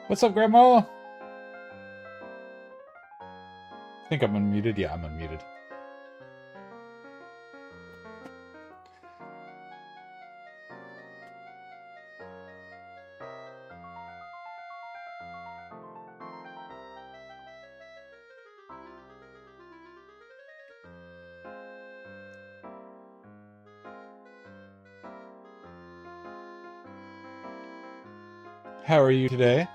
What's up, Grandma? I think I'm unmuted. Yeah, I'm unmuted. How are you today?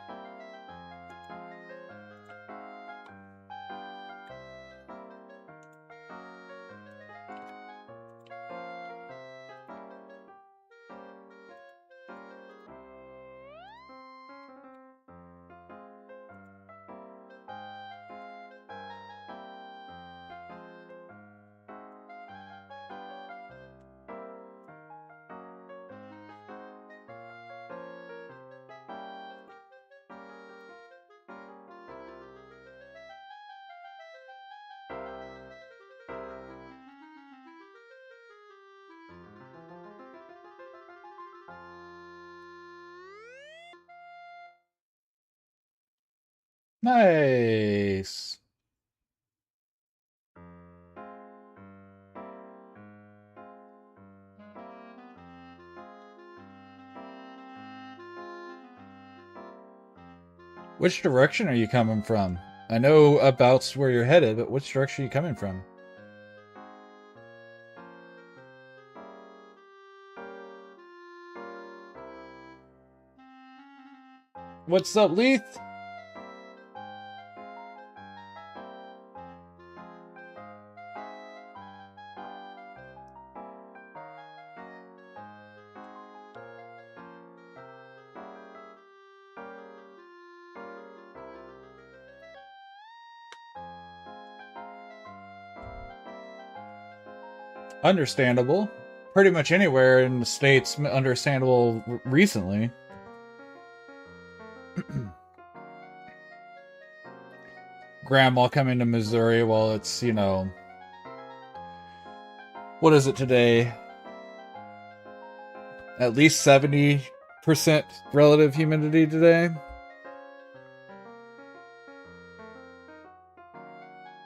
Nice. Which direction are you coming from? I know about where you're headed, but which direction are you coming from? What's up, Leith? Understandable. Pretty much anywhere in the States, understandable recently. Grandma coming to Missouri while it's, what is it today? At least 70% relative humidity today.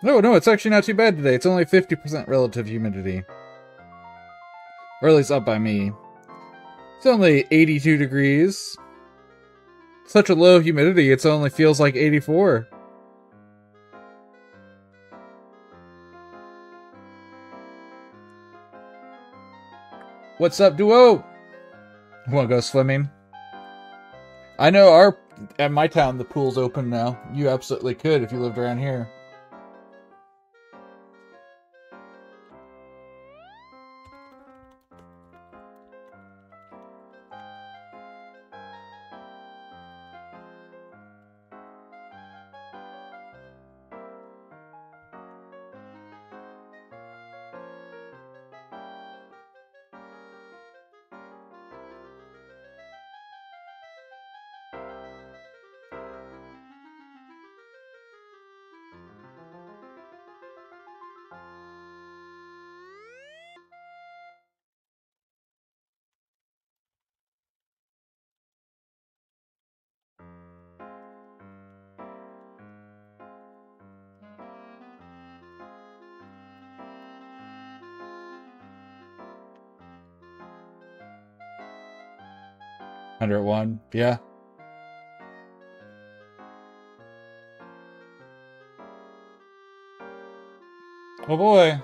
No, it's actually not too bad today. It's only 50% relative humidity. Or at least up by me. It's only 82 degrees. Such a low humidity, it only feels like 84. What's up, duo? Wanna go swimming? I know at my town the pool's open now. You absolutely could if you lived around here. Under one, yeah. Oh boy.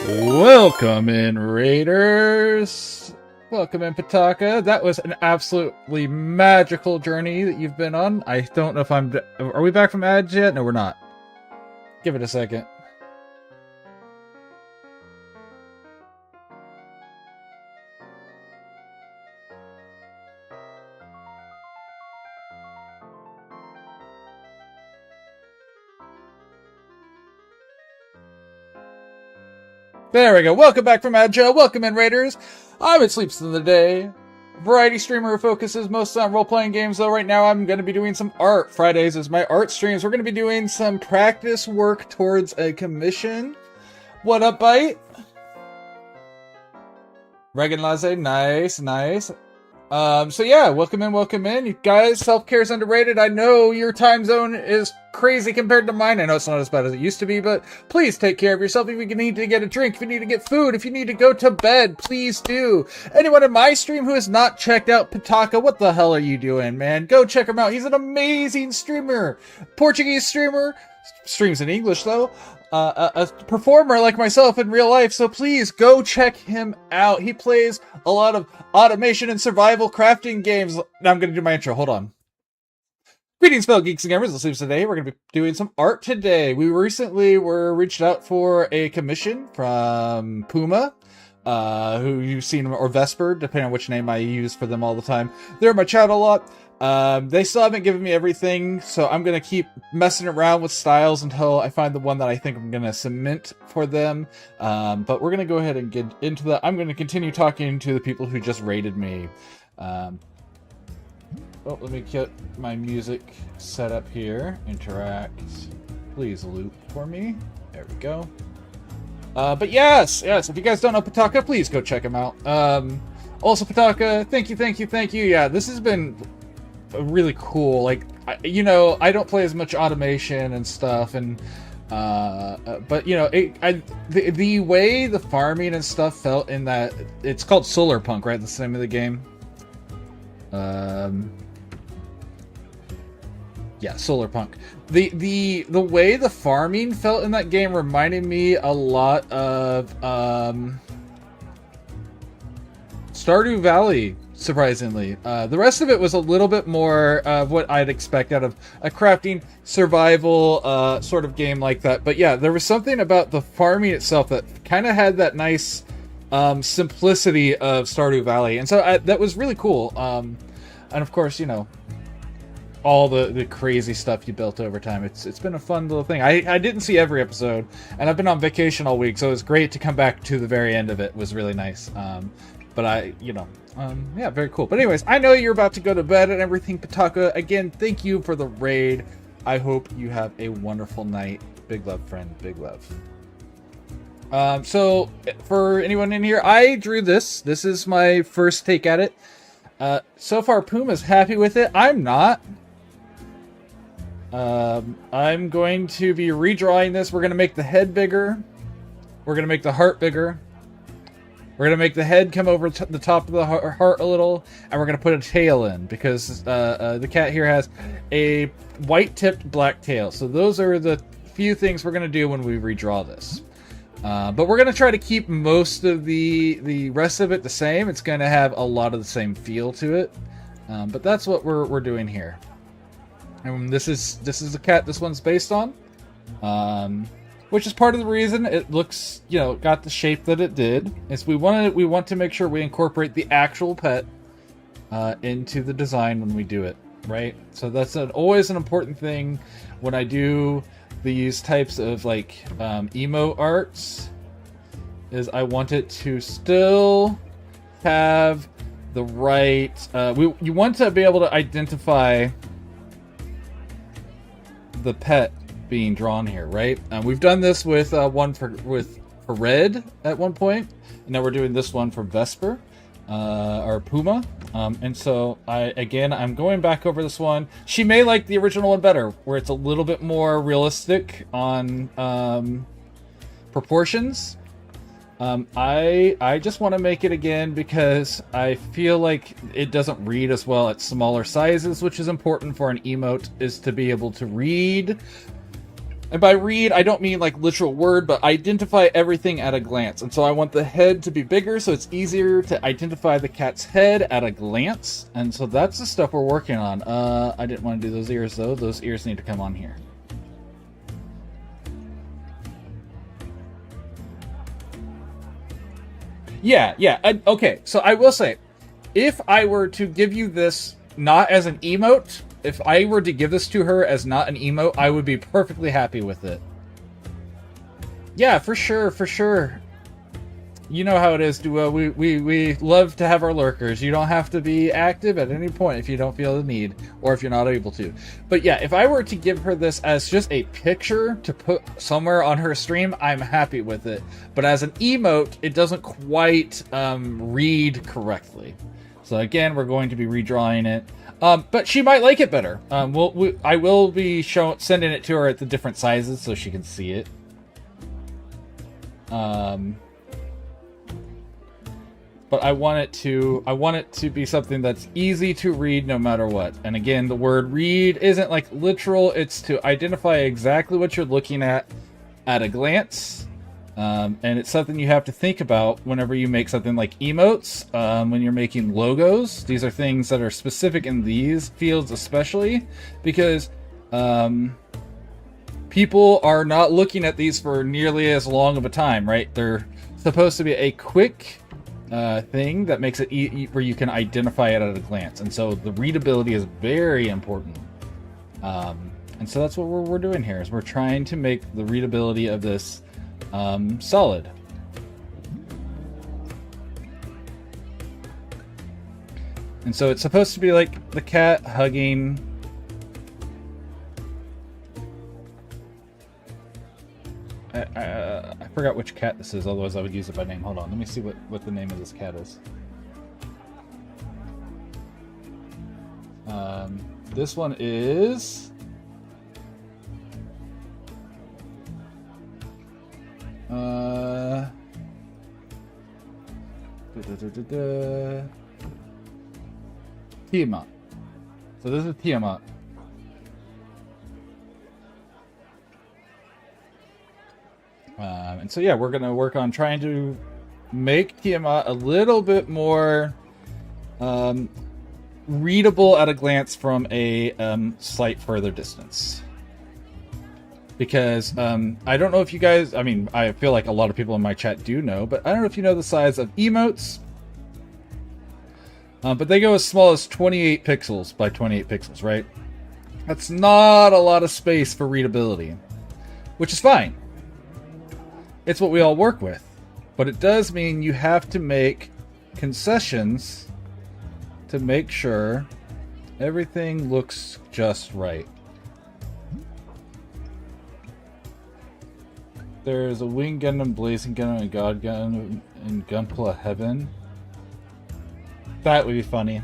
Welcome in, Raiders! Welcome in, Pataka. That was an absolutely magical journey that you've been on. I don't know if Are we back from ads yet? No, we're not. Give it a second. There we go. Welcome back from Agile. Welcome in, Raiders. I'm at Sleeps in the Day. Variety streamer who focuses mostly on role-playing games, though right now I'm going to be doing some art. Fridays is my art streams. We're going to be doing some practice work towards a commission. What up, Bite? Regan Laze, nice, nice. So yeah, welcome in. You guys, self-care is underrated. I know your time zone is crazy compared to mine. I know it's not as bad as it used to be, but please take care of yourself. If you need to get a drink, if you need to get food, if you need to go to bed, please do. Anyone in my stream who has not checked out Pataka, what the hell are you doing, man? Go check him out. He's an amazing streamer. Portuguese streamer. Streams in English, though. A performer like myself in real life, so please go check him out. He plays a lot of automation and survival crafting games. Now I'm going to do my intro. Hold on. Greetings, fellow geeks and gamers. Let's see today. We're going to be doing some art today. We recently were reached out for a commission from Puma, who you've seen, or Vesper, depending on which name I use for them all the time. They're in my chat a lot. They still haven't given me everything, so I'm going to keep messing around with styles until I find the one that I think I'm going to cement for them. But we're going to go ahead and get into that. I'm going to continue talking to the people who just rated me. Let me get my music set up here. Interact. Please loop for me. There we go. But yes, if you guys don't know Pataka, please go check him out. Also, Pataka, thank you. Yeah, this has been really cool. Like, I don't play as much automation and stuff, and but the way the farming and stuff felt in that, it's called Solar Punk, right? That's the name of the game. Yeah, Solar Punk. The way the farming felt in that game reminded me a lot of Stardew Valley, surprisingly. The rest of it was a little bit more of what I'd expect out of a crafting survival sort of game like that. But yeah, there was something about the farming itself that kind of had that nice simplicity of Stardew Valley. And so that was really cool. And of course, all the crazy stuff you built over time. It's been a fun little thing. I didn't see every episode, and I've been on vacation all week, so it was great to come back to the very end of it. It was really nice. But yeah, very cool. But anyways, I know you're about to go to bed and everything, Pataka. Again, thank you for the raid. I hope you have a wonderful night. Big love, friend. Big love. So for anyone in here, I drew this. This is my first take at it. So far, Puma's happy with it. I'm not. I'm going to be redrawing this. We're going to make the head bigger. We're going to make the heart bigger. We're going to make the head come over the top of the heart a little. And we're going to put a tail in, because the cat here has a white-tipped black tail. So those are the few things we're going to do when we redraw this. But we're going to try to keep most of the rest of it the same. It's going to have a lot of the same feel to it. But that's what we're doing here. And this is the cat this one's based on, which is part of the reason it looks, got the shape that it did. Is we want to make sure we incorporate the actual pet into the design when we do it, right? So that's always an important thing when I do these types of emo arts. Is I want it to still have the right. You want to be able to identify the pet being drawn here, right? We've done this with one for Red at one point, and now we're doing this one for Vesper, or Puma. And so I'm going back over this one. She may like the original one better, where it's a little bit more realistic on proportions. I just want to make it again because I feel like it doesn't read as well at smaller sizes, which is important for an emote, is to be able to read. And by read, I don't mean like literal word, but identify everything at a glance. And so I want the head to be bigger, so it's easier to identify the cat's head at a glance. And so that's the stuff we're working on. I didn't want to do those ears, though. Those ears need to come on here. Yeah. Okay, so I will say, if I were to give you this not as an emote, if I were to give this to her as not an emote, I would be perfectly happy with it. Yeah, for sure. You know how it is, Duo. We love to have our lurkers. You don't have to be active at any point if you don't feel the need, or if you're not able to. But yeah, if I were to give her this as just a picture to put somewhere on her stream, I'm happy with it. But as an emote, it doesn't quite read correctly. So again, we're going to be redrawing it. But she might like it better. I will be sending it to her at the different sizes so she can see it. But I want it to be something that's easy to read no matter what. And again, the word read isn't like literal, it's to identify exactly what you're looking at a glance. And it's something you have to think about whenever you make something like emotes, when you're making logos. These are things that are specific in these fields especially, because people are not looking at these for nearly as long of a time, right? They're supposed to be a quick thing that makes it where you can identify it at a glance. And so the readability is very important. And so that's what we're doing here, is we're trying to make the readability of this solid. And so it's supposed to be like the cat hugging. I forgot which cat this is, otherwise I would use it by name. Hold on, let me see what the name of this cat is. This one is... Tiamat. So this is Tiamat. And so yeah, we're gonna work on trying to make Tiamat a little bit more readable at a glance from a slight further distance. Because I don't know if you guys, I mean, I feel like a lot of people in my chat do know, but I don't know if you know the size of emotes. But they go as small as 28 pixels by 28 pixels, right? That's not a lot of space for readability, which is fine. It's what we all work with. But it does mean you have to make concessions to make sure everything looks just right. There's a Wing Gundam, Blazing Gundam, and God Gundam in Gunpla Heaven. That would be funny.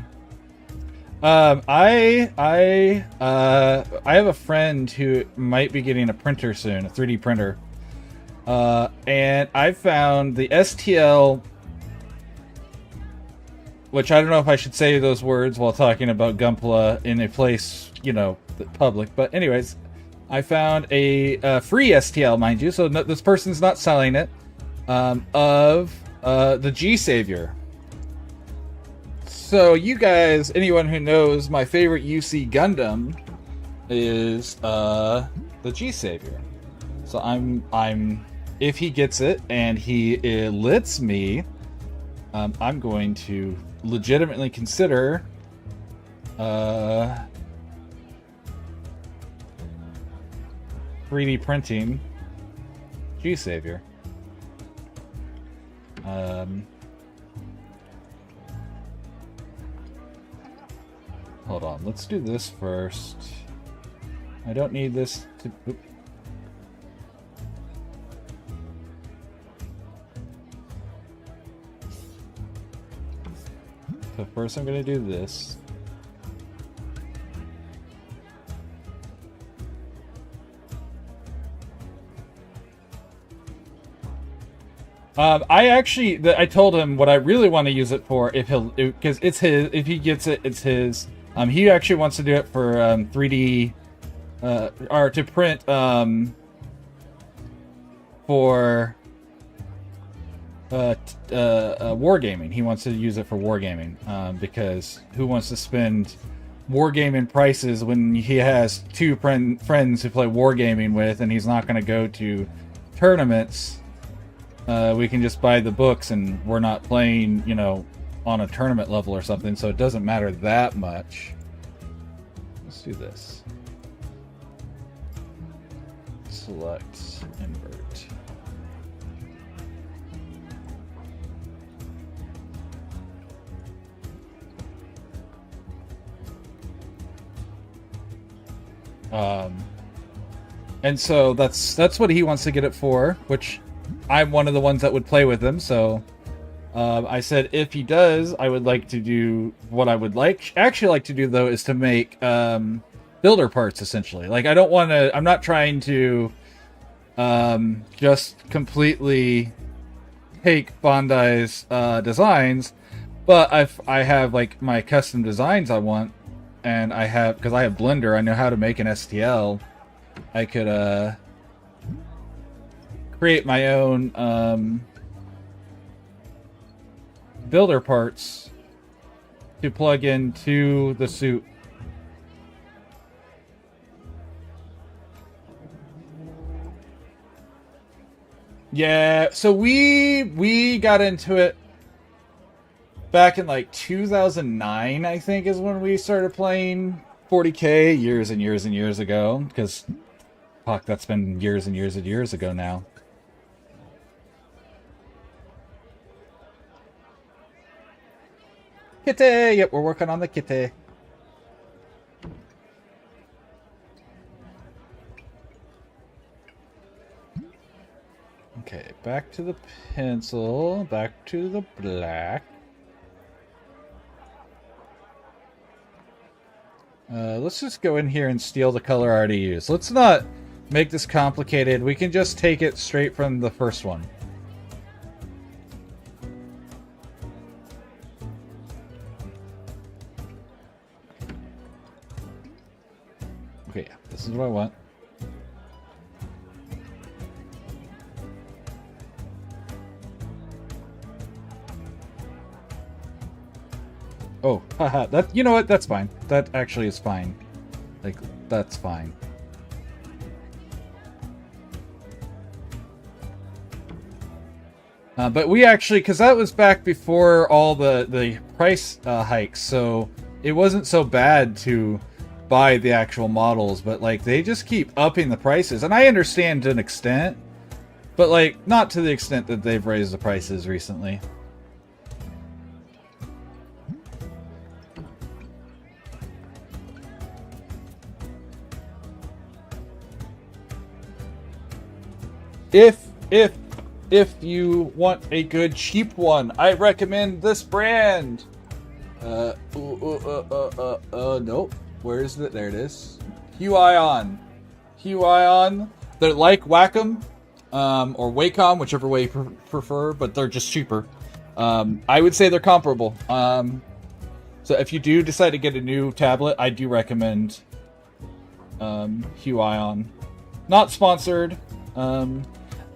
I have a friend who might be getting a printer soon, a 3D printer. And I found the STL, which I don't know if I should say those words while talking about Gunpla in a place, you know, public. But anyways, I found a free STL, mind you, so this person's not selling it, of the G-Savior. So you guys, anyone who knows, my favorite UC Gundam is the G-Savior. So I'm if he gets it and he lets me, I'm going to legitimately consider 3D printing G-Savior. Hold on, let's do this first. I don't need this to... Oop. So first I'm going to do this. I told him what I really want to use it for because it's his, if he gets it, it's his. He actually wants to do it for 3D, or to print, for, wargaming. He wants to use it for wargaming, because who wants to spend wargaming prices when he has two friends who play wargaming with, and he's not going to go to tournaments. We can just buy the books, and we're not playing, you know, on a tournament level or something, so it doesn't matter that much. Let's do this. Select, invert. And so that's what he wants to get it for, which I'm one of the ones that would play with him, so I said if he does, I would like to do what I would actually like to do, though, is to make builder parts, essentially. Like, I don't want to, I'm not trying to just completely take Bandai's designs, but I have, like, my custom designs I want, and I have, because I have Blender, I know how to make an STL. I could create my own builder parts to plug into the suit. Yeah, so we got into it back in like 2009, I think, is when we started playing 40K, years and years and years ago, because fuck, that's been years and years and years ago now. Kitty! Yep, we're working on the kitty. Okay, back to the pencil, back to the black. Let's just go in here and steal the color I already used. Let's not make this complicated. We can just take it straight from the first one. Okay, yeah, this is what I want. Oh, haha, that, you know what, that's fine. That actually is fine. Like, that's fine. But we actually, because that was back before all the price hikes, so it wasn't so bad to buy the actual models, but like, they just keep upping the prices, and I understand to an extent, but like, not to the extent that they've raised the prices recently. If you want a good cheap one, I recommend this brand. Nope. Where is it? There it is. Huion. Huion. They're like Wacom, or Wacom, whichever way you prefer, but they're just cheaper. I would say they're comparable. So if you do decide to get a new tablet, I do recommend Huion. Not sponsored.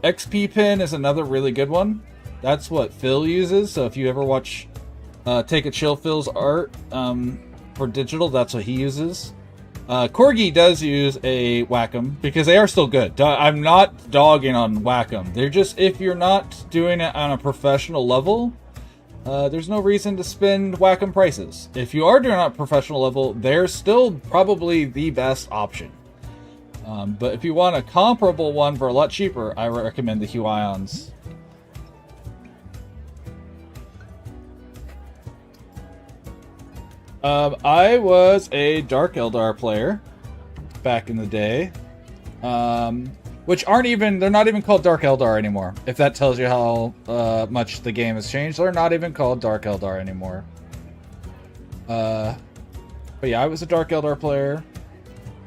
XP Pen is another really good one. That's what Phil uses. So if you ever watch Take a Chill Phil's art for digital, that's what he uses. Corgi does use a Wacom because they are still good. I'm not dogging on Wacom. They're just, if you're not doing it on a professional level, there's no reason to spend Wacom prices. If you are doing it on a professional level, they're still probably the best option. But if you want a comparable one for a lot cheaper, I recommend the Huions. I was a Dark Eldar player back in the day. Which aren't even, they're not even called Dark Eldar anymore. If that tells you how much the game has changed, they're not even called Dark Eldar anymore. But yeah, I was a Dark Eldar player.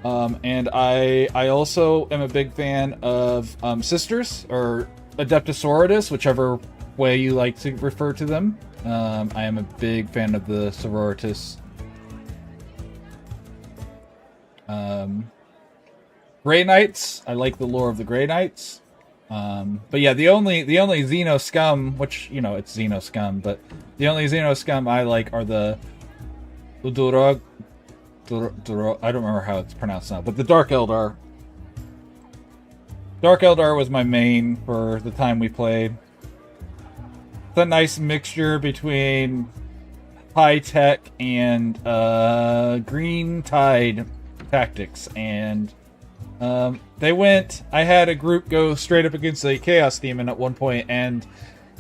And I also am a big fan of Sisters, or Adeptus Sororitas, whichever way you like to refer to them. I am a big fan of the Sororitas. Grey Knights, I like the lore of the Grey Knights. But yeah, the only Xeno scum, which, you know, it's Xeno scum, but the only Xeno scum I like are the Udurog. I don't remember how it's pronounced now, but the Dark Eldar. Dark Eldar was my main for the time we played. It's a nice mixture between high tech and green tide tactics, and they went. I had a group go straight up against a Chaos Demon at one point and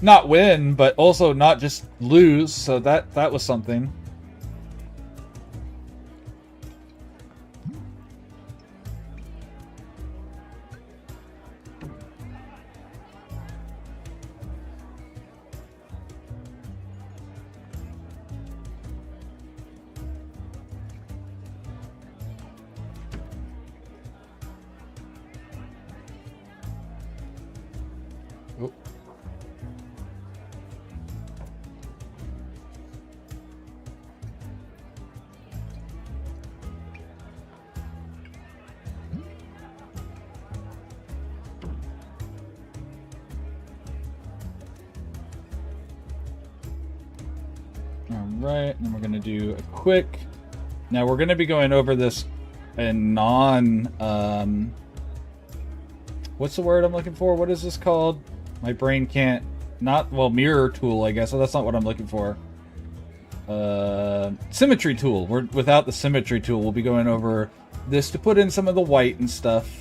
not win, but also not just lose. So that was something. Alright, and then we're going to do a quick... Now, we're going to be going over this in what's the word I'm looking for? What is this called? My brain can't... Well, mirror tool, I guess. So that's not what I'm looking for. Symmetry tool. Without the symmetry tool, we'll be going over this to put in some of the white and stuff.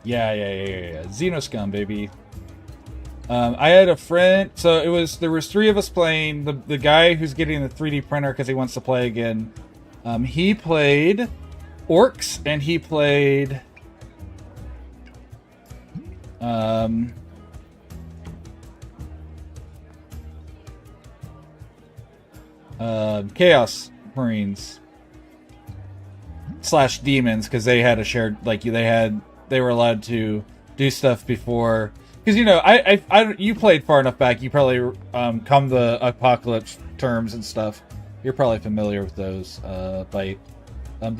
Yeah. Xenoscum, baby. I had a friend, so there was 3 of us playing. The guy who's getting the 3D printer because he wants to play again. He played Orcs, and he played Chaos Marines / demons, because they had a shared, like, they were allowed to do stuff before, because, you know, you played far enough back, you probably come the Apocalypse terms and stuff, you're probably familiar with those. But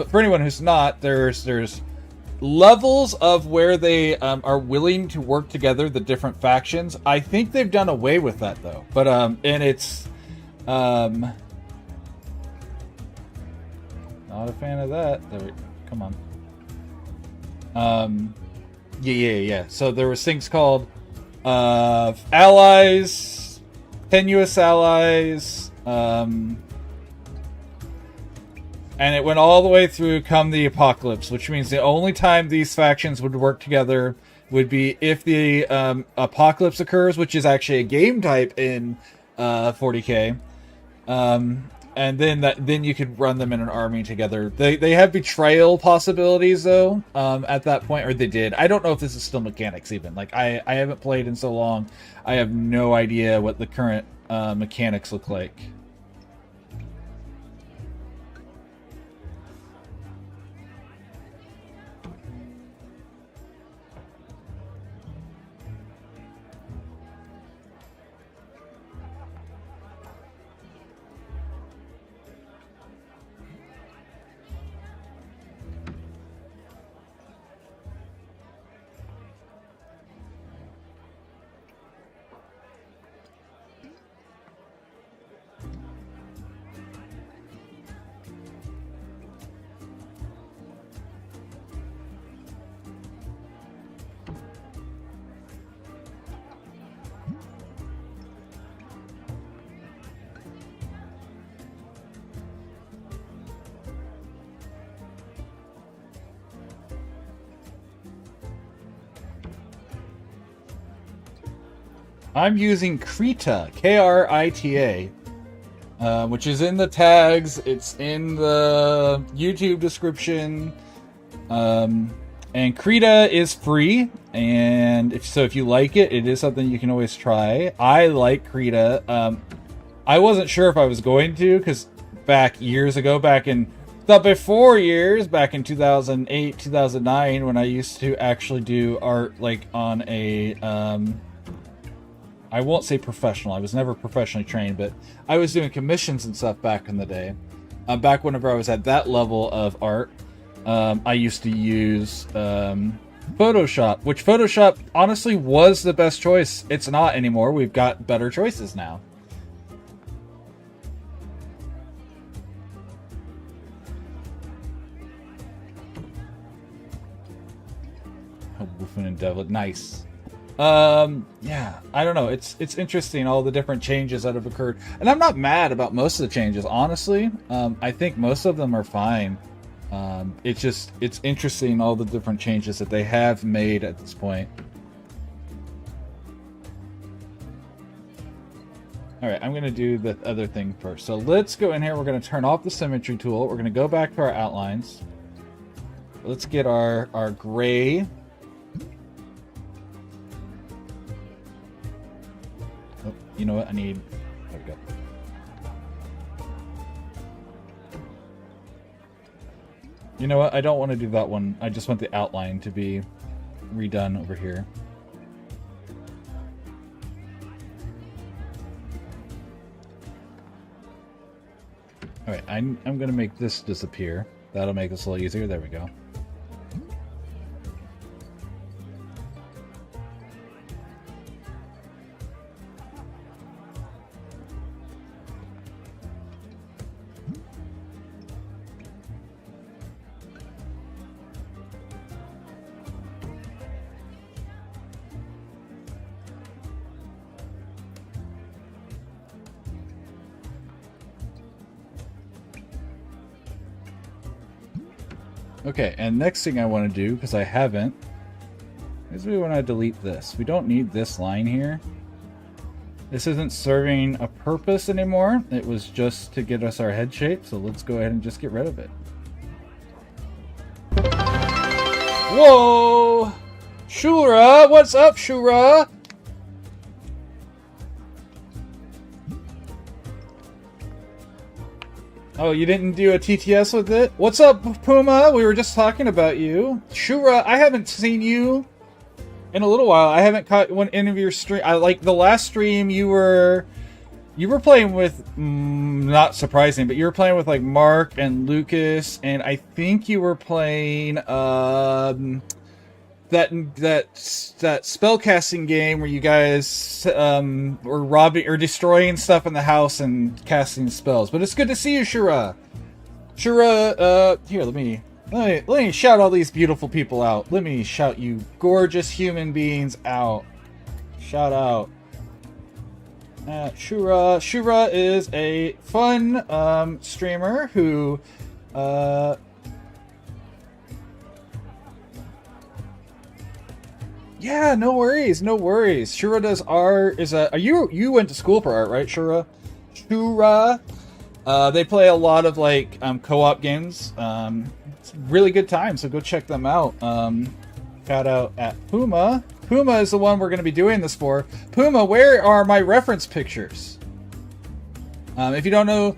for anyone who's not, there's levels of where they are willing to work together, the different factions. I think they've done away with that though, but and it's not a fan of that. Come on. Yeah. So there was things called allies, tenuous allies, and it went all the way through come the Apocalypse, which means the only time these factions would work together would be if the Apocalypse occurs, which is actually a game type in 40k. And then you could run them in an army together. They have betrayal possibilities though, at that point, or they did. I don't know if this is still mechanics even. Like I haven't played in so long. I have no idea what the current mechanics look like. I'm using Krita, Krita, which is in the tags. It's in the YouTube description. And Krita is free, and if you like it, it is something you can always try. I like Krita. I wasn't sure if I was going to, because back years ago, back in 2008, 2009, when I used to actually do art, like, on a, I won't say professional, I was never professionally trained, but I was doing commissions and stuff back in the day. Back whenever I was at that level of art, I used to use, Photoshop, which Photoshop honestly was the best choice. It's not anymore. We've got better choices now. Wolfen and Devil, nice. Yeah, I don't know. It's interesting, all the different changes that have occurred, and I'm not mad about most of the changes, honestly. I think most of them are fine. It's interesting, all the different changes that they have made at this point. Alright, I'm going to do the other thing first. So let's go in here. We're going to turn off the symmetry tool. We're going to go back to our outlines. Let's get our gray. Oh, you know what? There we go. You know what? I don't want to do that one. I just want the outline to be redone over here. Alright, I'm going to make this disappear. That'll make this a little easier. There we go. Okay, and next thing I want to do, because I haven't, is we want to delete this. We don't need this line here. This isn't serving a purpose anymore. It was just to get us our head shape, so let's go ahead and just get rid of it. Whoa! Shura! What's up, Shura? Oh, you didn't do a TTS with it? What's up, Puma? We were just talking about you. Shura, I haven't seen you in a little while. I haven't caught any of your stream. I like the last stream you were playing with, not surprising, but you were playing with like Mark and Lucas, and I think you were playing that spellcasting game where you guys were robbing or destroying stuff in the house and casting spells. But it's good to see you, Shura. Shura, here, let me shout all these beautiful people out. Let me shout you gorgeous human beings out. Shout out. Shura. Shura is a fun streamer who yeah, no worries, no worries. Shura does art. You went to school for art, right, Shura? Shura. They play a lot of like co-op games. It's a really good time, so go check them out. Shout out at Puma. Puma is the one we're going to be doing this for. Puma, where are my reference pictures? If you don't know,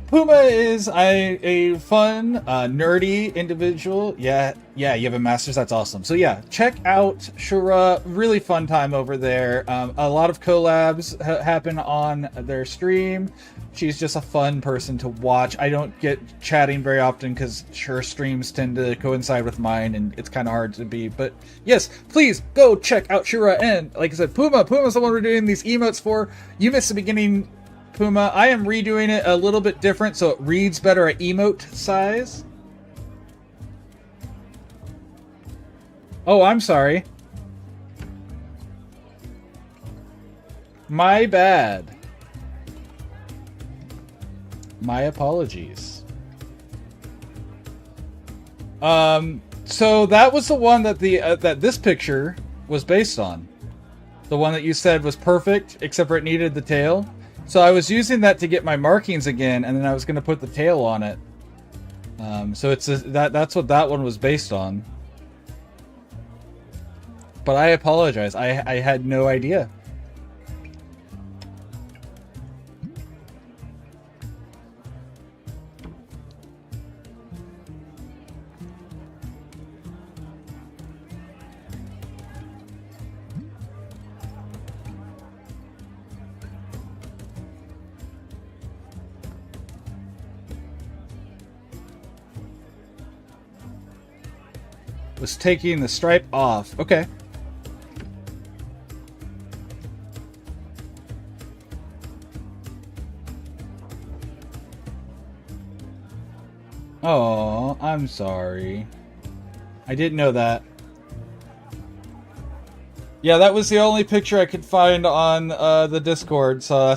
Puma is a fun, nerdy individual. Yeah, you have a master's. That's awesome. So yeah, check out Shura. Really fun time over there. A lot of collabs happen on their stream. She's just a fun person to watch. I don't get chatting very often because her streams tend to coincide with mine, and it's kind of hard to be. But yes, please go check out Shura. And like I said, Puma's the one we're doing these emotes for. You missed the beginning, Puma. I am redoing it a little bit different so it reads better at emote size. Oh, I'm sorry. My bad. My apologies. So that was the one that that this picture was based on. The one that you said was perfect, except for it needed the tail. So I was using that to get my markings again, and then I was going to put the tail on it. So that's what that one was based on. But I apologize. I had no idea. Was taking the stripe off. Okay. Oh, I'm sorry. I didn't know that. Yeah, that was the only picture I could find on the Discord, so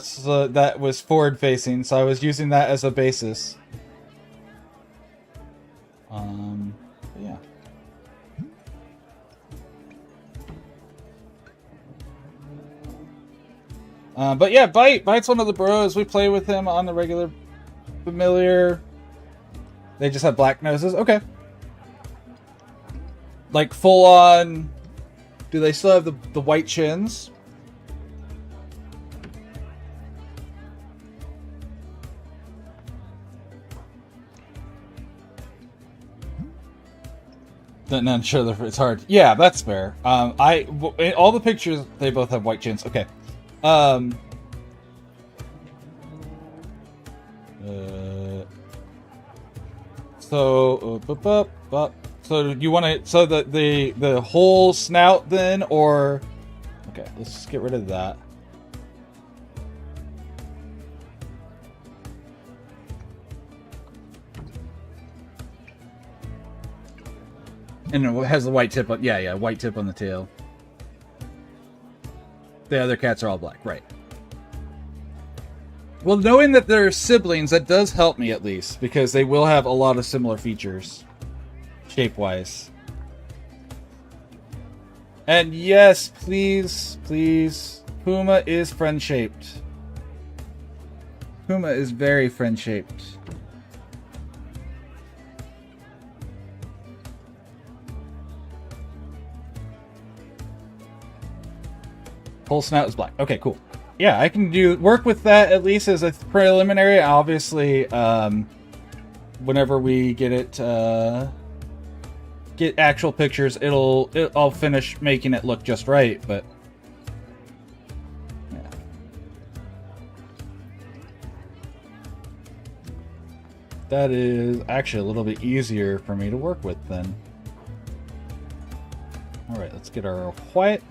that was forward facing, so I was using that as a basis. Yeah. But yeah, Bite's one of the bros. We play with him on the regular familiar. They just have black noses. Okay. Like full on. Do they still have the white chins? None. Sure, it's hard. Yeah, that's fair. In all the pictures, they both have white chins. Okay. So do you want to? So the whole snout then, or okay? Let's just get rid of that. And it has the white tip on. Yeah, white tip on the tail. The other cats are all black, right? Well, knowing that they're siblings, that does help me at least, because they will have a lot of similar features, shape-wise. And yes, please, Puma is friend-shaped. Puma is very friend-shaped. Whole snout is black. Okay, cool. Yeah, I can work with that at least as a preliminary. Obviously, whenever we get actual pictures, I'll finish making it look just right. But yeah, that is actually a little bit easier for me to work with then. All right, let's get our white.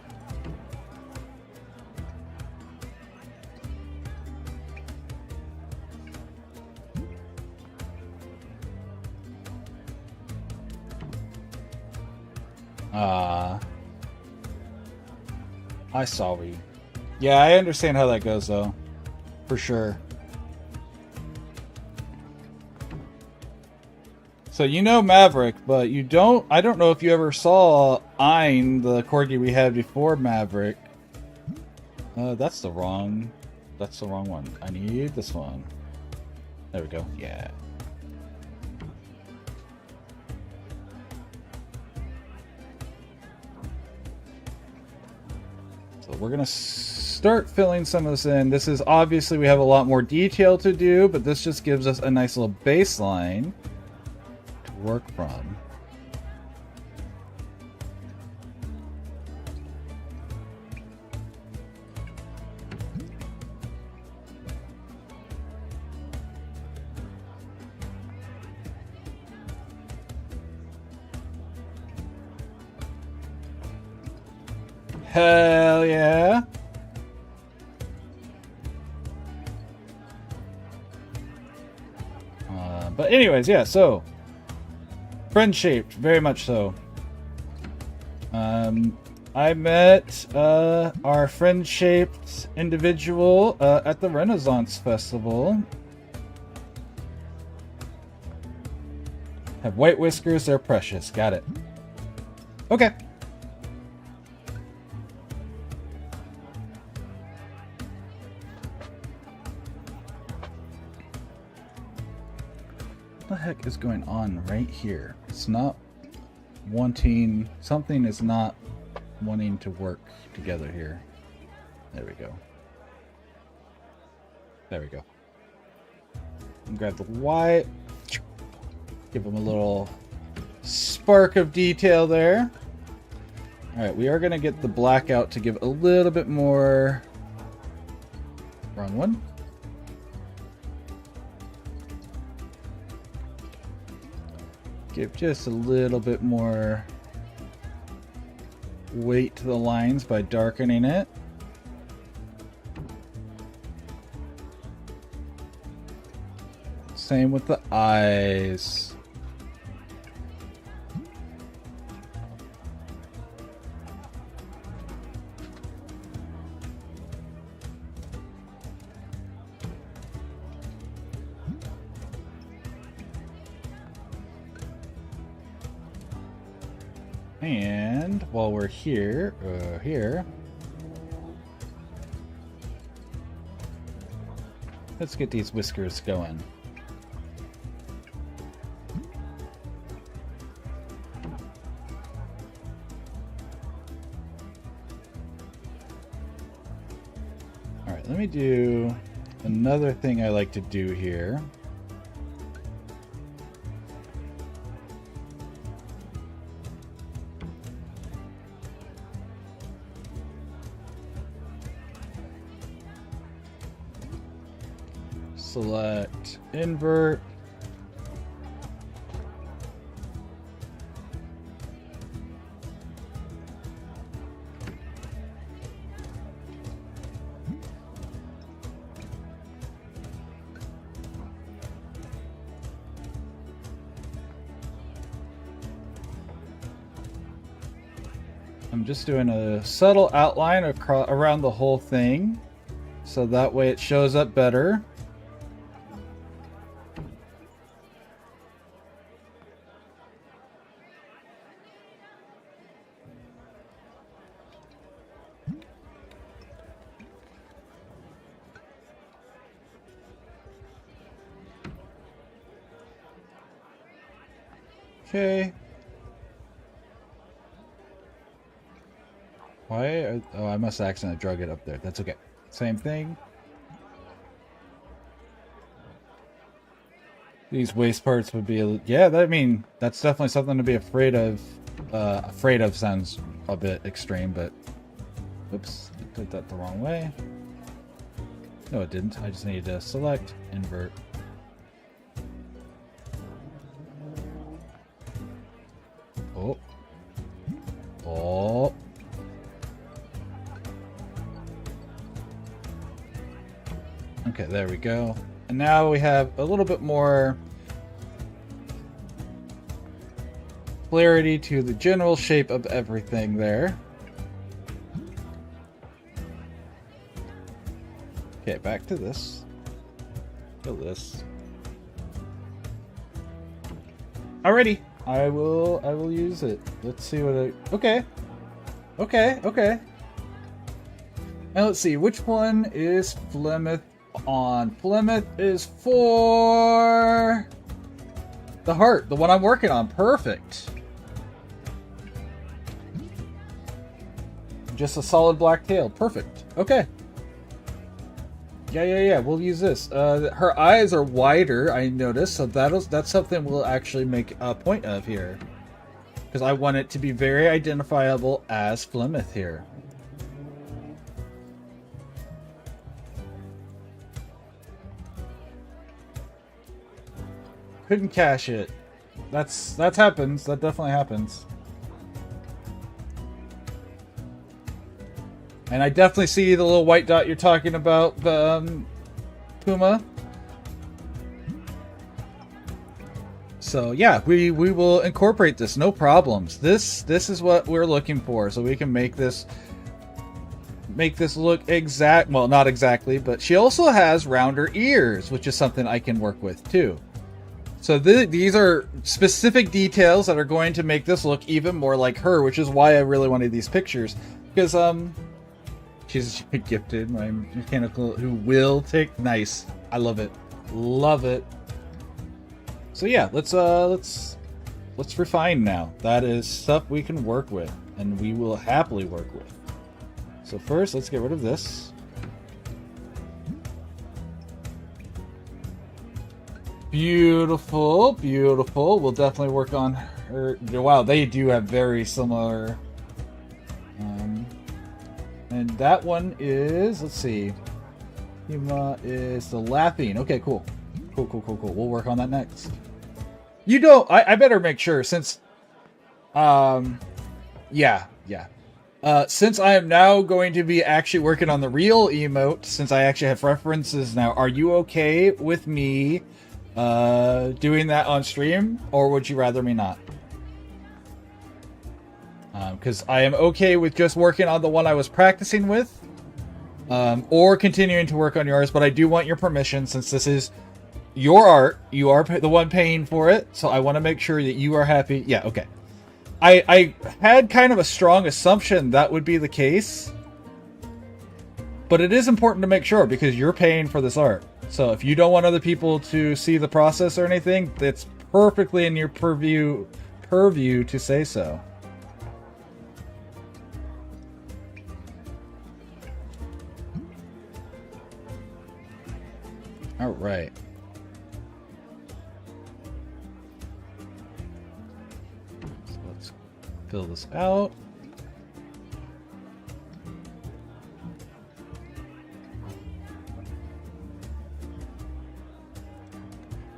I saw you. Yeah, I understand how that goes, though. For sure. So you know Maverick, but you don't... I don't know if you ever saw Ein, the corgi we had before Maverick. That's the wrong one. I need this one. There we go. Yeah. We're going to start filling some of this in. This is obviously, we have a lot more detail to do, but this just gives us a nice little baseline to work from. Hell yeah. But anyways, yeah, so friend-shaped, very much so. I met our friend-shaped individual at the Renaissance Festival. Have white whiskers, they're precious. Got it. Okay. heck is going on right here? It's not wanting... Something is not wanting to work together here. There we go. There we go. And grab the white. Give them a little spark of detail there. Alright, we are going to get the black out to give a little bit more... Wrong one. Give just a little bit more weight to the lines by darkening it. Same with the eyes. And while we're here, let's get these whiskers going. All right, let me do another thing I like to do here. Select invert. I'm just doing a subtle outline around the whole thing, so that way it shows up better. Okay. Why? Oh, I must have accidentally drug it up there. That's okay. Same thing. These waist parts would be... Yeah, I mean, that's definitely something to be afraid of. Afraid of sounds a bit extreme, but... Oops, did that the wrong way. No, it didn't. I just needed to select, invert. Oh. Oh. Okay, there we go. And now we have a little bit more clarity to the general shape of everything there. Okay, back to this. Go this. Alrighty. I will use it. Let's see what I... Okay. Okay. And let's see, which one is Plymouth on? Plymouth is for... the heart, the one I'm working on. Perfect. Just a solid black tail. Perfect. Okay. Yeah. We'll use this. Her eyes are wider, I noticed, so that's something we'll actually make a point of here, because I want it to be very identifiable as Plymouth here. Couldn't cache it. That happens. That definitely happens. And I definitely see the little white dot you're talking about, the Puma. So yeah, we will incorporate this, no problems. This is what we're looking for, so we can make this look exact. Well, not exactly, but she also has rounder ears, which is something I can work with too. So these are specific details that are going to make this look even more like her, which is why I really wanted these pictures, because she's gifted, my mechanical, who will take... Nice. I love it. Love it. So yeah, let's refine now. That is stuff we can work with, and we will happily work with. So first, let's get rid of this. Beautiful, beautiful. We'll definitely work on her. Wow, they do have very similar. And that one is, let's see. Hima is the laughing. Okay, cool. Cool. We'll work on that next. You don't, I better make sure since, yeah. Since I am now going to be actually working on the real emote, since I actually have references now, are you okay with me doing that on stream, or would you rather me not? Because I am okay with just working on the one I was practicing with, or continuing to work on yours, but I do want your permission since this is your art. You are the one paying for it, so I want to make sure that you are happy. Yeah, okay. I had kind of a strong assumption that would be the case, but it is important to make sure because you're paying for this art. So if you don't want other people to see the process or anything, it's perfectly in your purview to say so. All right. So let's fill this out.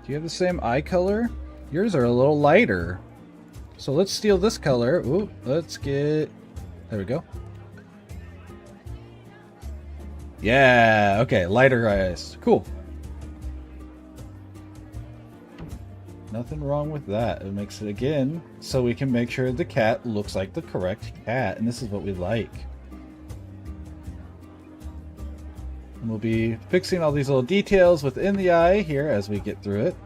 Do you have the same eye color? Yours are a little lighter. So let's steal this color. Ooh, let's get... There we go. Yeah, okay, lighter eyes. Cool. Nothing wrong with that. It makes it again so we can make sure the cat looks like the correct cat, and this is what we like. And we'll be fixing all these little details within the eye here as we get through it.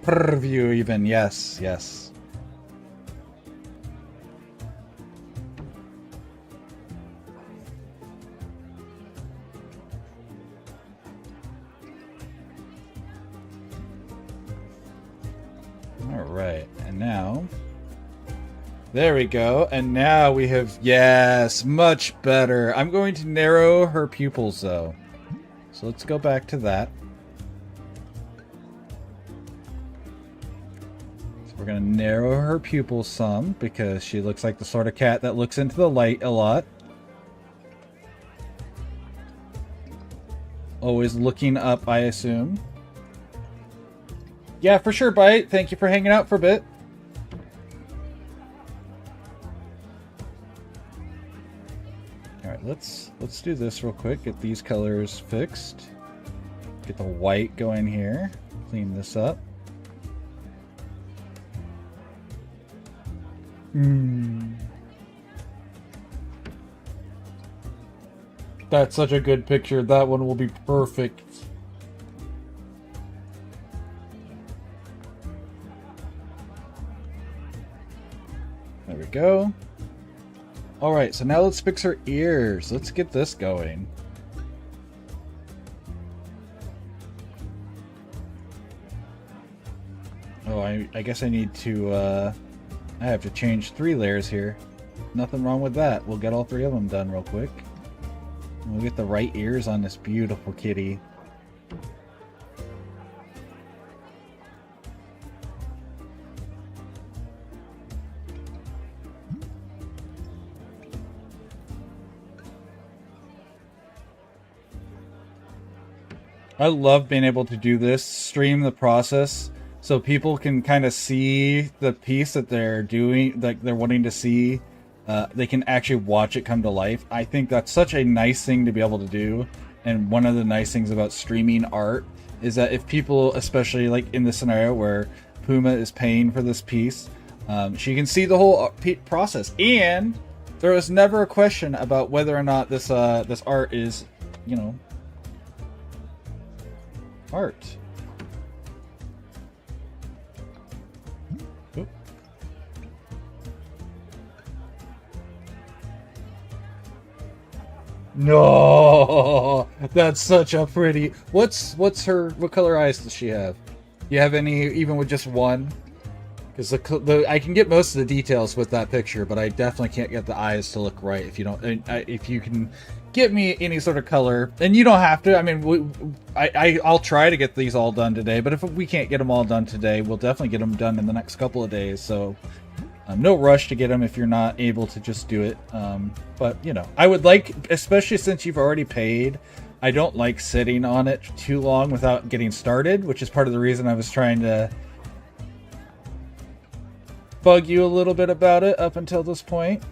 Purview even, yes. Alright, and now... There we go, and now we have... Yes, much better. I'm going to narrow her pupils, though. So let's go back to that. So we're going to narrow her pupils some, because she looks like the sort of cat that looks into the light a lot. Always looking up, I assume. Yeah, for sure, Bite. Thank you for hanging out for a bit. Alright, let's do this real quick. Get these colors fixed. Get the white going here. Clean this up. That's such a good picture. That one will be perfect. There we go. Alright, so now let's fix her ears. Let's get this going. Oh, I guess I need to, I have to change 3 layers here. Nothing wrong with that. We'll get all 3 of them done real quick. And we'll get the right ears on this beautiful kitty. I love being able to do this, stream the process, so people can kind of see the piece that they're doing, like they're wanting to see. They can actually watch it come to life. I think that's such a nice thing to be able to do. And one of the nice things about streaming art is that if people, especially like in the scenario where Puma is paying for this piece, she can see the whole process. And there was never a question about whether or not this this art is, you know, art. Oop. No, that's such a pretty. What color eyes does she have? Do you have any even with just one? Because the I can get most of the details with that picture, but I definitely can't get the eyes to look right if you don't. If you can get me any sort of color, and you don't have to. I mean, I'll try to get these all done today, but if we can't get them all done today, we'll definitely get them done in the next couple of days. So no rush to get them if you're not able to just do it. But, you know, I would like, especially since you've already paid, I don't like sitting on it too long without getting started, which is part of the reason I was trying to bug you a little bit about it up until this point.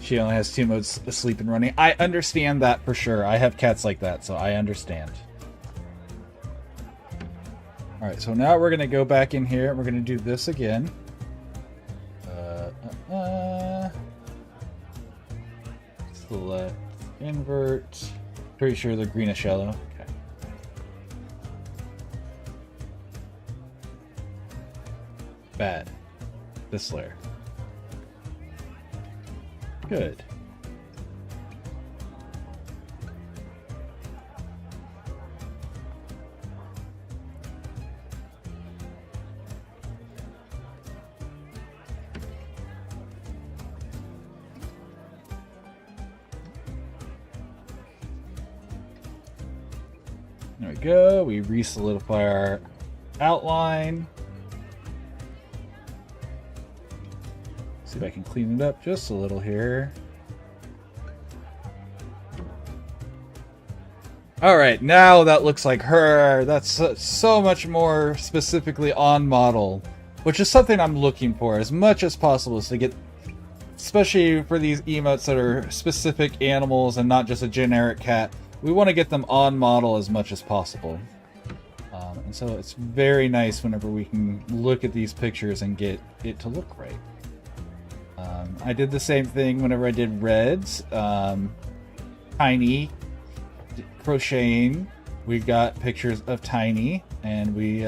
She only has 2 modes, asleep and running. I understand that for sure. I have cats like that, so I understand. Alright, so now we're going to go back in here and we're going to do this again. Select, invert. Pretty sure they're greenish yellow. Okay. Bad. This layer. Good. There we go. We re-solidify our outline. See if I can clean it up just a little here. Alright, now that looks like her. That's so much more specifically on model, which is something I'm looking for as much as possible, is to get, especially for these emotes that are specific animals and not just a generic cat, we want to get them on model as much as possible. And so it's very nice whenever we can look at these pictures and get it to look right. I did the same thing whenever I did Reds. Tiny crocheting. We got pictures of Tiny, and we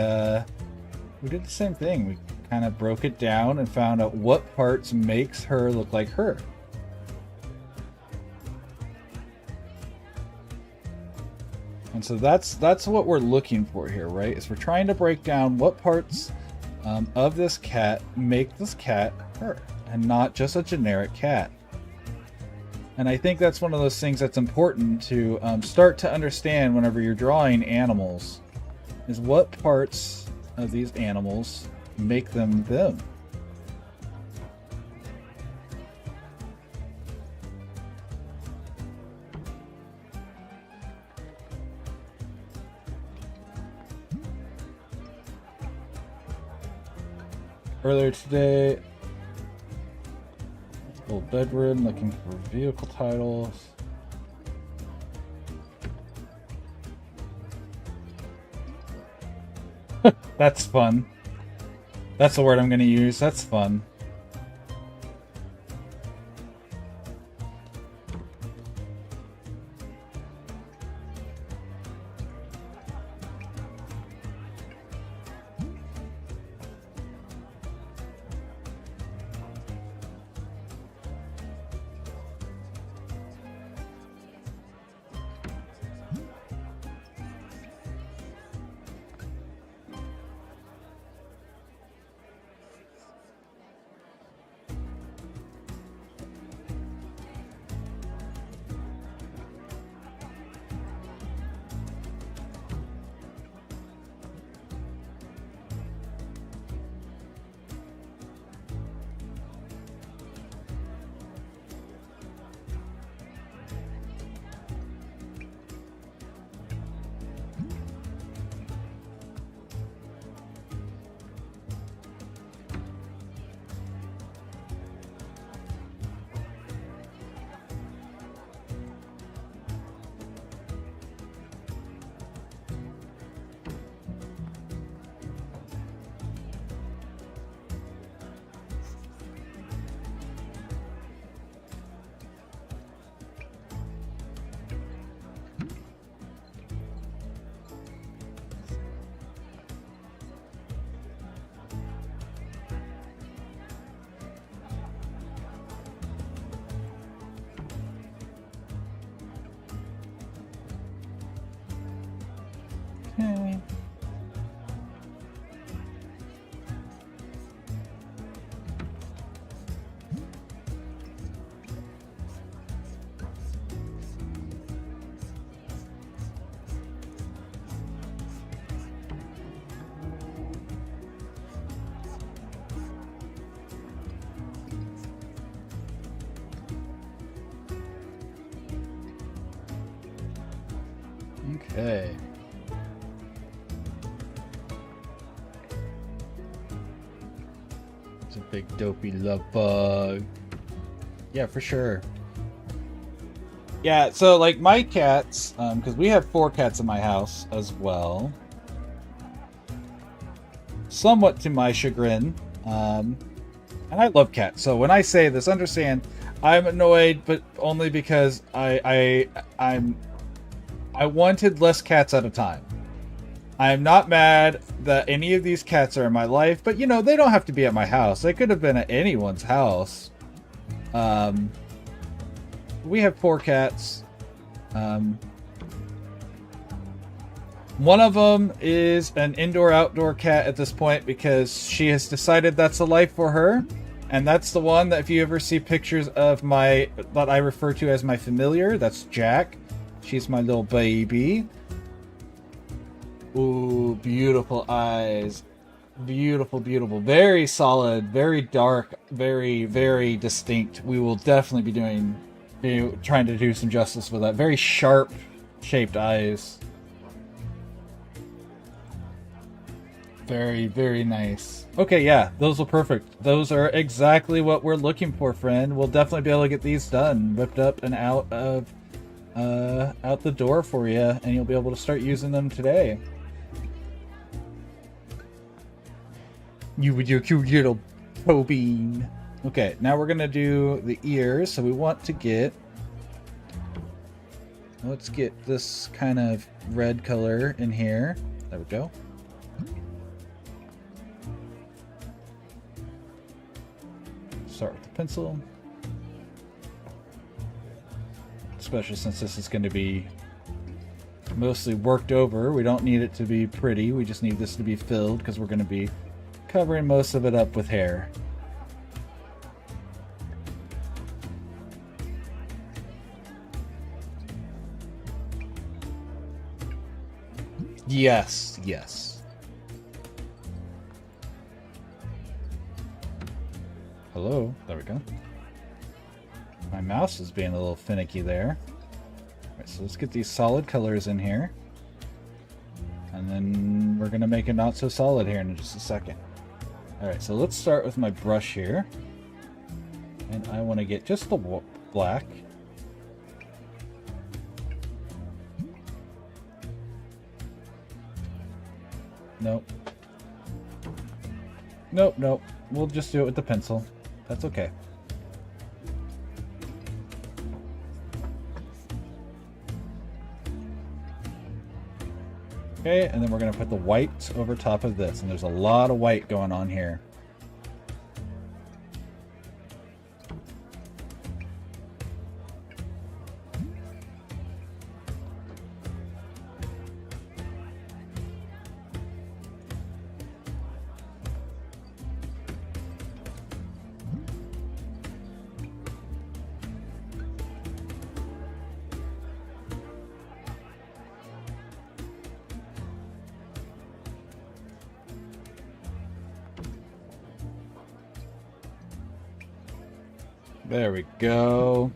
did the same thing. We kind of broke it down and found out what parts makes her look like her. And so that's what we're looking for here, right? Is we're trying to break down what parts of this cat make this cat her, and not just a generic cat. And I think that's one of those things that's important to start to understand whenever you're drawing animals, is what parts of these animals make them them. Earlier today, old bedroom looking for vehicle titles. That's fun. That's the word I'm going to use. That's fun. Okay. Okay. It's a big dopey love bug. Yeah, for sure. Yeah, so like my cats, because we have 4 cats in my house as well. Somewhat to my chagrin. And I love cats, so when I say this, understand I'm annoyed, but only because I wanted less cats at a time. I am not mad that any of these cats are in my life, but you know, they don't have to be at my house. They could have been at anyone's house. We have 4 cats. One of them is an indoor-outdoor cat at this point because she has decided that's a life for her. And that's the one that if you ever see pictures of that I refer to as my familiar, that's Jack. She's my little baby. Ooh, beautiful eyes. Beautiful, beautiful. Very solid, very dark, very, very distinct. We will definitely be trying to do some justice with that. Very sharp shaped eyes. Very, very nice. Okay, yeah, those are perfect. Those are exactly what we're looking for, friend. We'll definitely be able to get these done, whipped up and out the door for you, and you'll be able to start using them today. You with your cute little toe bean. Okay, now we're gonna do the ears. So we want to get. Let's get this kind of red color in here. There we go. Start with the pencil. Especially since this is going to be mostly worked over. We don't need it to be pretty. We just need this to be filled because we're going to be covering most of it up with hair. Yes, yes. Hello, there we go. My mouse is being a little finicky there. Alright, so let's get these solid colors in here. And then we're going to make it not so solid here in just a second. Alright, so let's start with my brush here. And I want to get just the black. Nope. Nope, nope. We'll just do it with the pencil. That's okay. Okay, and then we're going to put the white over top of this. And there's a lot of white going on here. There we go.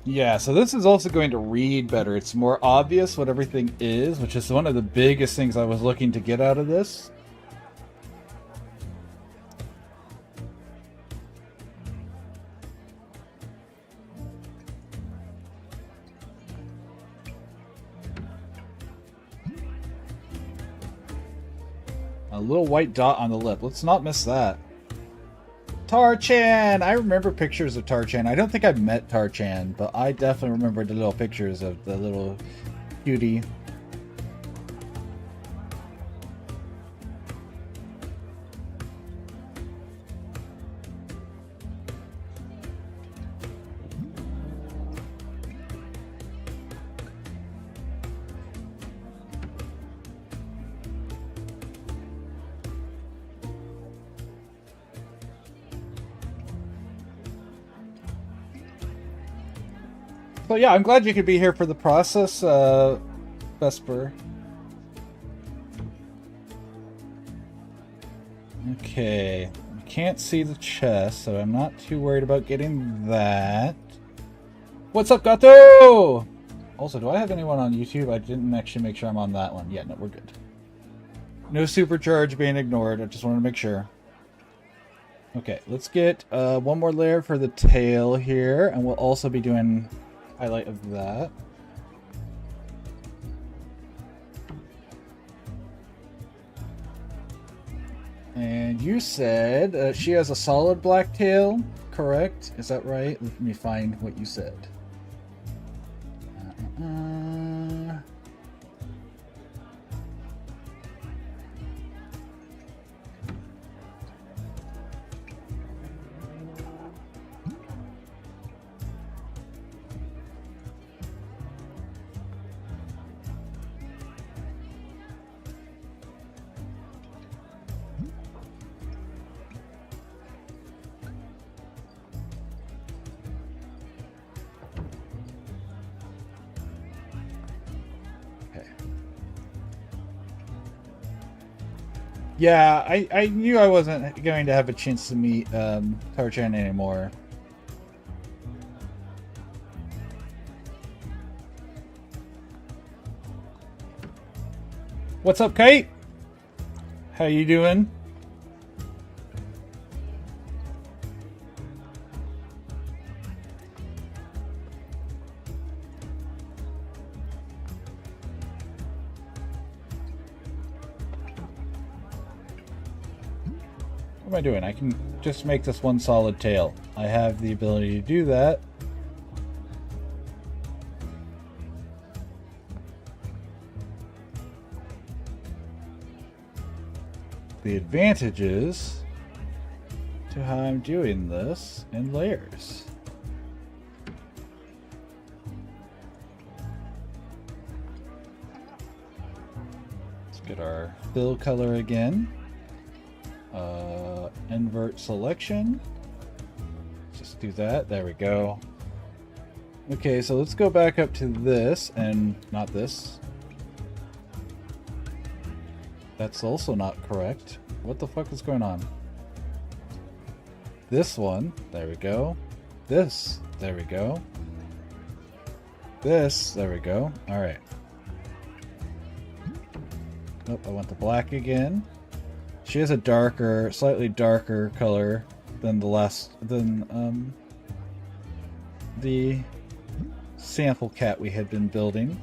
Yeah, so this is also going to read better. It's more obvious what everything is, which is one of the biggest things I was looking to get out of this. A little white dot on the lip. Let's not miss that. Tar-chan! I remember pictures of Tar-chan. I don't think I've met Tar-chan, but I definitely remember the little pictures of the little cutie. So yeah, I'm glad you could be here for the process, Vesper. Okay, I can't see the chest, so I'm not too worried about getting that. What's up, Gato? Also, do I have anyone on YouTube? I didn't actually make sure I'm on that one. Yeah, no, we're good. No supercharge being ignored. I just wanted to make sure. Okay, let's get one more layer for the tail here, and we'll also be doing highlight of that. And you said she has a solid black tail, correct? Is that right? Let me find what you said. Yeah, I knew I wasn't going to have a chance to meet Tarchan anymore. What's up, Kate? How you doing? What am I doing? I can just make this one solid tail. I have the ability to do that. The advantages to how I'm doing this in layers. Let's get our fill color again. Invert selection. Just do that. There we go. Okay, so let's go back up to this and not this. That's also not correct. What the fuck is going on? This one. There we go. This. There we go. This. There we go. Alright. Oh, I want the black again. She has a darker, slightly darker color than the sample cat we had been building.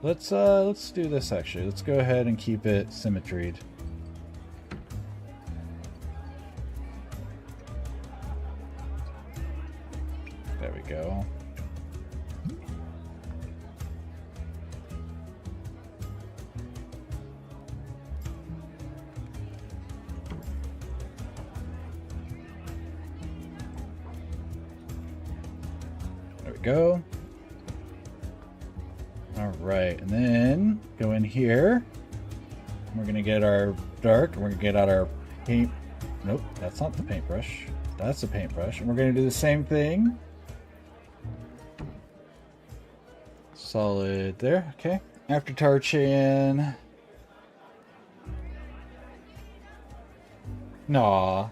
Let's do this actually. Let's go ahead and keep it symmetried. There we go. Go. All right, and then go in here. We're gonna get our dark, and we're gonna get out our paint. Nope, that's not the paintbrush. That's the paintbrush, and we're gonna do the same thing. Solid there. Okay. After Tarchan. Nah.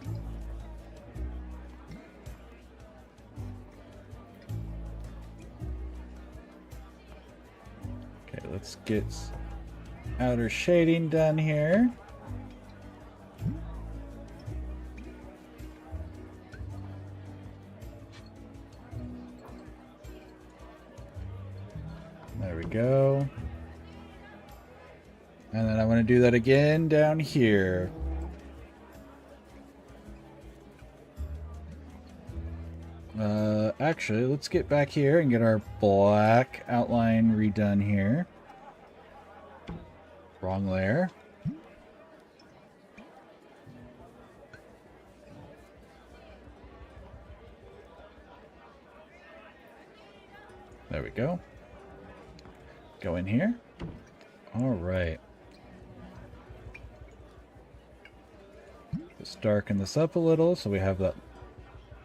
Let's get outer shading done here. There we go. And then I want to do that again down here. Actually, let's get back here and get our black outline redone here. Wrong layer. There we go. Go in here. All right. Let's darken this up a little so we have that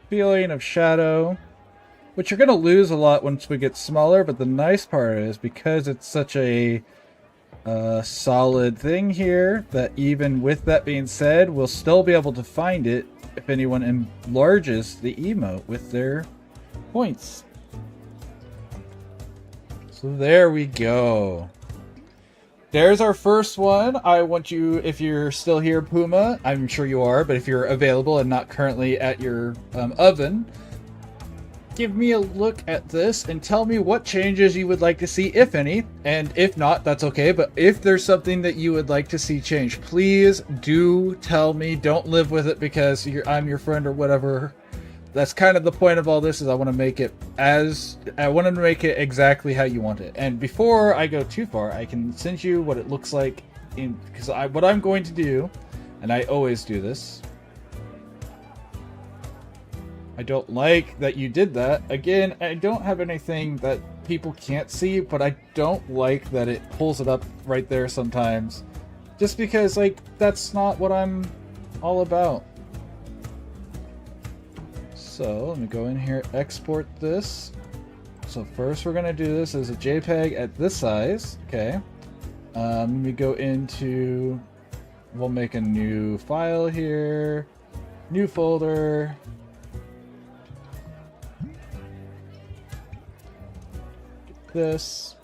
feeling of shadow. which you're going to lose a lot once we get smaller, but the nice part is because it's such a solid thing here that even with that being said, we'll still be able to find it if anyone enlarges the emote with their points. So there we go. There's our first one. I want you, if you're still here, Puma, I'm sure you are, but if you're available and not currently at your oven, give me a look at this and tell me what changes you would like to see, if any. And if not, that's okay. But if there's something that you would like to see change, please do tell me. Don't live with it because I'm your friend or whatever. That's kind of the point of all this, is I want to make it exactly how you want it. And before I go too far, I can send you what it looks like because what I'm going to do, and I always do this. I don't like that you did that. Again, I don't have anything that people can't see, but I don't like that it pulls it up right there sometimes. Just because, like, that's not what I'm all about. So let me go in here, export this. So first we're gonna do this as a JPEG at this size. Okay. Let me go into, we'll make a new file here, new folder. Get this.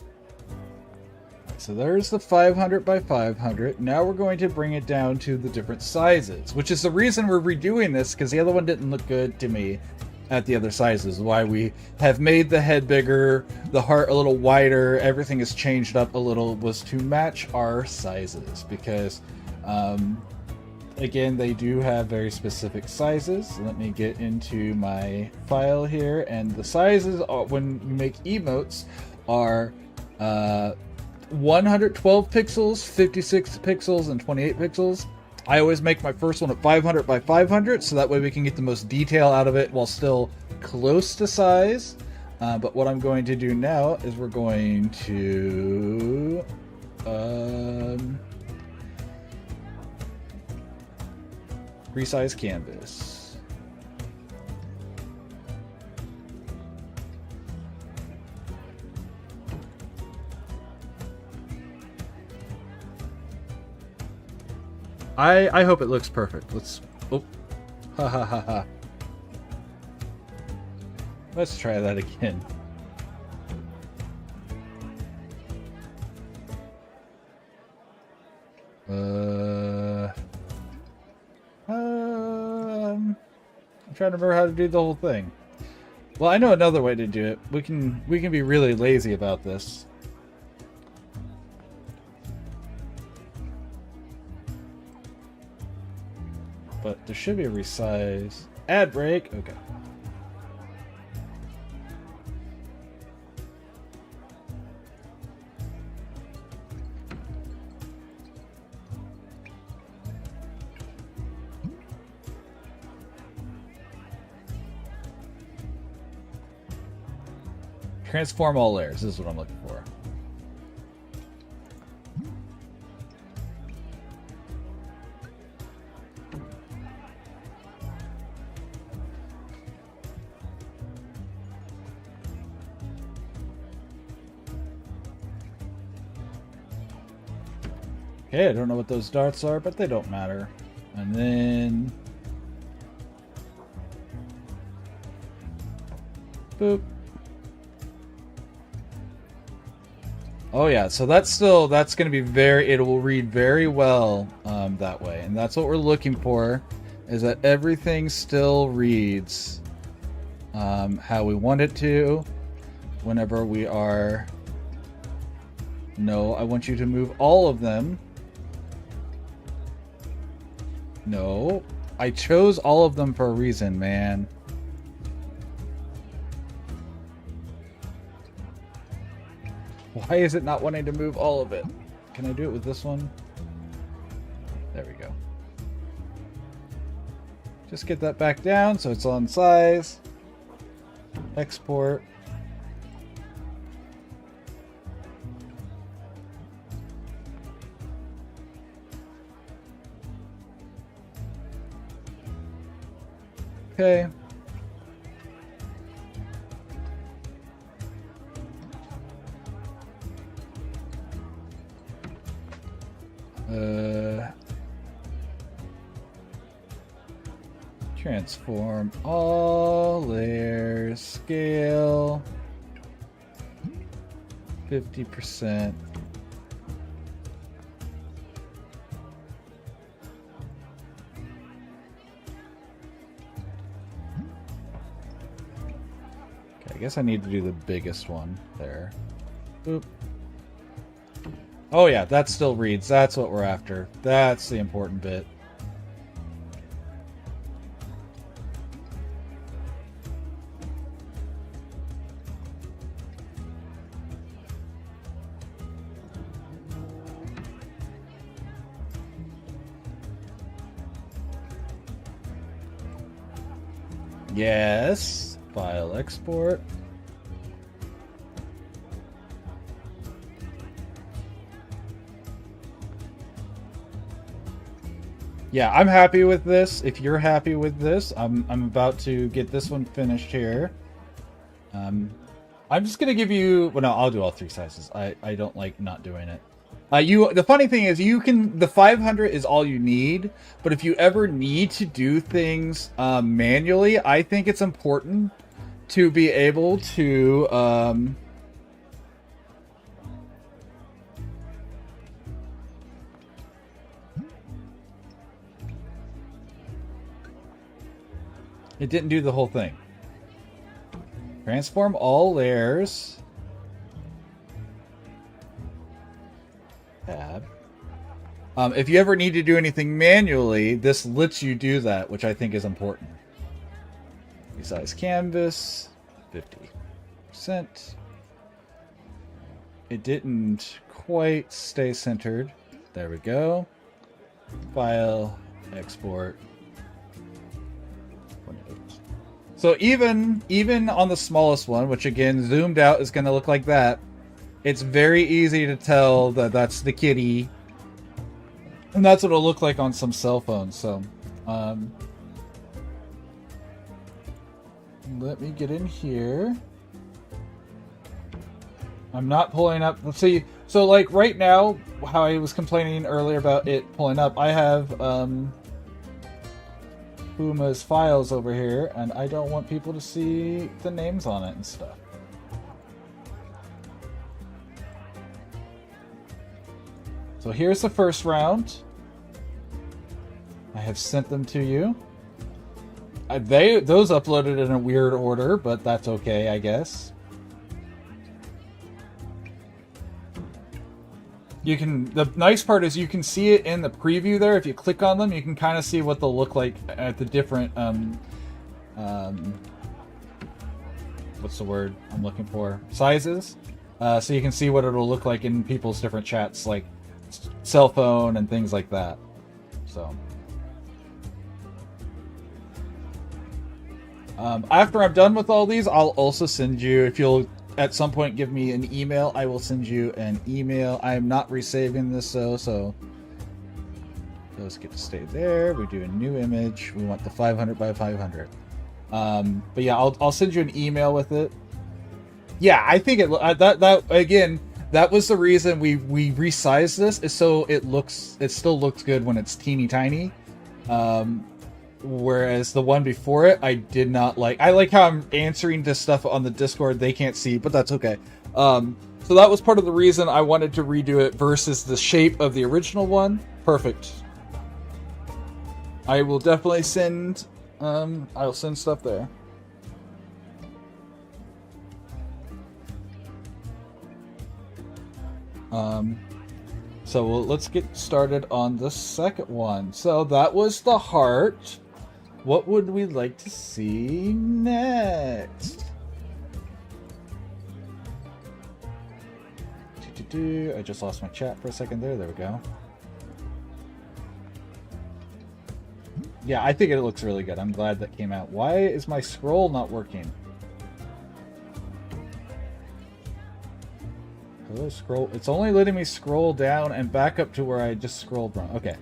So there's the 500 by 500. Now we're going to bring it down to the different sizes, which is the reason we're redoing this, because the other one didn't look good to me at the other sizes. Why we have made the head bigger, the heart a little wider, everything is changed up a little, was to match our sizes, because again, they do have very specific sizes. Let me get into my file here, and the sizes when you make emotes are 112 pixels, 56 pixels, and 28 pixels. I always make my first one at 500 by 500, so that way we can get the most detail out of it while still close to size. But what I'm going to do now is we're going to resize canvas. I hope it looks perfect. Let's... Oh. Ha ha ha ha. Let's try that again. I'm trying to remember how to do the whole thing. Well, I know another way to do it. We can be really lazy about this. But there should be a resize. Ad break. Okay. Transform all layers. This is what I'm looking for. Okay, I don't know what those darts are, but they don't matter. And then... boop. Oh yeah, so that's going to be it will read very well that way. And that's what we're looking for, is that everything still reads how we want it to whenever we are... No, I want you to move all of them. No, I chose all of them for a reason, man. Why is it not wanting to move all of it? Can I do it with this one? There we go. Just get that back down so it's on size. Export. Okay. Transform all layers, scale 50%. Okay, I guess I need to do the biggest one there. Boop. Oh yeah, that still reads. That's what we're after. That's the important bit. Yes. File export. Yeah, I'm happy with this. If you're happy with this, I'm about to get this one finished here. I'm just gonna give you. Well, no, I'll do all three sizes. I don't like not doing it. The funny thing is, the 500 is all you need. But if you ever need to do things manually, I think it's important to be able to. It didn't do the whole thing. Transform all layers. Tab. If you ever need to do anything manually, this lets you do that, which I think is important. Resize canvas, 50%. It didn't quite stay centered. There we go. File, export. So even on the smallest one, which again zoomed out is going to look like that, it's very easy to tell that that's the kitty, and that's what it'll look like on some cell phones. So let me get in here. I'm not pulling up. Let's see. So like right now, how I was complaining earlier about it pulling up, I have Puma's files over here, and I don't want people to see the names on it and stuff. So here's the first round. I have sent them to you. Those uploaded in a weird order, but that's okay, I guess. The nice part is you can see it in the preview there. If you click on them, you can kind of see what they'll look like at the different, what's the word I'm looking for? Sizes. So you can see what it'll look like in people's different chats, like cell phone and things like that. So. After I'm done with all these, I'll also send you, if you'll at some point give me an email, I will send you an email. I am not resaving this though, so those get to stay there. We do a new image. We want the 500 by 500. But yeah, I'll send you an email with it. Yeah, I think that again, that was the reason we resized this, is so it still looks good when it's teeny tiny. Whereas the one before it, I did not like. I like how I'm answering this stuff on the Discord. They can't see, but that's okay. So that was part of the reason I wanted to redo it versus the shape of the original one. Perfect. I will definitely send. I'll send stuff there. So let's get started on the second one. So that was the heart. What would we like to see next? I just lost my chat for a second there. There we go. Yeah, I think it looks really good. I'm glad that came out. Why is my scroll not working? Hello, scroll. It's only letting me scroll down and back up to where I just scrolled from. Okay.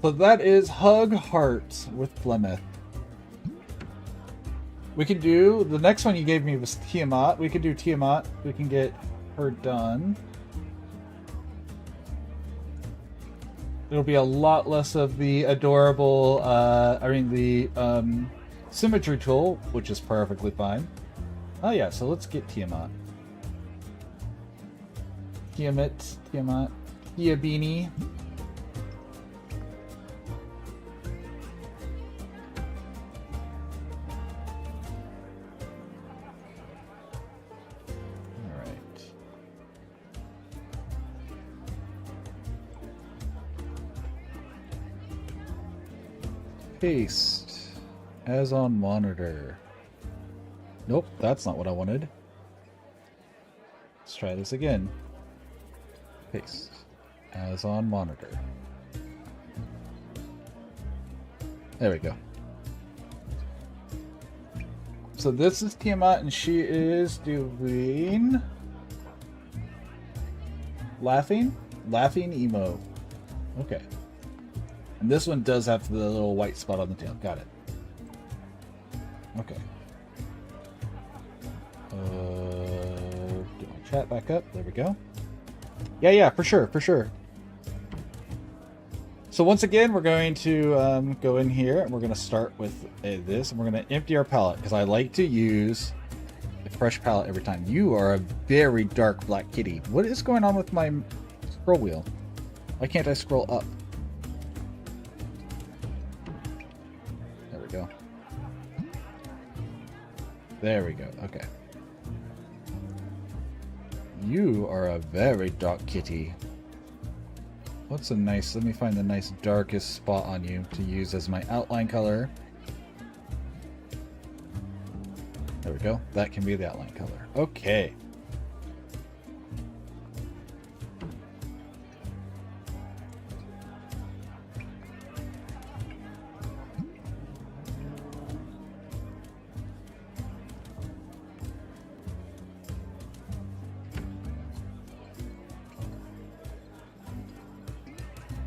So that is Hug Heart with Flemeth. We could do, the next one you gave me was Tiamat. We could do Tiamat. We can get her done. It'll be a lot less of the adorable, the symmetry tool, which is perfectly fine. Oh yeah, so let's get Tiamat. Tiamat, Tiabini. Paste as on monitor. Nope, that's not what I wanted. Let's try this again. Paste as on monitor. There we go. So this is Tiamat, and she is doing laughing emo. Okay. And this one does have the little white spot on the tail. Got it. Okay. Get my chat back up. There we go. Yeah, for sure. So once again, we're going to go in here, and we're going to start with this, and we're going to empty our palette, because I like to use a fresh palette every time. You are a very dark black kitty. What is going on with my scroll wheel? Why can't I scroll up? Go. There we go. Okay. You are a very dark kitty. What's a nice... Let me find the nice darkest spot on you to use as my outline color. There we go. That can be the outline color. Okay.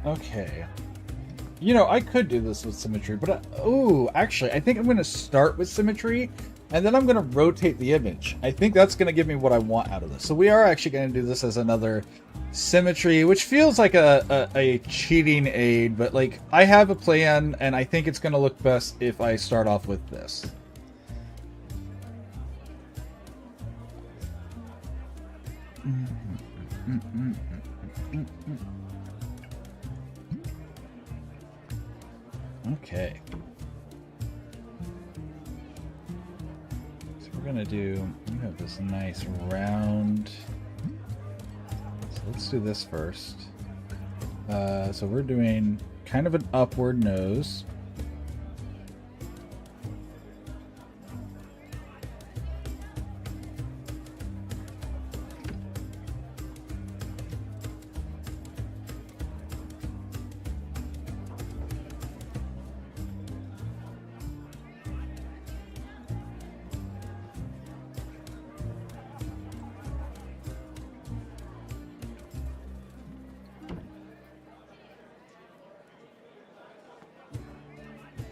Okay. You know, I could do this with symmetry, but actually, I think I'm going to start with symmetry, and then I'm going to rotate the image. I think that's going to give me what I want out of this. So we are actually going to do this as another symmetry, which feels like a cheating aid, but like, I have a plan, and I think it's going to look best if I start off with this. Okay. So we're gonna do, you have this nice round. So let's do this first. So we're doing kind of an upward nose.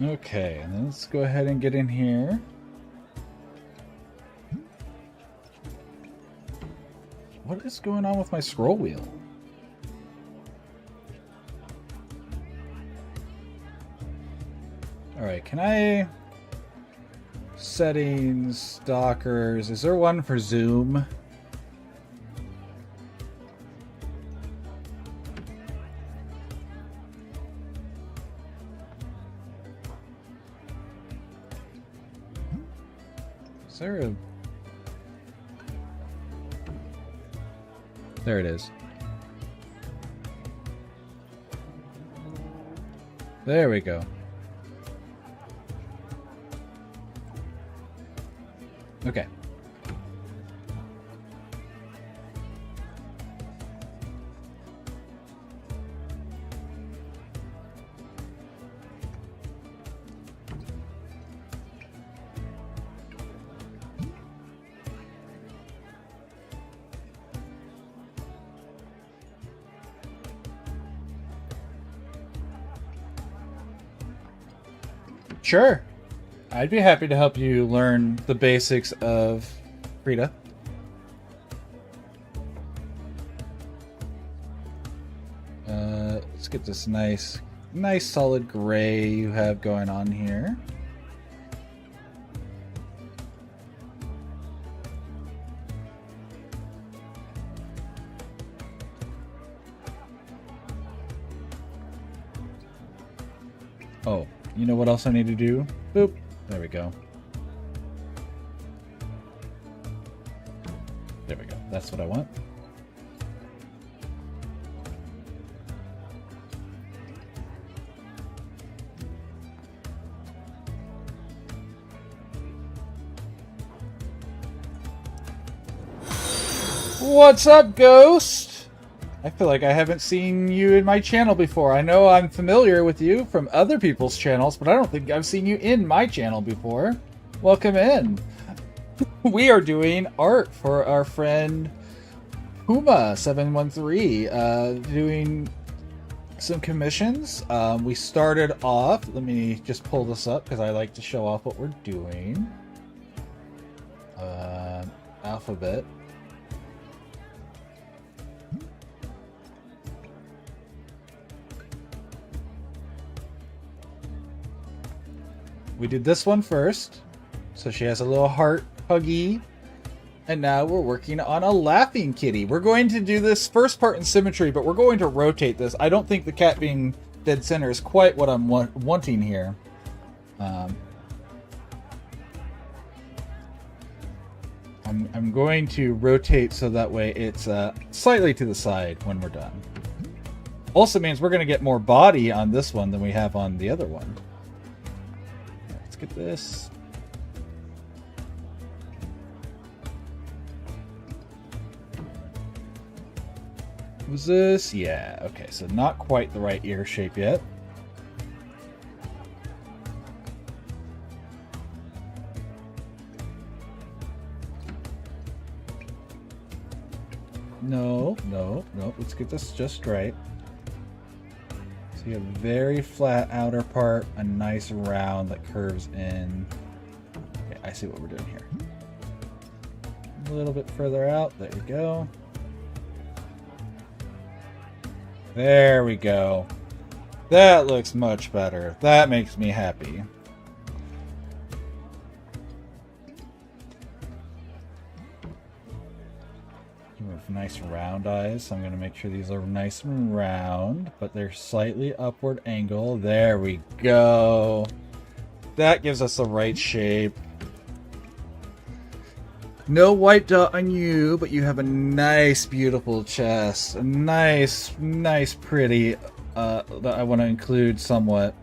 Okay, and then let's go ahead and get in here. What is going on with my scroll wheel? Alright, can I... Settings, Dockers, is there one for zoom? Is there a... There it is. There we go. Okay. Sure. I'd be happy to help you learn the basics of Krita. Let's get this nice solid gray you have going on here. Oh, you know what else I need to do? Boop. There we go. There we go. That's what I want. What's up, Ghost? I feel like I haven't seen you in my channel before. I know I'm familiar with you from other people's channels, but I don't think I've seen you in my channel before. Welcome in. We are doing art for our friend Puma713, doing some commissions. We started off, let me just pull this up because I like to show off what we're doing. Alphabet. We did this one first, so she has a little heart huggy, and now we're working on a laughing kitty. We're going to do this first part in symmetry, but we're going to rotate this. I don't think the cat being dead center is quite what I'm wanting here. I'm going to rotate so that way it's slightly to the side when we're done. Also means we're going to get more body on this one than we have on the other one. Get this. Was this? Yeah, okay, so not quite the right ear shape yet. No, let's get this just right. So you have a very flat outer part, a nice round that curves in. Okay, I see what we're doing here. A little bit further out. There we go. There we go. That looks much better. That makes me happy. Nice round eyes, so I'm going to make sure these are nice and round, but they're slightly upward angle. There we go. That gives us the right shape. No white dot on you, but you have a nice, beautiful chest. A nice, pretty, that I want to include somewhat.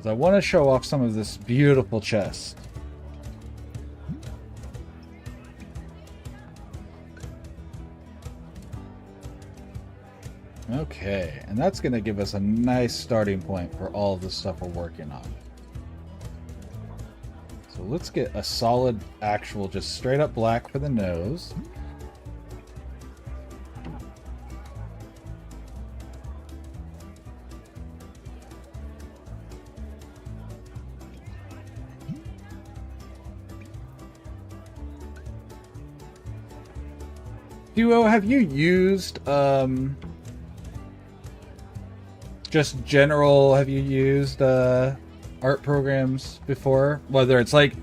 I want to show off some of this beautiful chest. Okay, and that's going to give us a nice starting point for all of the stuff we're working on. So let's get a solid, actual, just straight up black for the nose. Duo, have you used, just general, have you used, art programs before? Whether it's like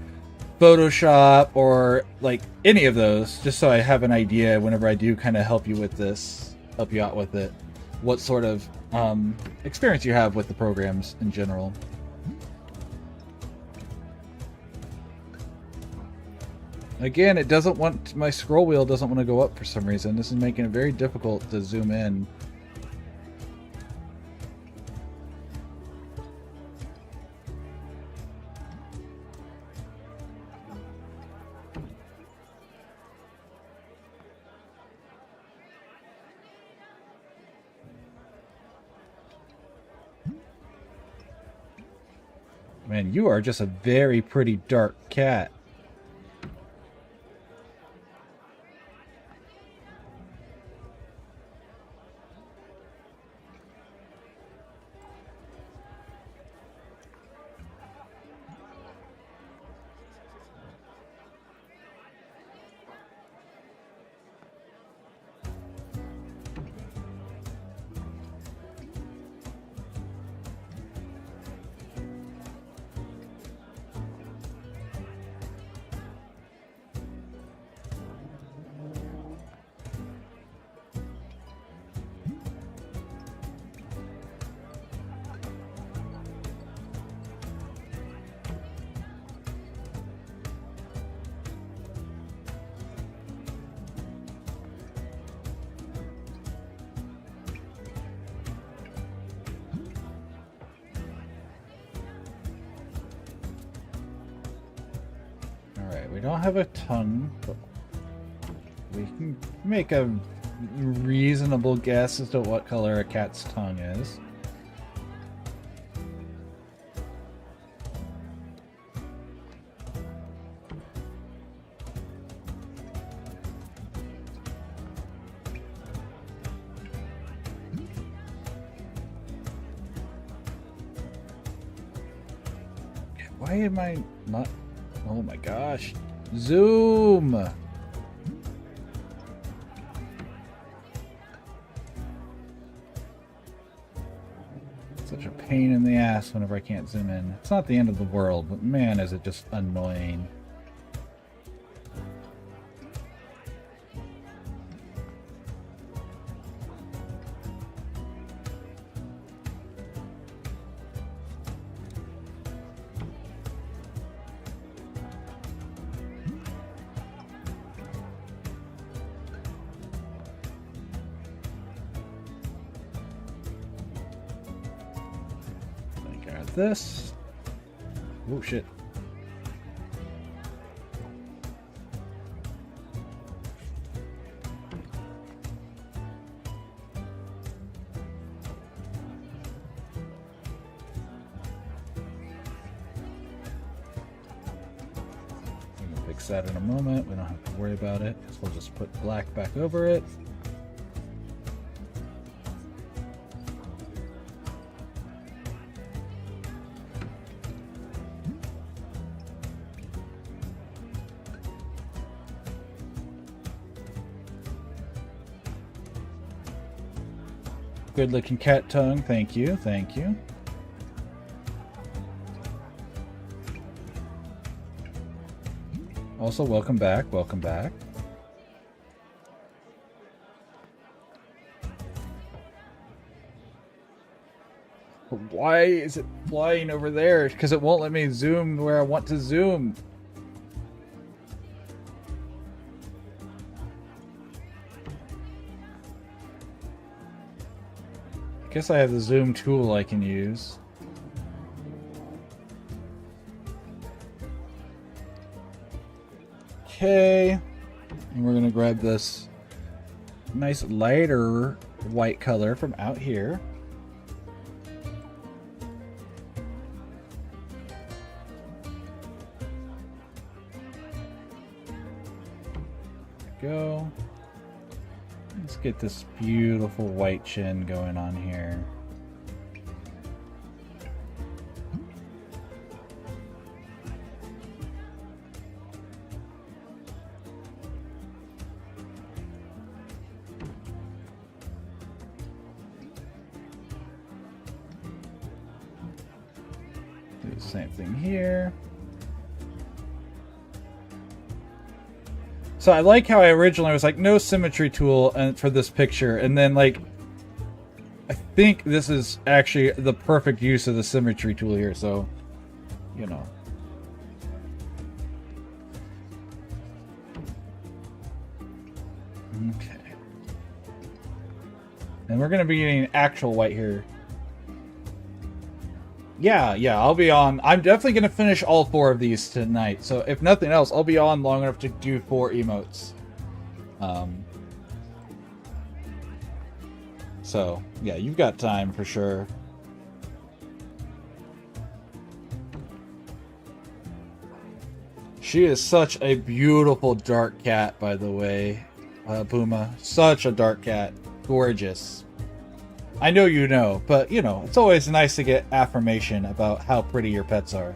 Photoshop or like any of those, just so I have an idea whenever I do kind of help you with this, help you out with it, what sort of, experience you have with the programs in general. Again, it doesn't want, my scroll wheel doesn't want to go up for some reason. This is making it very difficult to zoom in. Man, you are just a very pretty dark cat. We don't have a tongue, but we can make a reasonable guess as to what color a cat's tongue is. Why am I not... Oh my gosh. Zoom! Such a pain in the ass whenever I can't zoom in. It's not the end of the world, but man, is it just annoying. This. Oh shit. I'm gonna fix that in a moment. We don't have to worry about it. So we'll just put black back over it. Good looking cat tongue. Thank you. Thank you. Also, welcome back. Welcome back. But why is it flying over there? Because it won't let me zoom where I want to zoom. Guess I have the zoom tool I can use. Okay. And we're gonna grab this nice lighter white color from out here. There we go. Let's get this beautiful white chin going on here. Do the same thing here. So I like how I originally was like, no symmetry tool for this picture. And then like, I think this is actually the perfect use of the symmetry tool here. So, you know. Okay. And we're going to be getting actual white here. Yeah, I'll be on. I'm definitely going to finish all 4 of these tonight. So if nothing else, I'll be on long enough to do 4 emotes. So, yeah, you've got time for sure. She is such a beautiful dark cat, by the way, Puma. Such a dark cat. Gorgeous. I know you know, but, you know, it's always nice to get affirmation about how pretty your pets are.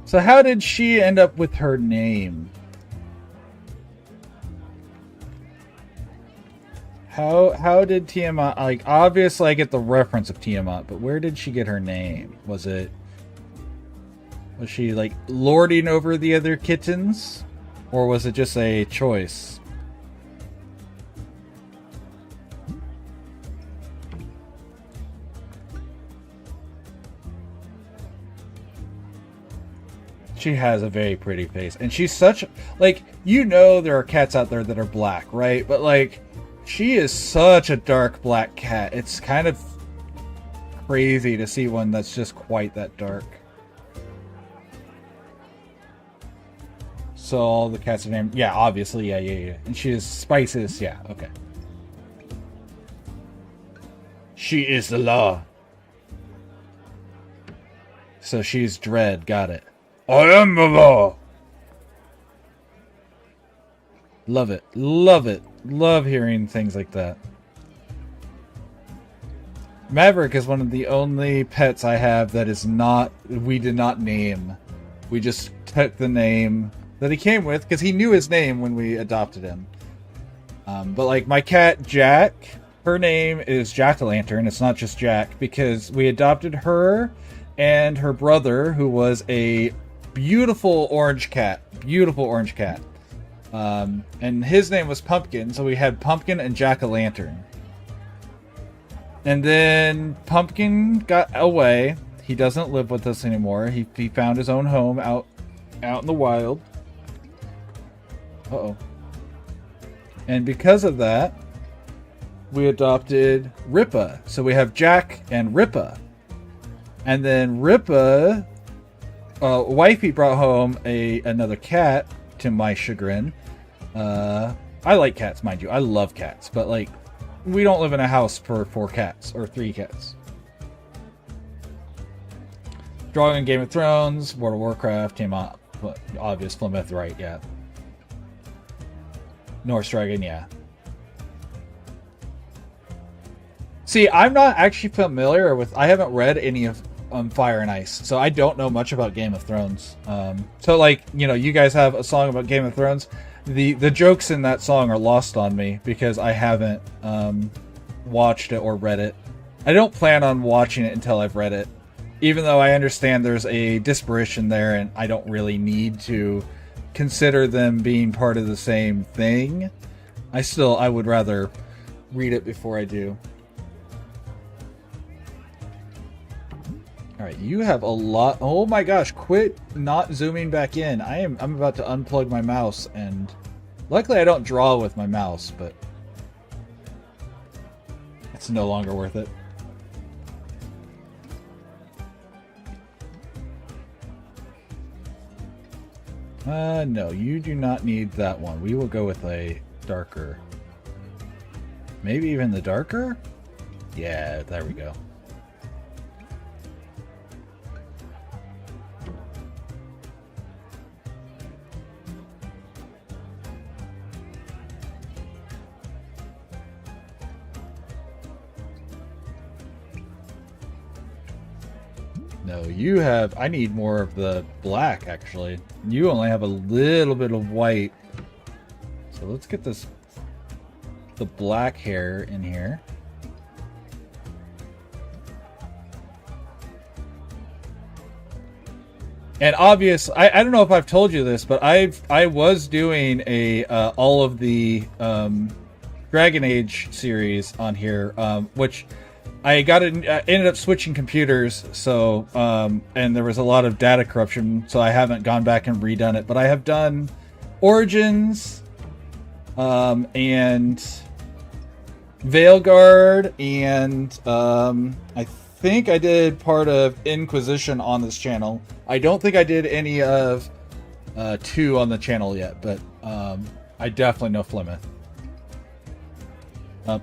So how did she end up with her name? How did Tiamat, like, obviously I get the reference of Tiamat, but where did she get her name? Was she like lording over the other kittens? Or was it just a choice? She has a very pretty face, and she's such, like, you know, there are cats out there that are black, right? But like, she is such a dark black cat. It's kind of crazy to see one that's just quite that dark. So all the cats are named, yeah, obviously, yeah. And she is Spices, yeah, okay. She is the law. So she's Dread, got it. I am the law. Love it. Love it. Love hearing things like that. Maverick is one of the only pets I have that is not, we did not name. We just took the name that he came with because he knew his name when we adopted him. But like my cat Jack, her name is Jack-o'-lantern. It's not just Jack because we adopted her and her brother, who was a beautiful orange cat. And his name was Pumpkin, so we had Pumpkin and Jack-o'-lantern. And then Pumpkin got away. He doesn't live with us anymore. He found his own home out in the wild. Uh-oh. And because of that, we adopted Ripa. So we have Jack and Ripa. And then Ripa, wifey brought home another cat, to my chagrin. I like cats, mind you. I love cats, but like, we don't live in a house for 4 cats or 3 cats. Drawing in Game of Thrones, World of Warcraft, Tiamat, obvious Plymouth, right? Yeah. Norse Dragon, yeah. See, I'm not actually familiar with. I haven't read any of Fire and Ice, so I don't know much about Game of Thrones. So like, you know, you guys have a song about Game of Thrones. The jokes in that song are lost on me because I haven't watched it or read it. I don't plan on watching it until I've read it, even though I understand there's a disparition there, and I don't really need to consider them being part of the same thing. I would rather read it before I do. Alright, you have a lot. Oh my gosh, quit not zooming back in. I'm about to unplug my mouse, and luckily I don't draw with my mouse, but it's no longer worth it. No, you do not need that one. We will go with a darker. Maybe even the darker? Yeah, there we go. No, you have. I need more of the black, actually. You only have a little bit of white. So let's get the black hair in here. And obvious, I don't know if I've told you this, but I was doing all of the Dragon Age series on here, which I ended up switching computers, so and there was a lot of data corruption, so I haven't gone back and redone it. But I have done Origins, and Veilguard, and I think I did part of Inquisition on this channel. I don't think I did any of 2 on the channel yet, but I definitely know Flemeth.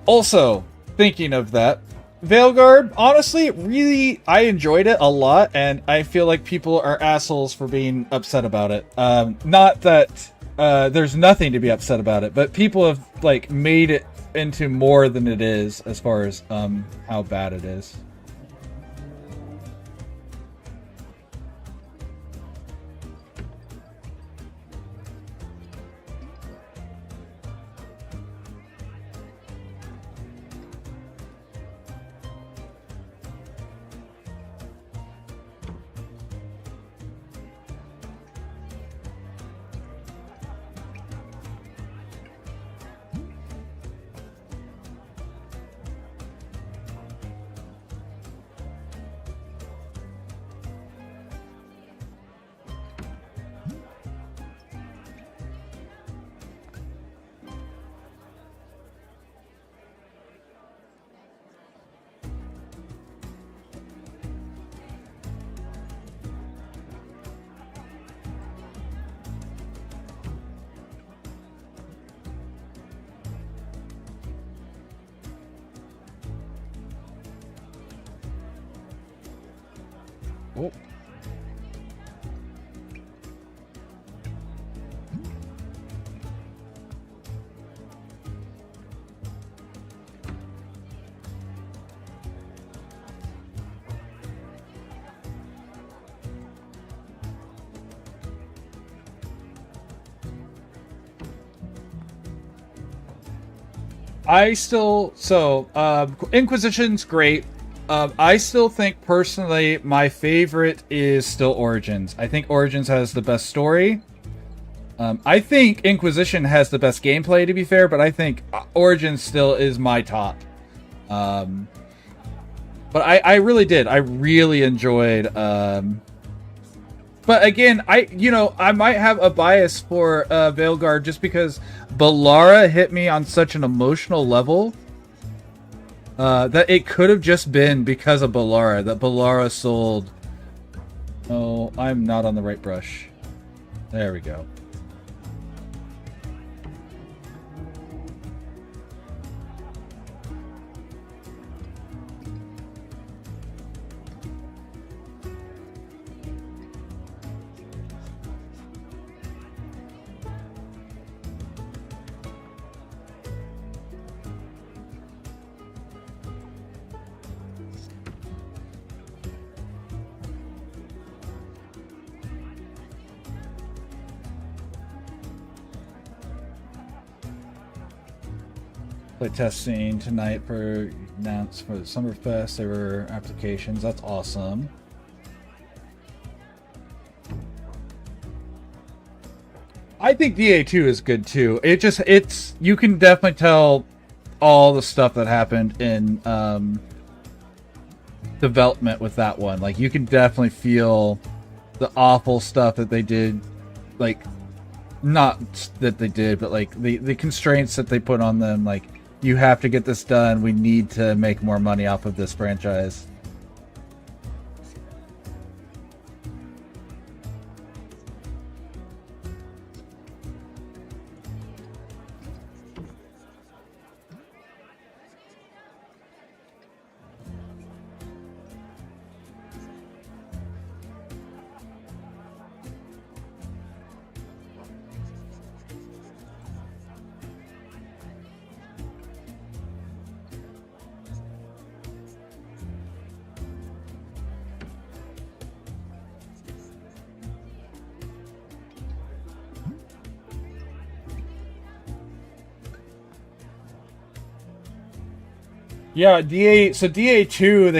Also, thinking of that, Veilguard, honestly, really, I enjoyed it a lot, and I feel like people are assholes for being upset about it. Not that there's nothing to be upset about it, but people have, like, made it into more than it is as far as how bad it is. Oh. Inquisition's great. I still think, personally, my favorite is still Origins. I think Origins has the best story. I think Inquisition has the best gameplay, to be fair, but I think Origins still is my top. But I really did. I really enjoyed... But again, I might have a bias for Veilguard just because Ballara hit me on such an emotional level that it could have just been because of Ballara, that Ballara sold... Oh, I'm not on the right brush. There we go. Play testing tonight for announced for the Summerfest. There were applications. That's awesome. I think DA2 is good too. It's you can definitely tell all the stuff that happened in development with that one. Like, you can definitely feel the awful stuff that they did, like, not that they did, but like the constraints that they put on them. Like, you have to get this done. We need to make more money off of this franchise. Yeah, DA2,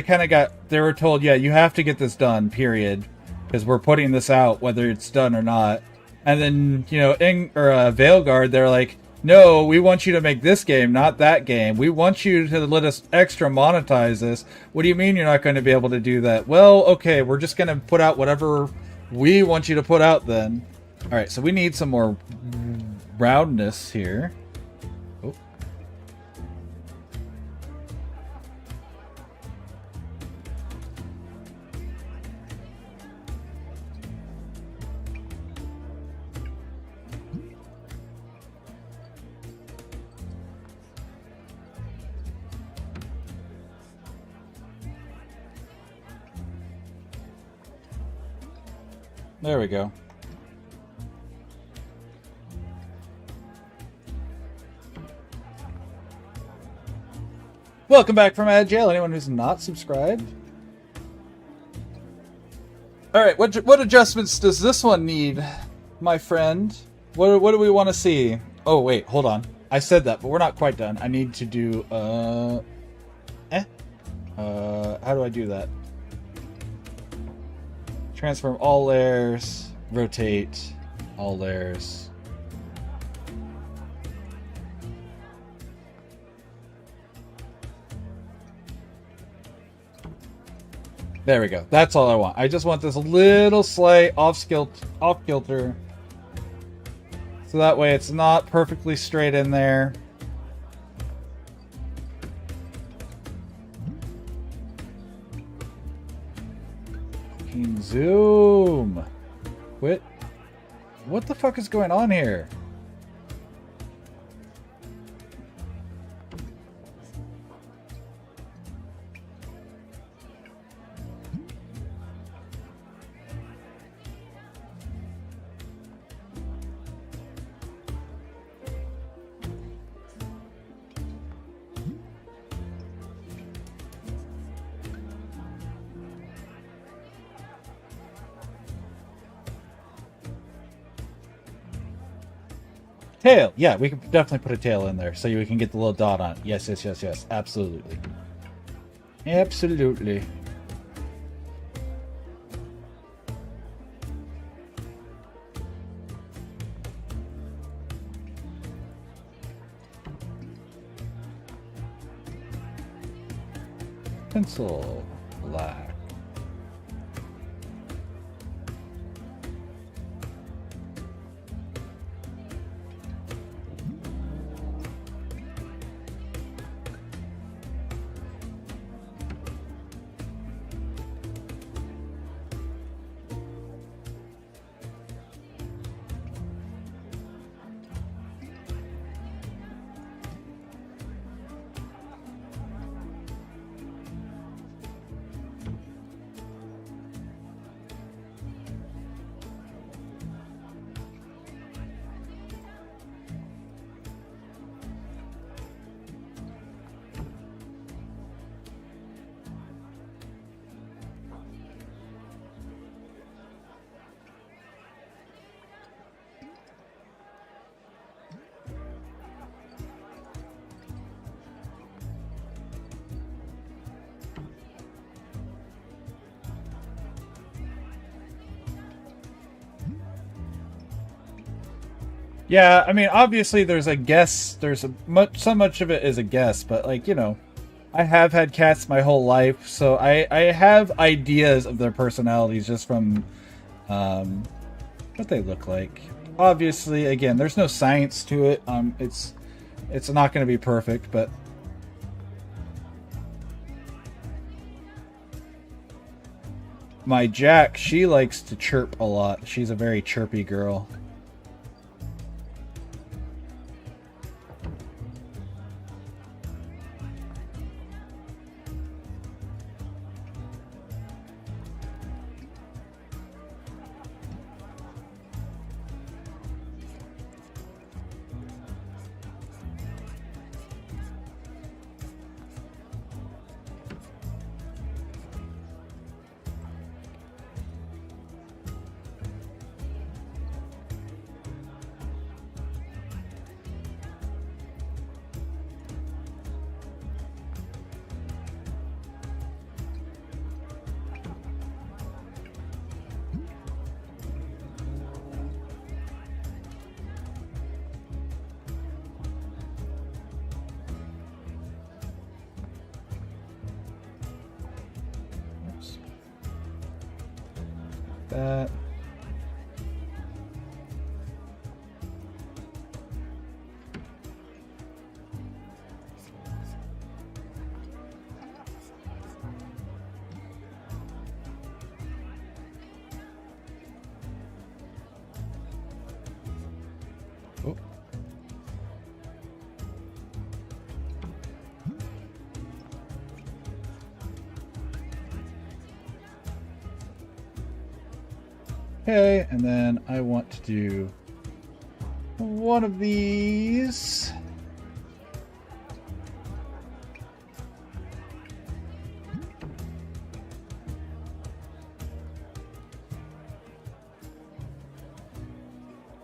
they were told, yeah, you have to get this done, period, because we're putting this out whether it's done or not. And then, Veilguard, they're like, no, we want you to make this game, not that game. We want you to let us extra monetize this. What do you mean you're not going to be able to do that? Well, okay, we're just going to put out whatever we want you to put out then. All right, so we need some more roundness here. Oh. There we go. Welcome back from Ad Jail. Anyone who's not subscribed? Alright, what adjustments does this one need, my friend? What do we want to see? Oh, wait, hold on. I said that, but we're not quite done. I need to do, how do I do that? Transform all layers, rotate all layers. There we go. That's all I want. I just want this little slight off kilter. So that way it's not perfectly straight in there. Zoom. Quit. What the fuck is going on here? Tail. Yeah, we can definitely put a tail in there so we can get the little dot on it. Yes, yes, yes, yes. Absolutely. Absolutely. Pencil black. Yeah, I mean, obviously there's a guess. There's so much of it is a guess, but like, you know, I have had cats my whole life, so I have ideas of their personalities just from what they look like. Obviously, again, there's no science to it. It's not going to be perfect, but my Jack, she likes to chirp a lot. She's a very chirpy girl. that. Oh. Okay, and then I want to do one of these.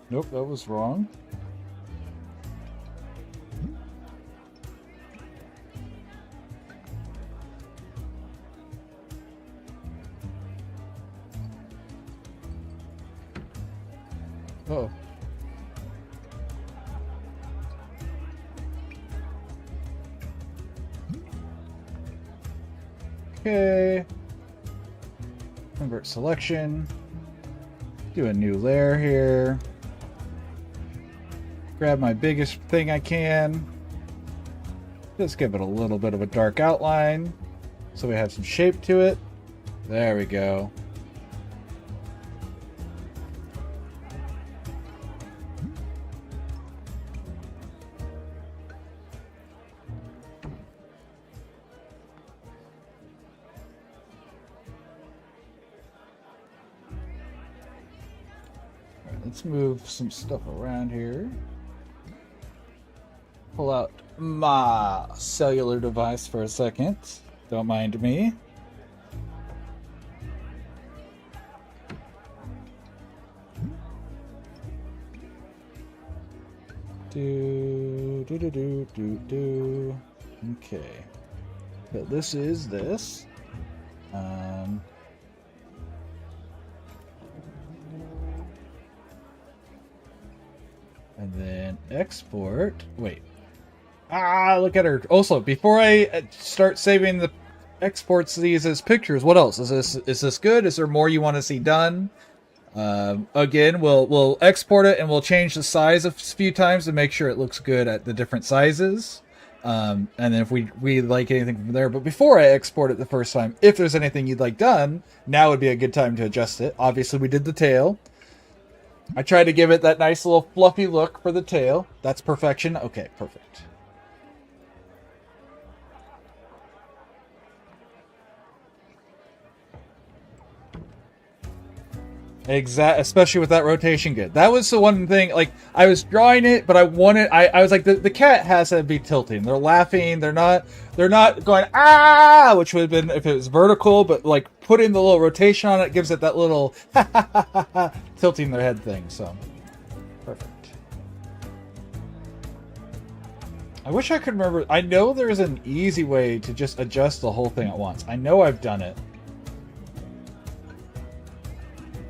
Nope, that was wrong. Oh. Okay. Convert selection. Do a new layer here. Grab my biggest thing I can. Just give it a little bit of a dark outline so we have some shape to it. There we go. Let's move some stuff around here. Pull out my cellular device for a second. Don't mind me. Do. Okay. So this is this. And then export. Wait. Look at her. Also, before I start saving the exports these as pictures, what else? Is this good? Is there more you want to see done? Again, we'll export it and we'll change the size a few times to make sure it looks good at the different sizes. And then if we like anything from there, but before I export it the first time, if there's anything you'd like done, now would be a good time to adjust it. Obviously, we did the tail. I tried to give it that nice little fluffy look for the tail. That's perfection. Okay, perfect. Especially with that rotation grid. That was the one thing, like, I was drawing it, but I was like, the cat has to be tilting. They're laughing. They're not going, which would have been if it was vertical, but like putting the little rotation on it gives it that little tilting their head thing. So, perfect. I wish I could remember. I know there's an easy way to just adjust the whole thing at once. I know I've done it.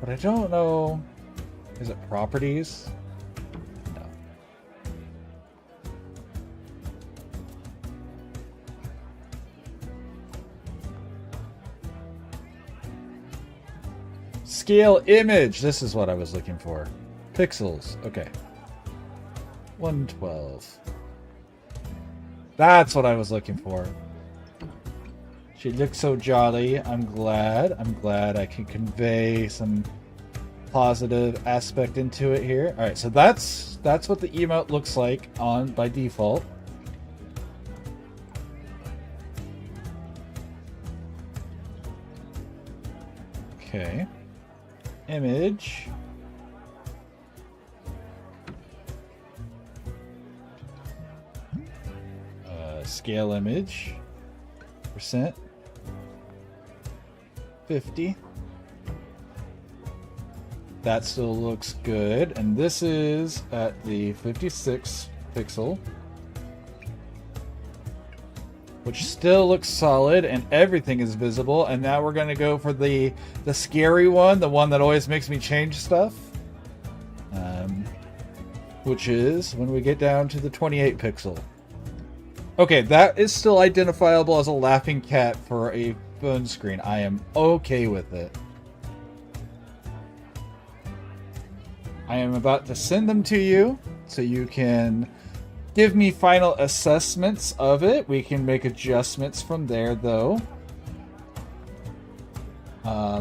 But I don't know. Is it properties? No. Scale image. This is what I was looking for. Pixels. Okay. 112. That's what I was looking for. She looks so jolly. I'm glad I can convey some positive aspect into it here. All right, so that's what the emote looks like by default. Okay. Image. Scale image. Percent. 50. That still looks good. And this is at the 56 pixel. Which still looks solid and everything is visible. And now we're going to go for the scary one. The one that always makes me change stuff. Which is when we get down to the 28 pixel. Okay, that is still identifiable as a laughing cat for a phone screen. I am okay with it. I am about to send them to you so you can give me final assessments of it. We can make adjustments from there, though.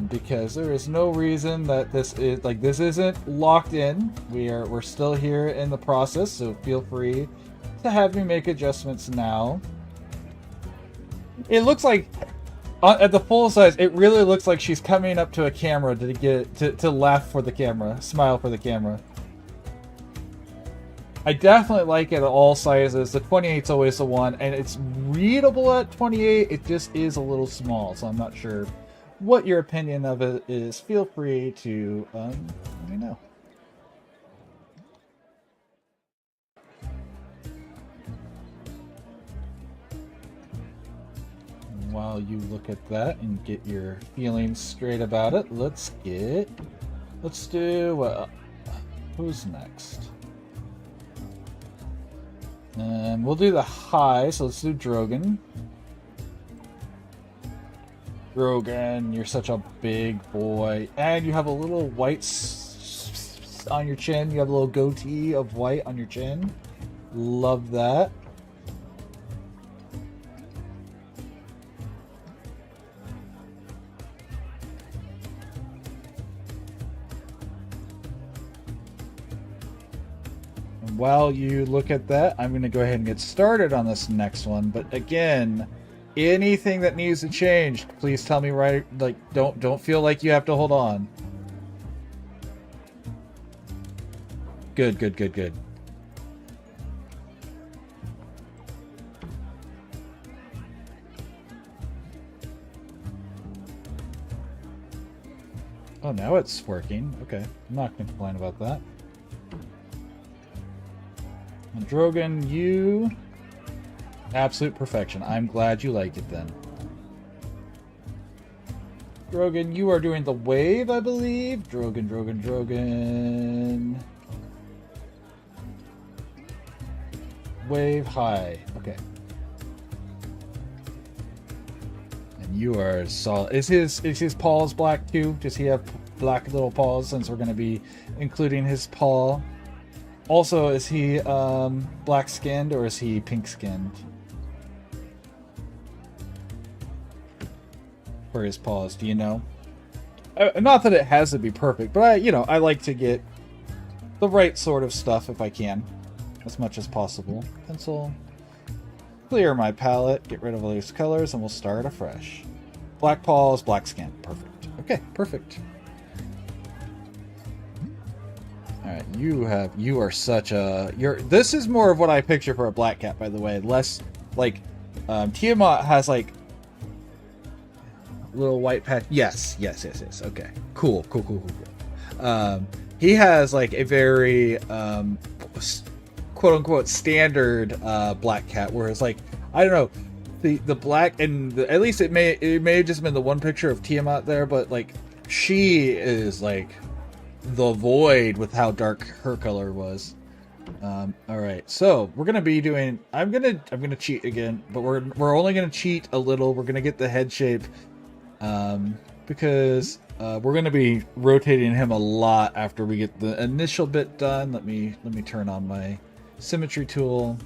Because there is no reason that this isn't locked in. We're still here in the process, so feel free to have me make adjustments now. It looks like at the full size, it really looks like she's coming up to a camera to laugh for the camera, smile for the camera. I definitely like it at all sizes. The 28 is always the one, and it's readable at 28. It just is a little small, so I'm not sure what your opinion of it is. Feel free to let me know. While you look at that and get your feelings straight about it, let's do who's next? We'll do the high, so let's do Drogon. Drogon, you're such a big boy. And you have a little white on your chin. You have a little goatee of white on your chin. Love that. And while you look at that, I'm going to go ahead and get started on this next one. But again, anything that needs to change, please tell me right. Like, don't feel like you have to hold on. Good. Oh, now it's working. Okay, I'm not going to complain about that. And Drogon, you... absolute perfection. I'm glad you like it then. Drogon, you are doing the wave, I believe. Drogon. Wave high. Okay. And you are solid. Is his paws black too? Does he have black little paws, since we're going to be including his paw? Also, is he black skinned or is he pink skinned? For his paws, do you know? Not that it has to be perfect, but I like to get the right sort of stuff if I can, as much as possible. Pencil, clear my palette, get rid of all these colors, and we'll start afresh. Black paws, black skin, perfect. Okay, perfect. All right, you are such a this is more of what I picture for a black cat, by the way. Less like Tiamat has like little white patch. Yes. Okay, cool. He has like a very quote unquote standard black cat, whereas like I don't know, the black and at least it may have just been the one picture of Tiamat there, but like she is like the void with how dark her color was. All right, so we're gonna be doing. I'm gonna cheat again, but we're only gonna cheat a little. We're gonna get the head shape. Because we're going to be rotating him a lot after we get the initial bit done. Let me turn on my symmetry tool.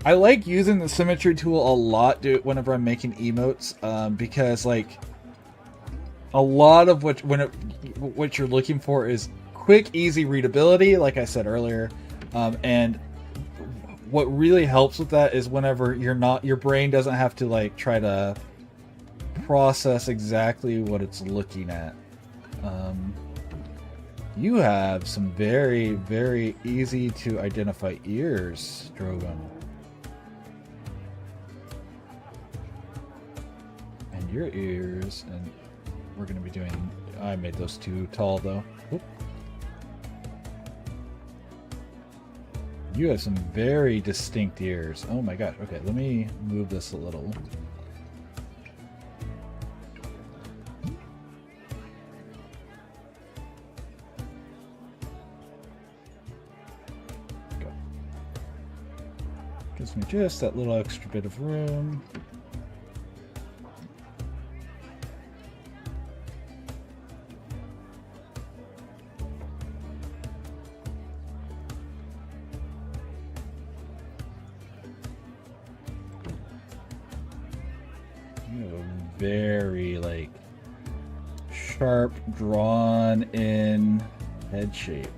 I like using the symmetry tool a lot whenever I'm making emotes, because like a lot of what you're looking for is quick, easy readability, like I said earlier, and what really helps with that is whenever your brain doesn't have to like try to process exactly what it's looking at. You have some very, very easy to identify ears, Drogon. And your ears, and we're going to be doing... I made those too tall, though. Oop. You have some very distinct ears. Oh my gosh. Okay, let me move this a little. Gives me just that little extra bit of room. very, like, sharp, drawn-in head shape.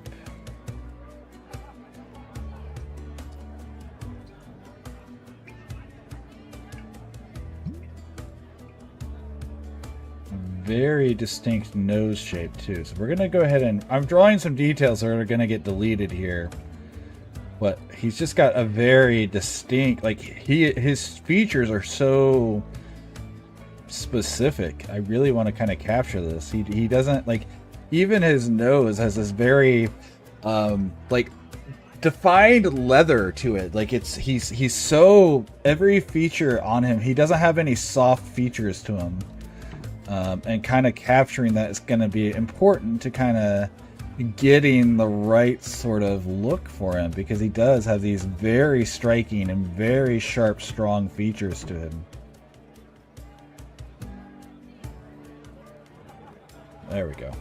Very distinct nose shape, too. So we're going to go ahead and... I'm drawing some details that are going to get deleted here. But he's just got a very distinct... Like, his features are so specific. I really want to kind of capture this. He doesn't, like... Even his nose has this very, like, defined leather to it. Like, he's so... Every feature on him, he doesn't have any soft features to him. And kind of capturing that is going to be important to kind of getting the right sort of look for him, because he does have these very striking and very sharp, strong features to him. There we go.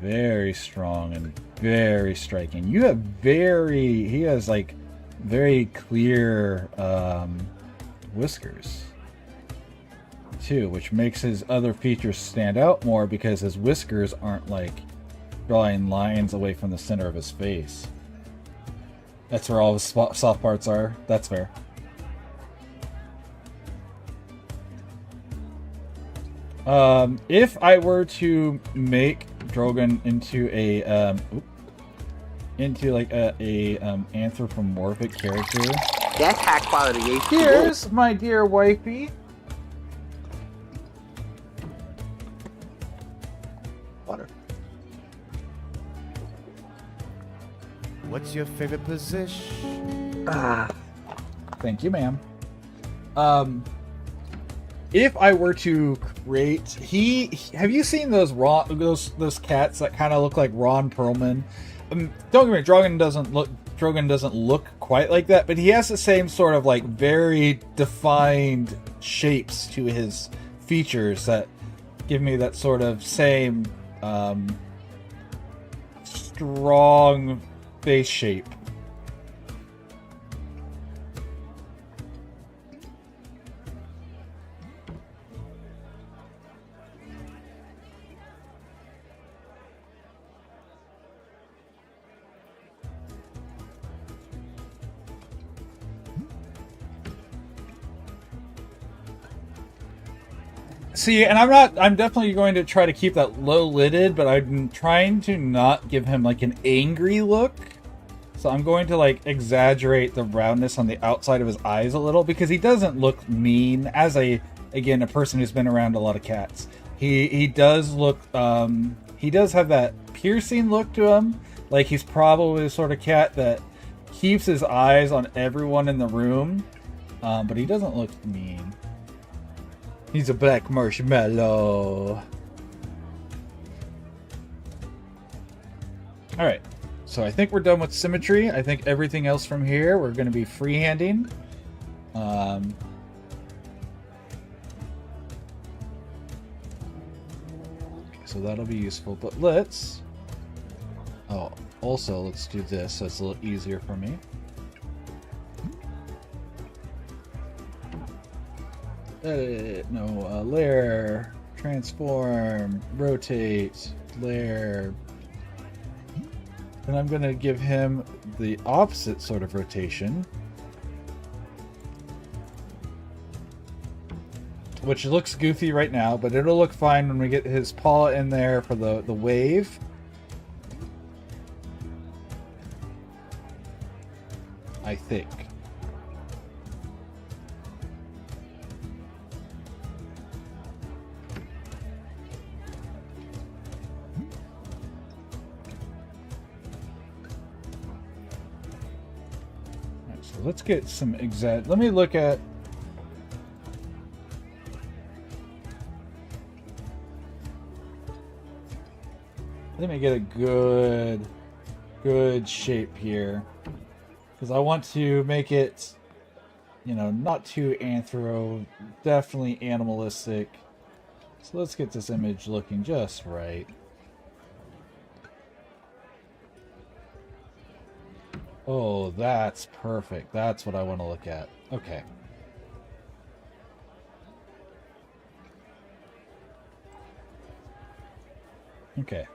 Very strong and very striking. You have he has like very clear whiskers too, which makes his other features stand out more because his whiskers aren't like drawing lines away from the center of his face. That's where all his soft parts are. That's fair. If I were to make Drogon into a like a anthropomorphic character, that's high quality. Here's my dear wifey. Water. What's your favorite position? Thank you, ma'am. If I were to create, have you seen those cats that kind of look like Ron Perlman? Don't get me wrong, Drogon doesn't look quite like that, but he has the same sort of like very defined shapes to his features that give me that sort of same strong face shape. See, and I'm definitely going to try to keep that low-lidded, but I'm trying to not give him, like, an angry look. So I'm going to, like, exaggerate the roundness on the outside of his eyes a little, because he doesn't look mean as again, a person who's been around a lot of cats. He does look, he does have that piercing look to him. Like, he's probably the sort of cat that keeps his eyes on everyone in the room, but he doesn't look mean. He's a black marshmallow. Alright, so I think we're done with symmetry. I think everything else from here we're going to be freehanding. So that'll be useful, but let's... Oh, also let's do this so it's a little easier for me. Edit, no, layer, transform, rotate, layer. And I'm going to give him the opposite sort of rotation, which looks goofy right now, but it'll look fine when we get his paw in there for the wave. I think. Let's get some exact... Let me look at... Let me get a good shape here. Because I want to make it, you know, not too anthro, definitely animalistic. So let's get this image looking just right. Oh, that's perfect. That's what I want to look at. Okay. Okay.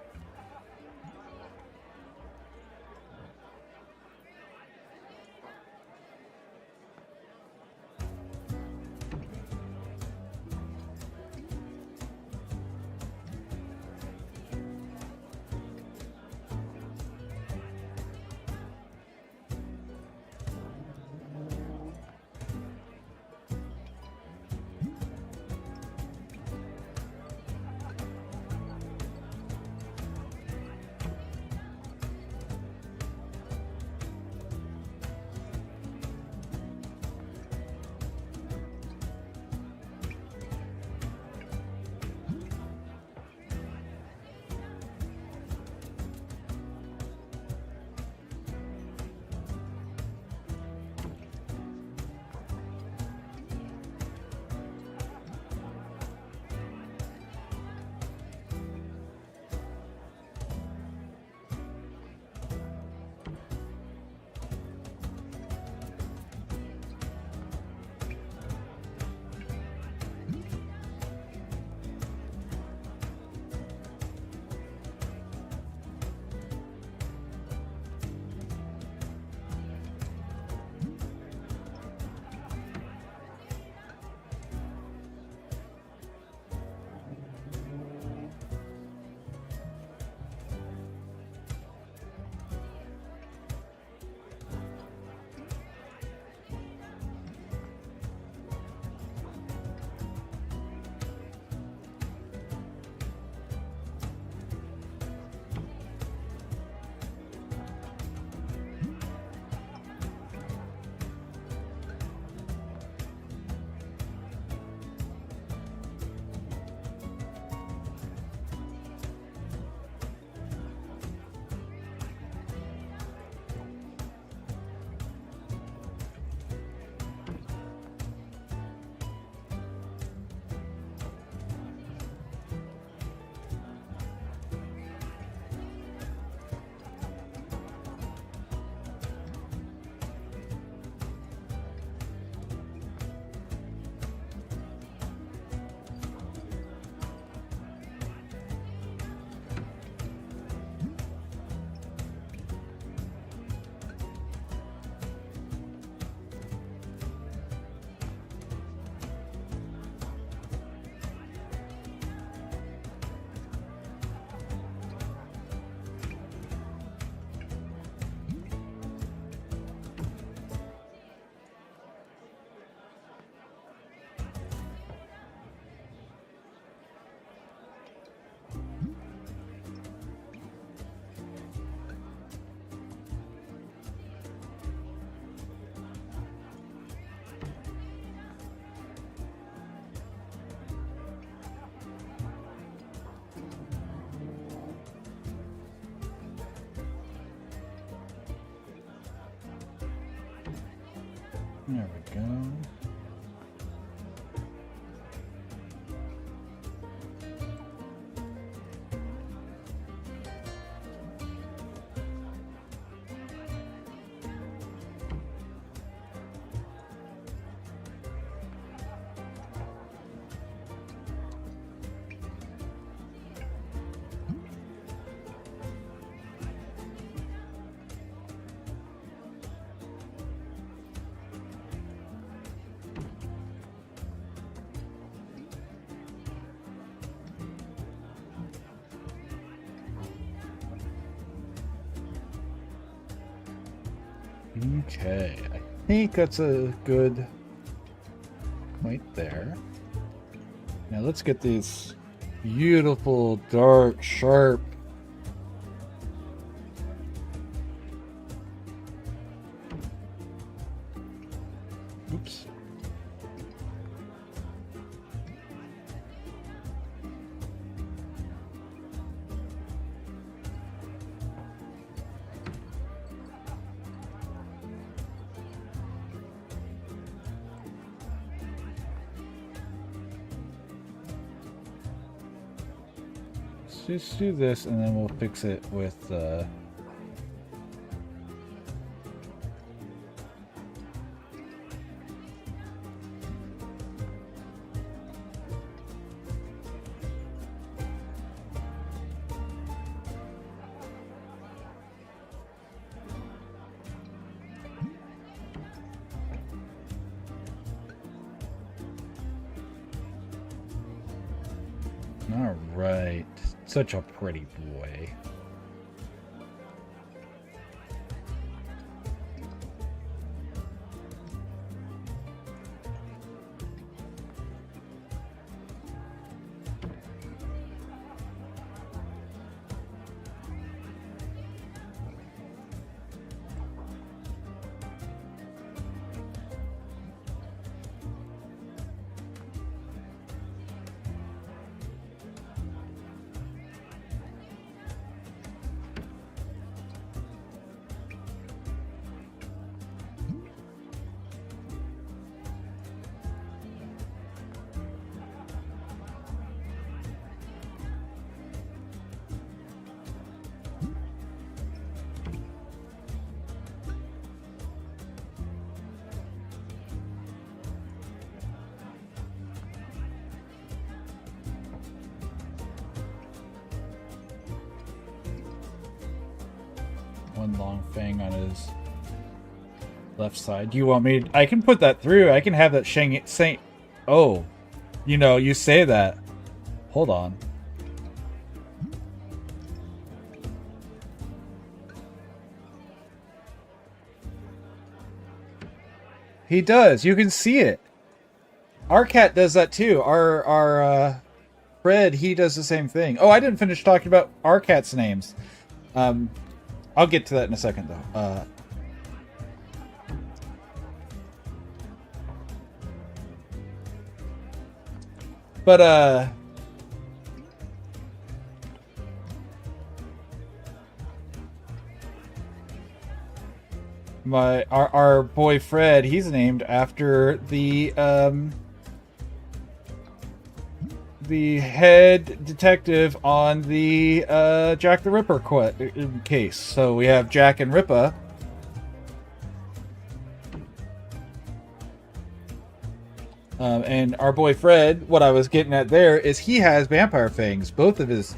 There we go. Okay, I think that's a good point there. Now let's get these beautiful, dark, sharp oops. Just do this and then we'll fix it with Alright. Such a pretty boy. One long fang on his left side. Do you want me to, I can put that through. I can have that Saint. Oh, you know, you say that. Hold on. He does. You can see it. Our cat does that too. Our Fred, he does the same thing. Oh, I didn't finish talking about our cat's names. I'll get to that in a second, though. Our boy Fred, he's named after the head detective on the Jack the Ripper case. So we have Jack and Ripper. And our boy Fred, what I was getting at there is he has vampire fangs. Both of his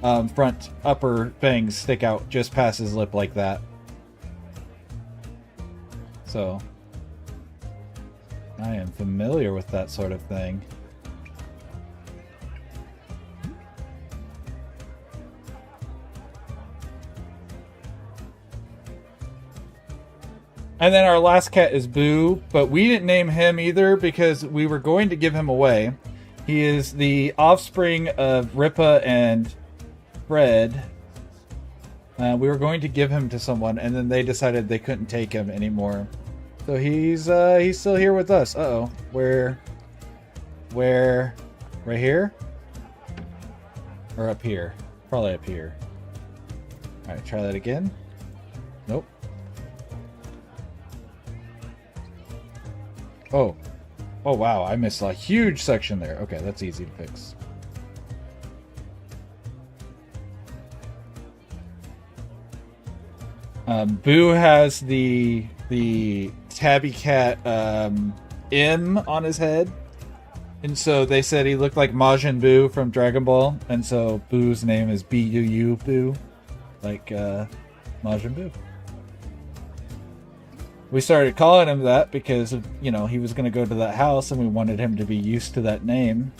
front upper fangs stick out just past his lip like that. So I am familiar with that sort of thing. And then our last cat is Boo, but we didn't name him either because we were going to give him away. He is the offspring of Ripa and Fred. We were going to give him to someone, and then they decided they couldn't take him anymore. So he's still here with us. Uh-oh. Where? Right here? Or up here? Probably up here. Alright, try that again. Nope. Oh. Oh, wow. I missed a huge section there. Okay, that's easy to fix. Boo has the tabby cat M on his head. And so they said he looked like Majin Buu from Dragon Ball. And so Boo's name is B-U-U Boo. Like Majin Buu. We started calling him that because, you know, he was going to go to that house and we wanted him to be used to that name.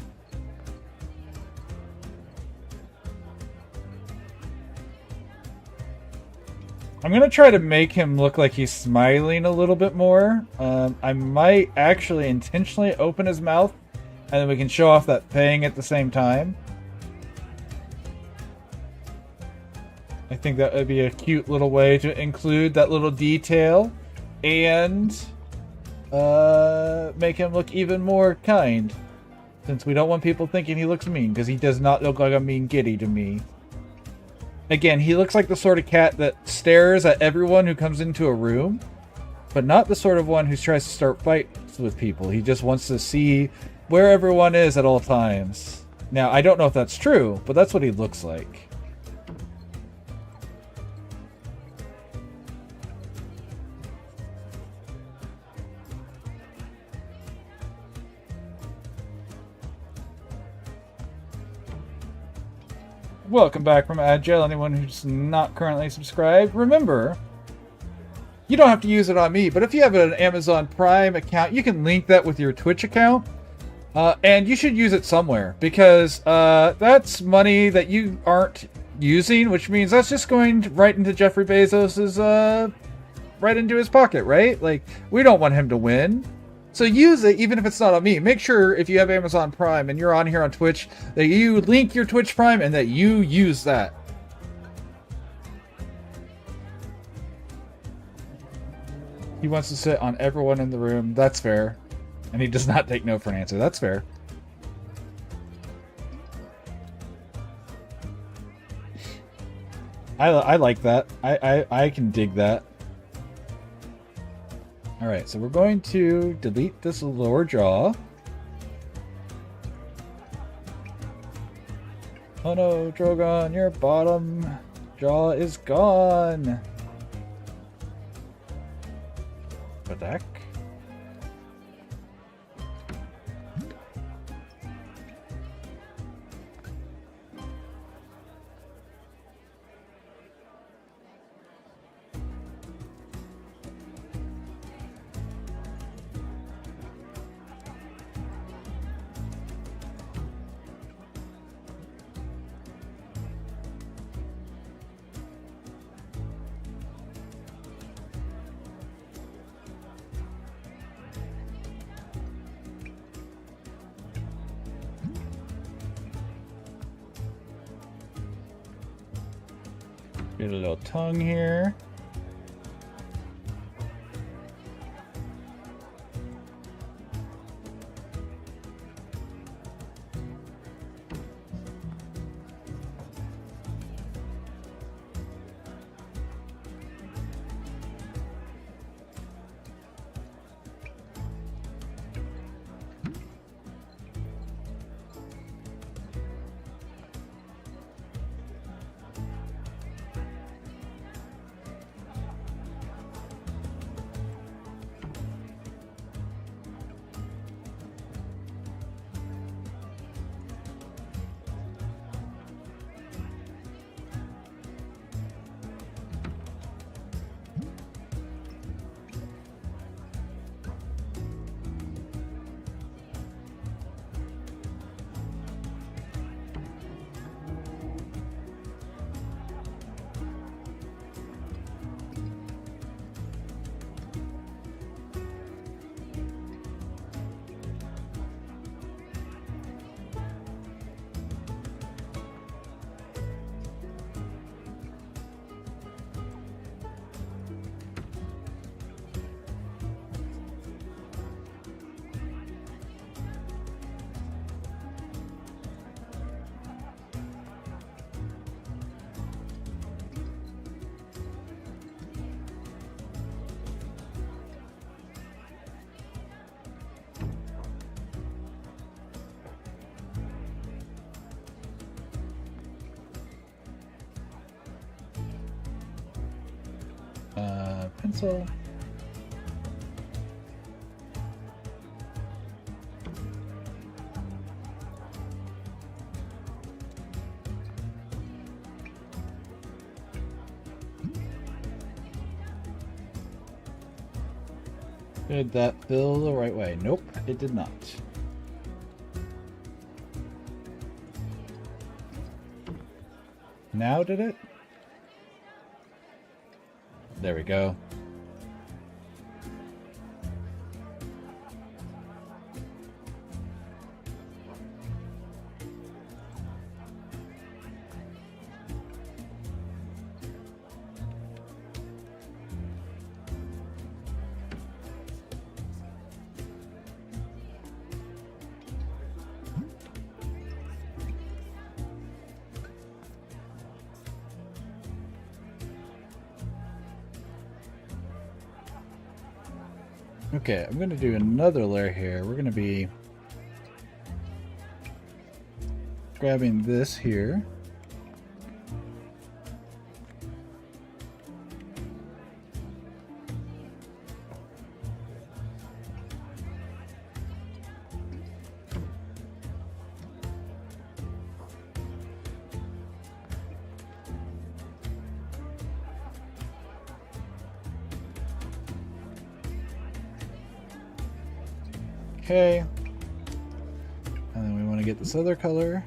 I'm going to try to make him look like he's smiling a little bit more. I might actually intentionally open his mouth and then we can show off that fang at the same time. I think that would be a cute little way to include that little detail. And make him look even more kind. Since we don't want people thinking he looks mean, because he does not look like a mean kitty to me. Again, he looks like the sort of cat that stares at everyone who comes into a room, but not the sort of one who tries to start fights with people. He just wants to see where everyone is at all times. Now, I don't know if that's true, but that's what he looks like. Welcome back from Agile. Anyone who's not currently subscribed, remember, you don't have to use it on me, but if you have an Amazon Prime account, you can link that with your Twitch account. And you should use it somewhere, because that's money that you aren't using, which means that's just going right into Jeffrey Bezos's right into his pocket, right? Like, we don't want him to win. So use it, even if it's not on me. Make sure if you have Amazon Prime and you're on here on Twitch, that you link your Twitch Prime and that you use that. He wants to sit on everyone in the room. That's fair. And he does not take no for an answer. That's fair. I like that. I can dig that. Alright, so we're going to delete this lower jaw. Oh no, Drogon, your bottom jaw is gone. Attack. Get a little tongue here. Pencil. Did that fill the right way? Nope, it did not. Now did it? There we go. Okay, I'm going to do another layer here. We're going to be grabbing this here. Okay. me get this other color.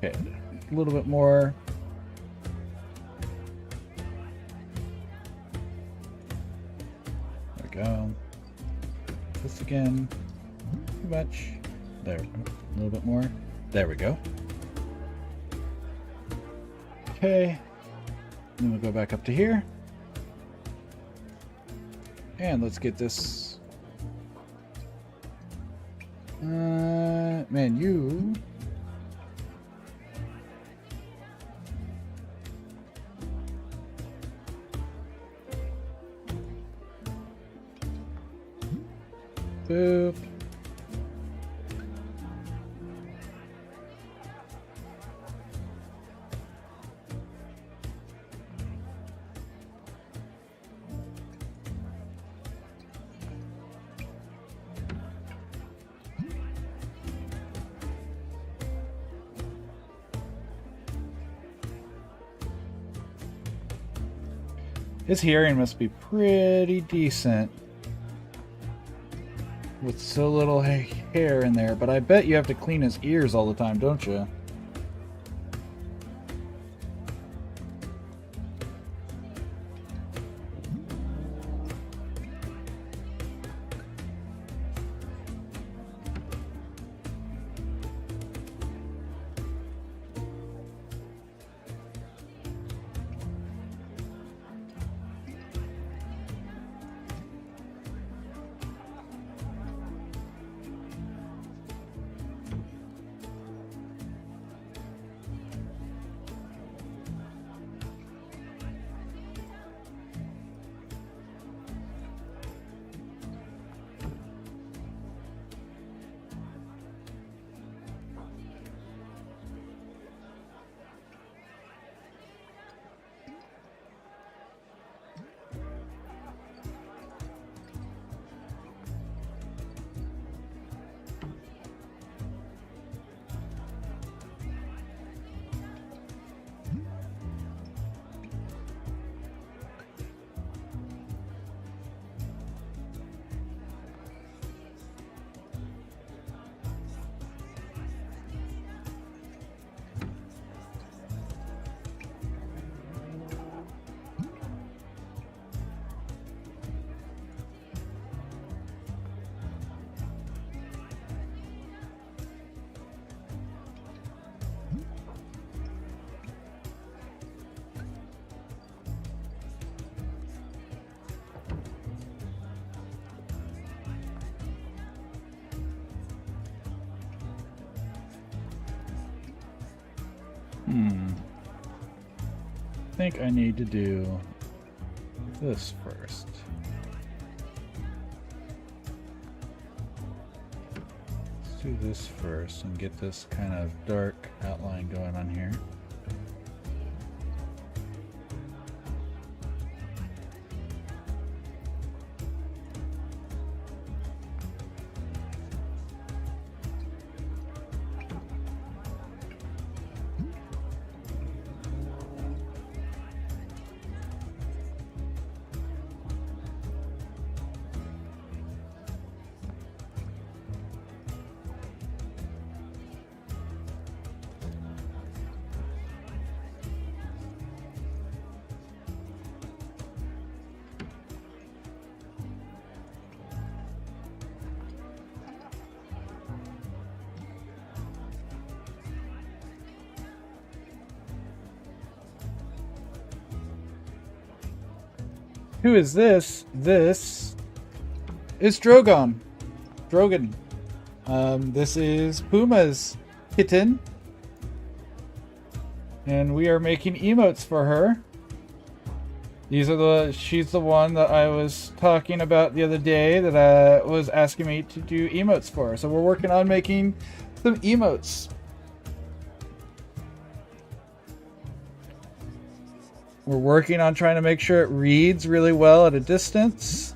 Okay, a little bit more. There we go. This again. Too much. There we go. A little bit more. There we go. Okay. Then we'll go back up to here. And let's get this. Man, you. Boop. His hearing must be pretty decent with so little hair in there, but I bet you have to clean his ears all the time, don't you? I think I need to do this first. Let's do this first and get this kind of dark outline going on here. Who is this? This is Drogon. Drogon. This is Puma's kitten. And we are making emotes for her. She's the one that I was talking about the other day that was asking me to do emotes for. So we're working on making some emotes. We're working on trying to make sure it reads really well at a distance.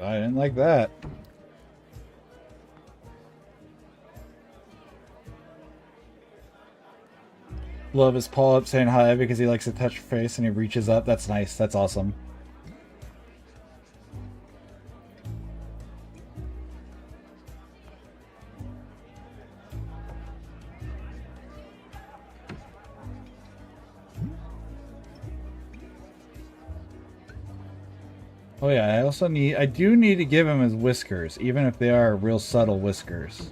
I didn't like that. Love his paw up saying hi because he likes to touch your face and he reaches up. That's nice. That's awesome. Oh yeah, I do need to give him his whiskers, even if they are real subtle whiskers.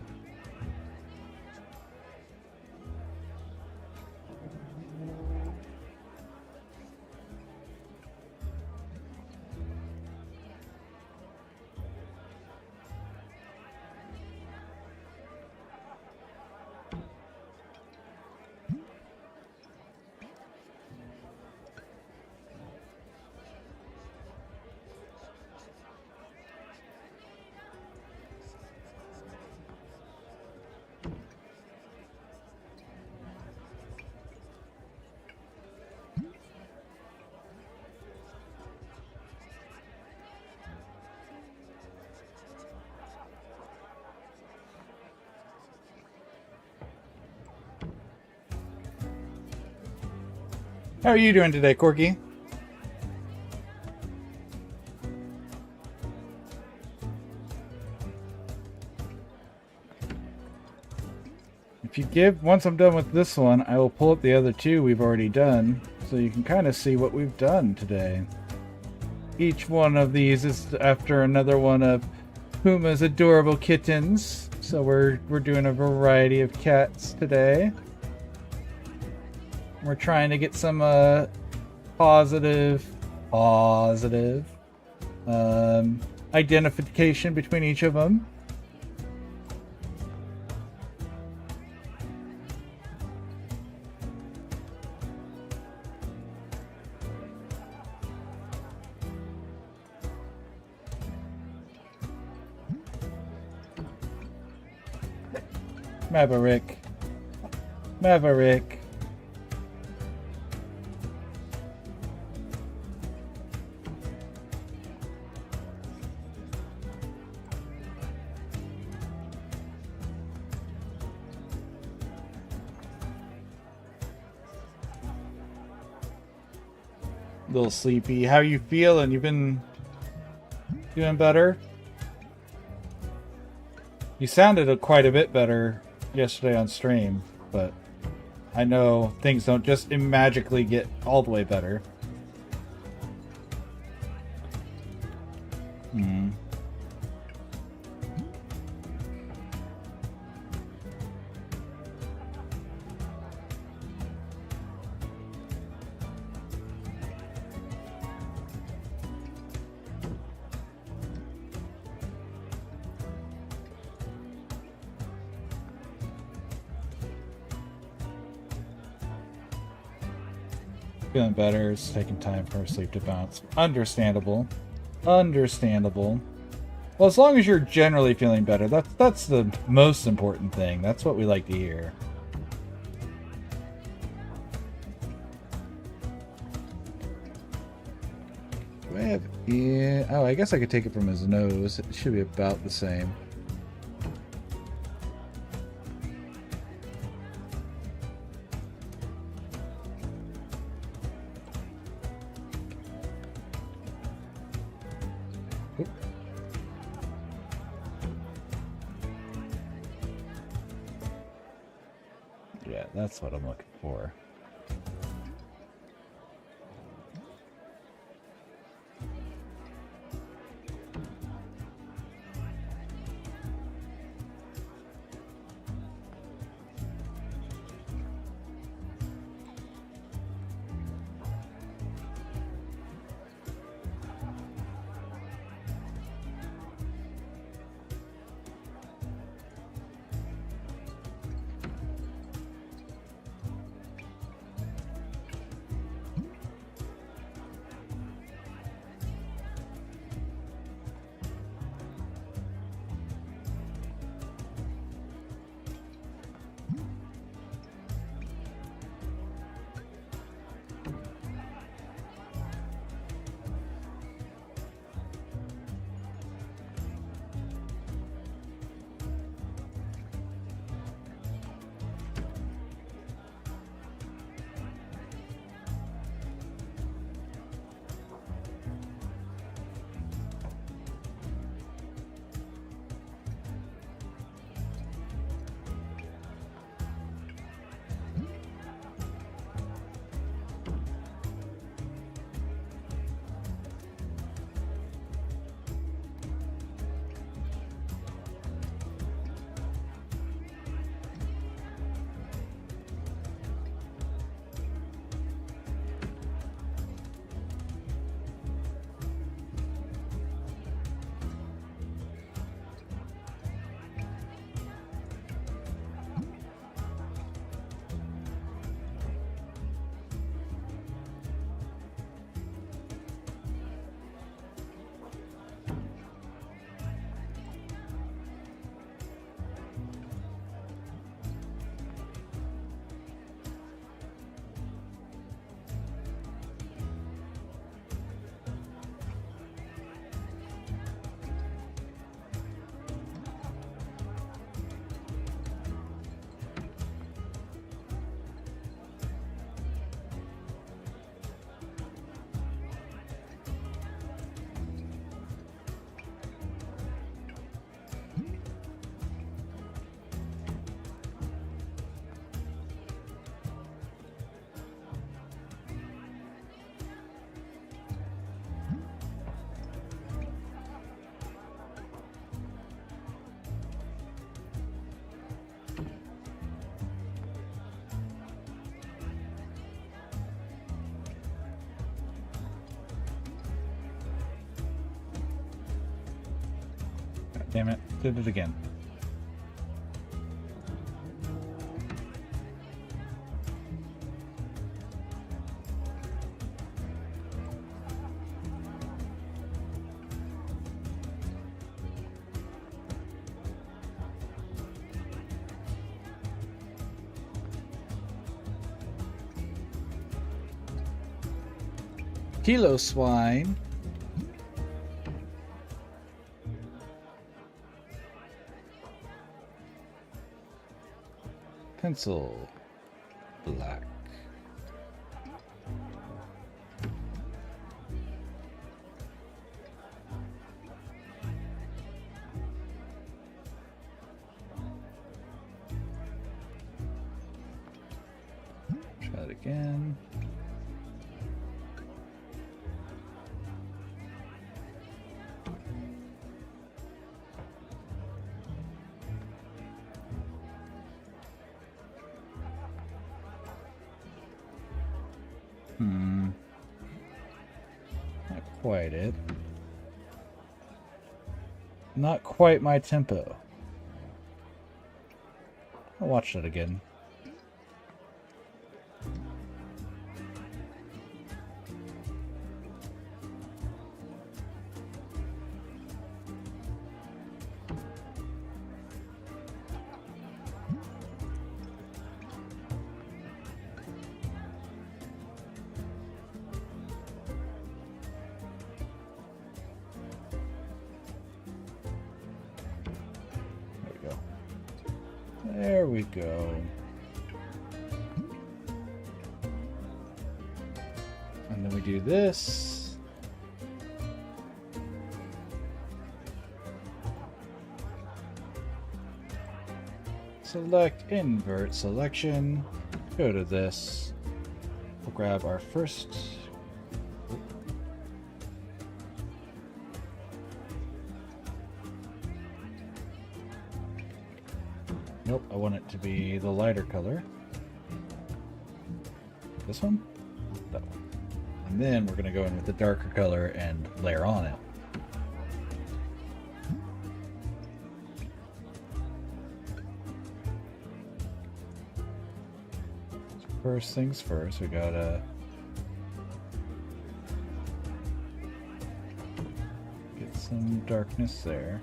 How are you doing today, Corky? If you give, once I'm done with this one, I will pull up the other two we've already done, so you can kind of see what we've done today. Each one of these is after another one of Puma's adorable kittens, so we're doing a variety of cats today. We're trying to get some positive identification between each of them. Maverick. Maverick. Little sleepy. How you feeling? You've been doing better? You sounded quite a bit better yesterday on stream, but I know things don't just magically get all the way better. Feeling better. It's taking time for sleep to bounce. Understandable. Understandable. Well, as long as you're generally feeling better, that's the most important thing. That's what we like to hear. have ear? Oh, I guess I could take it from his nose. It should be about the same. Oop. Yeah, that's what I'm looking for. Damn it, did it again. Kilo swine. Pencil black. Try it again. Not quite it. Not quite my tempo. I'll watch that again. There we go. And then we do this. Select invert selection. Go to this. We'll grab our first. Nope, I want it to be the lighter color. This one? That one. And then we're going to go in with the darker color and layer on it. First things first, we gotta get some darkness there.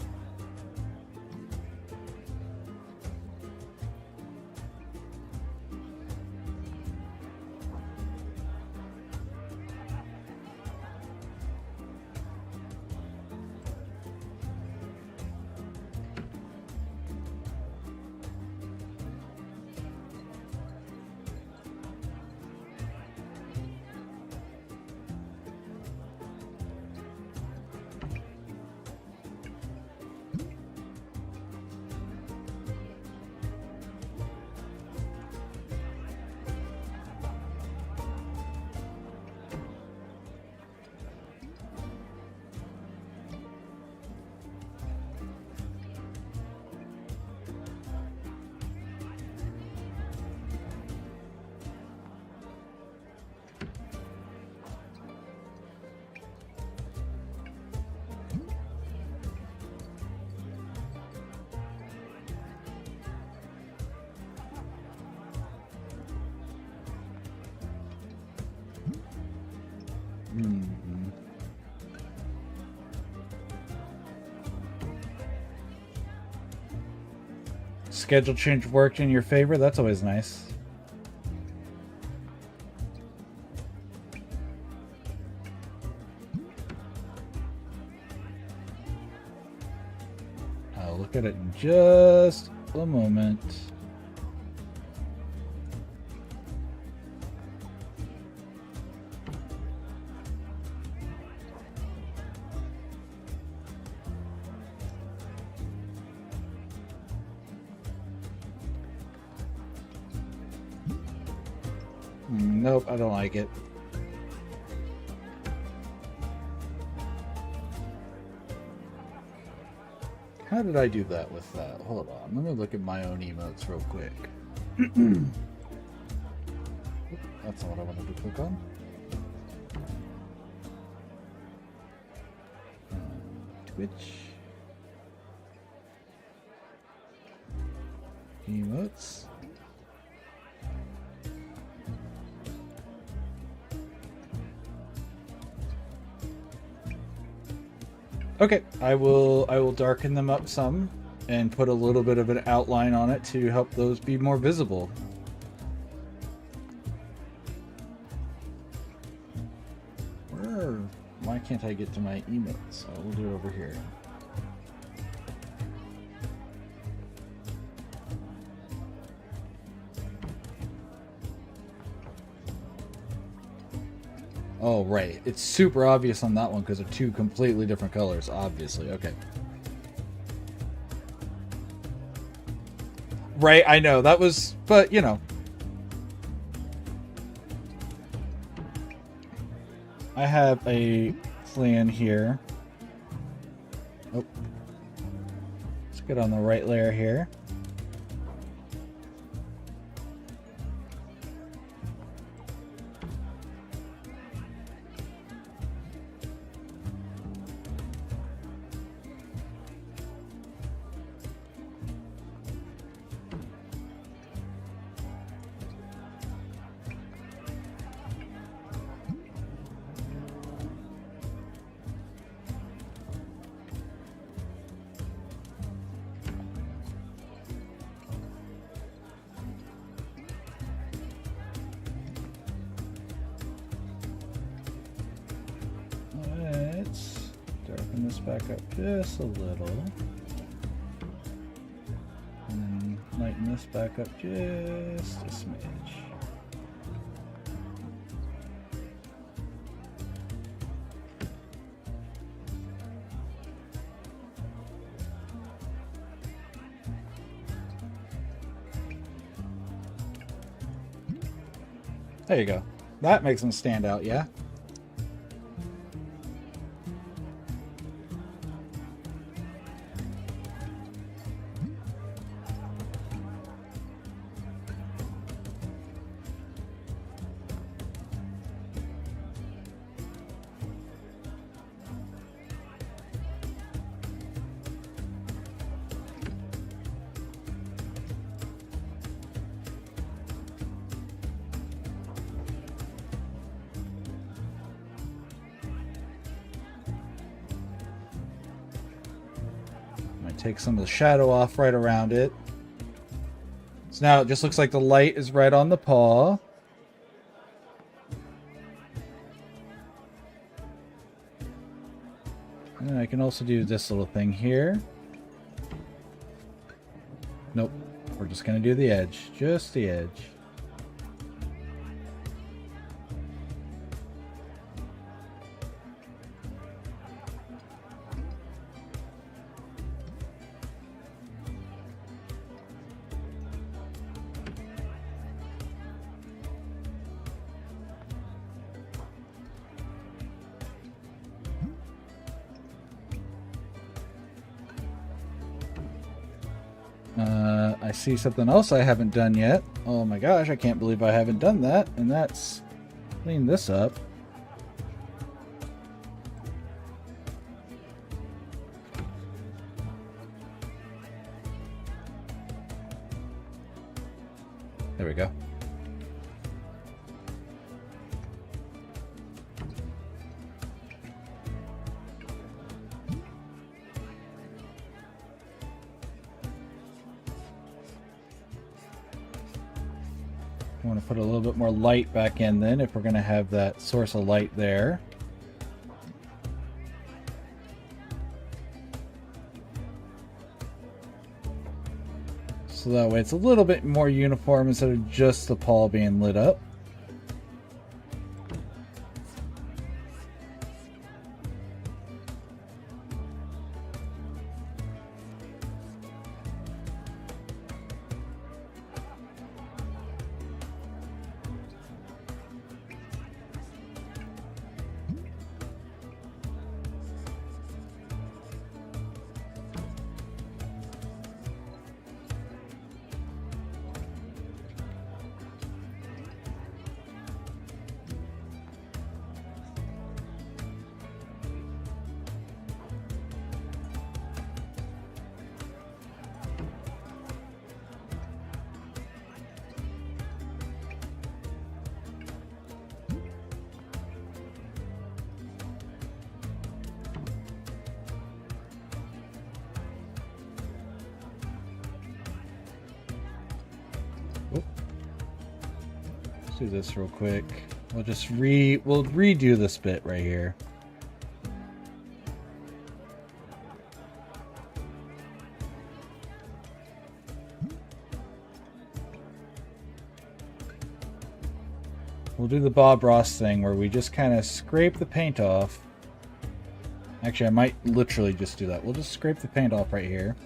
Schedule change worked in your favor. That's always nice. I'll look at it in just a moment. Nope, I don't like it. How did I do that with that? Hold on, let me look at my own emotes real quick. That's not what I wanted to click on. Twitch. Emotes. Okay, I will darken them up some and put a little bit of an outline on it to help those be more visible. Why can't I get to my emotes? Oh, we'll do it over here. Oh, right. It's super obvious on that one because they're two completely different colors, obviously. Okay. Right, I know. That was... But, you know. I have a plan here. Oh. Let's get on the right layer here. Darken this back up just a little. And then Lighten this back up just a smidge. There you go. That makes them stand out, yeah? Take some of the shadow off right around it. So now it just looks like the light is right on the paw. And I can also do this little thing here. Nope. We're just going to do the edge. Just the edge. I see something else I haven't done yet. Oh my gosh, I can't believe I haven't done that. And that's clean this up. There we go. I want to put a little bit more light back in then if we're going to have that source of light there. So that way it's a little bit more uniform instead of just the paw being lit up. Let's do this real quick. We'll just we'll redo this bit right here. We'll do the Bob Ross thing where we just kind of scrape the paint off. Actually, I might literally just do that. We'll just scrape the paint off right here.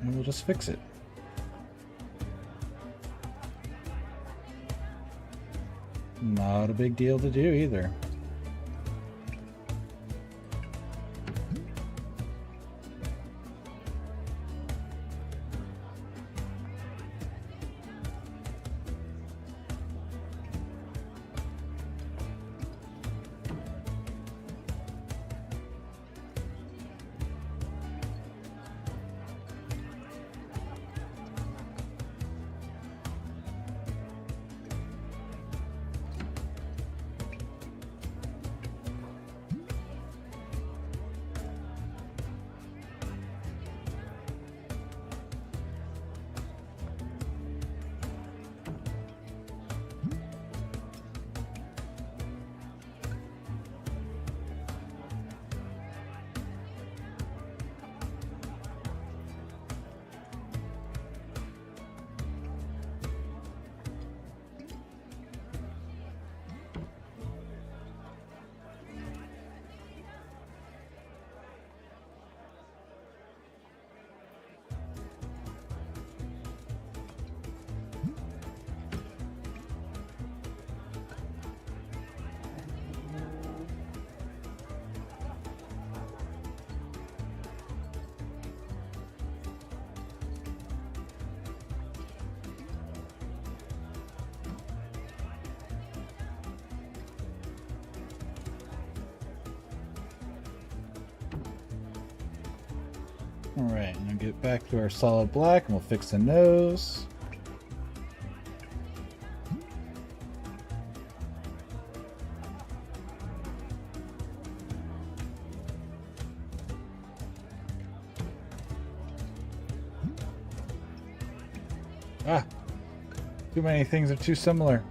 And we'll just fix it. Not a big deal to do either. Alright, now get back to our solid black and we'll fix the nose. Ah! Too many things are too similar.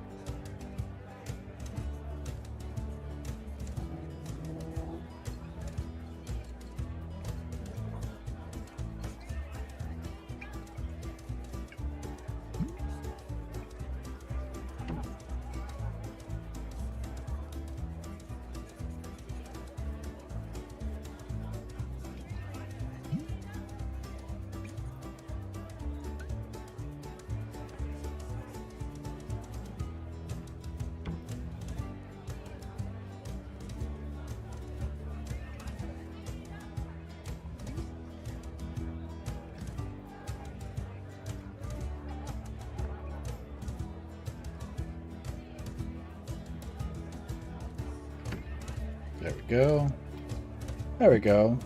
There we go. There we go.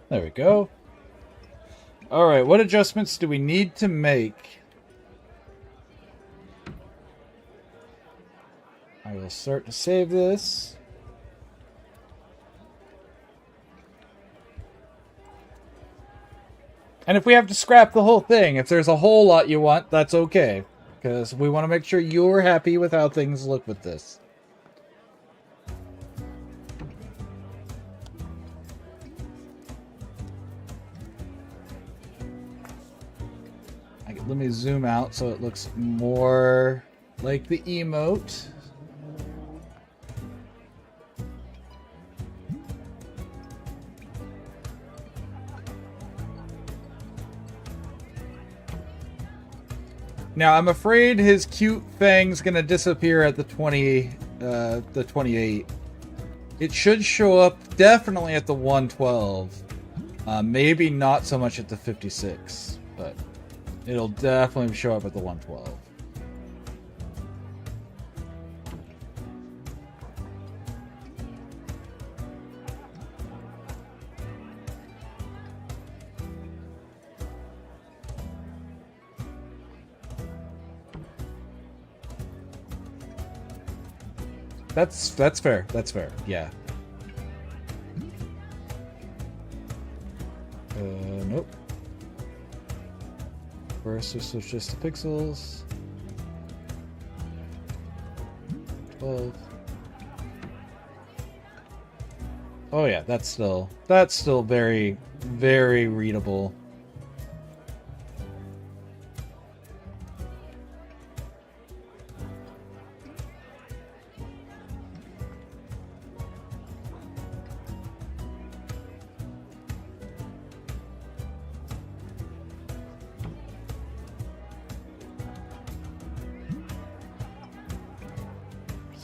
There we go. Alright, what adjustments do we need to make? I will start to save this. And if we have to scrap the whole thing, if there's a whole lot you want, that's okay. Because we want to make sure you're happy with how things look with this. Let me zoom out so it looks more like the emote. Now I'm afraid his cute fang's gonna disappear at the 28. It should show up definitely at the 112. Maybe not so much at the 56, but it'll definitely show up at the 112. That's fair. That's fair. Yeah. Nope. First, just switch this to pixels. 12. Oh yeah, that's still very, very readable.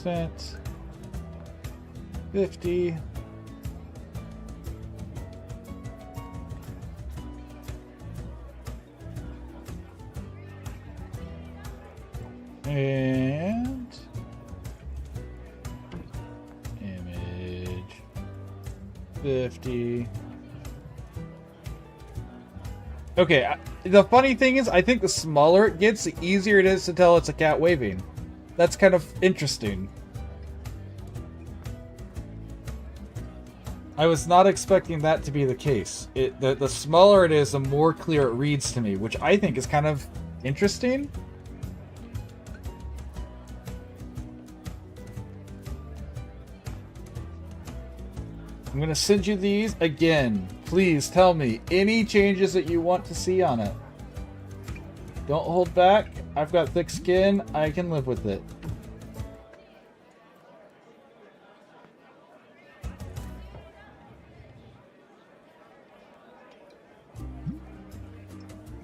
Percent 50. And image 50. Okay, the funny thing is, I think the smaller it gets, the easier it is to tell it's a cat waving. That's kind of interesting. I was not expecting that to be the case. The smaller it is, the more clear it reads to me, which I think is kind of interesting. I'm going to send you these again. Please tell me any changes that you want to see on it. Don't hold back. I've got thick skin. I can live with it.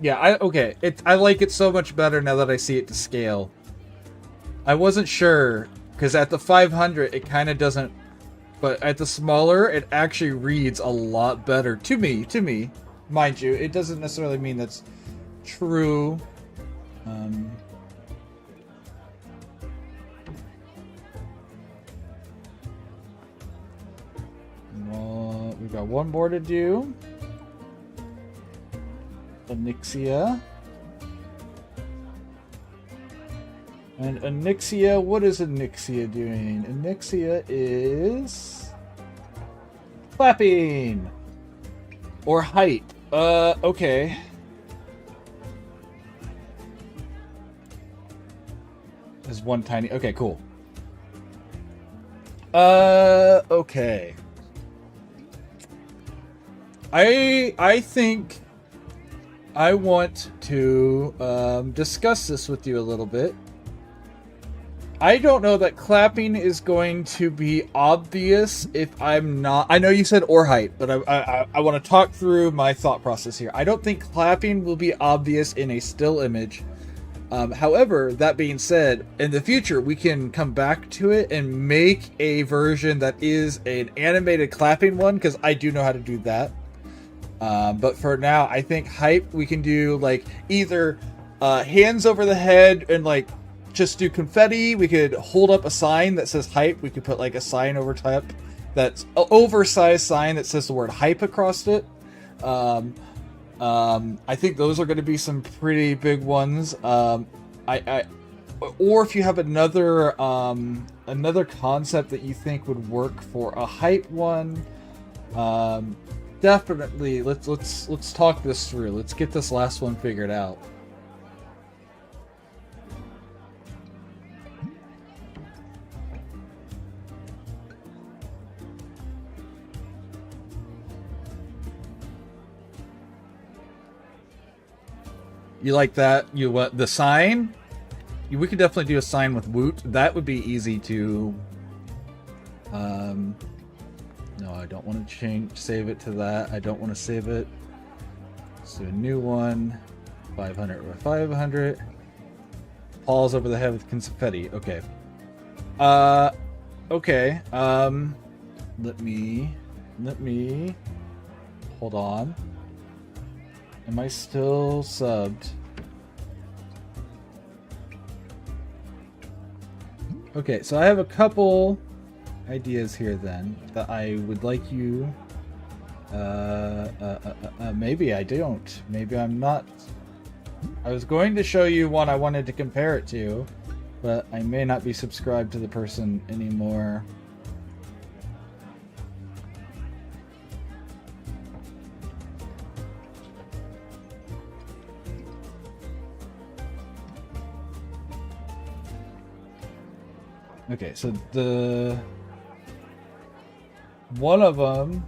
Yeah, okay. I like it so much better now that I see it to scale. I wasn't sure, because at the 500, it kind of doesn't... But at the smaller, it actually reads a lot better. To me. Mind you, it doesn't necessarily mean that's true. Well, we've got one more to do. Onyxia. And Onyxia, what is Onyxia doing? Onyxia is... clapping! Or height. Okay. There's one tiny... Okay, cool. Okay. I think I want to discuss this with you a little bit. I don't know that clapping is going to be obvious if I'm not... I know you said or height, but I want to talk through my thought process here. I don't think clapping will be obvious in a still image. However, that being said, in the future, we can come back to it and make a version that is an animated clapping one, because I do know how to do that. But for now, I think hype, we can do like either hands over the head and like just do confetti. We could hold up a sign that says hype. We could put like a sign over top that's an oversized sign that says the word hype across it. I think those are going to be some pretty big ones. Or if you have another concept that you think would work for a hype one, definitely let's talk this through. Let's get this last one figured out. You like that? You what? The sign? We could definitely do a sign with Woot. That would be easy to... No, I don't want to save it to that. I don't want to save it. Let's do a new one. 500 or 500. Paws over the head with confetti. Okay. Okay. Let me... Hold on. Am I still subbed? Okay, so I have a couple ideas here then that I would like you... maybe I don't. Maybe I'm not. I was going to show you one I wanted to compare it to, but I may not be subscribed to the person anymore. Okay, so one of them,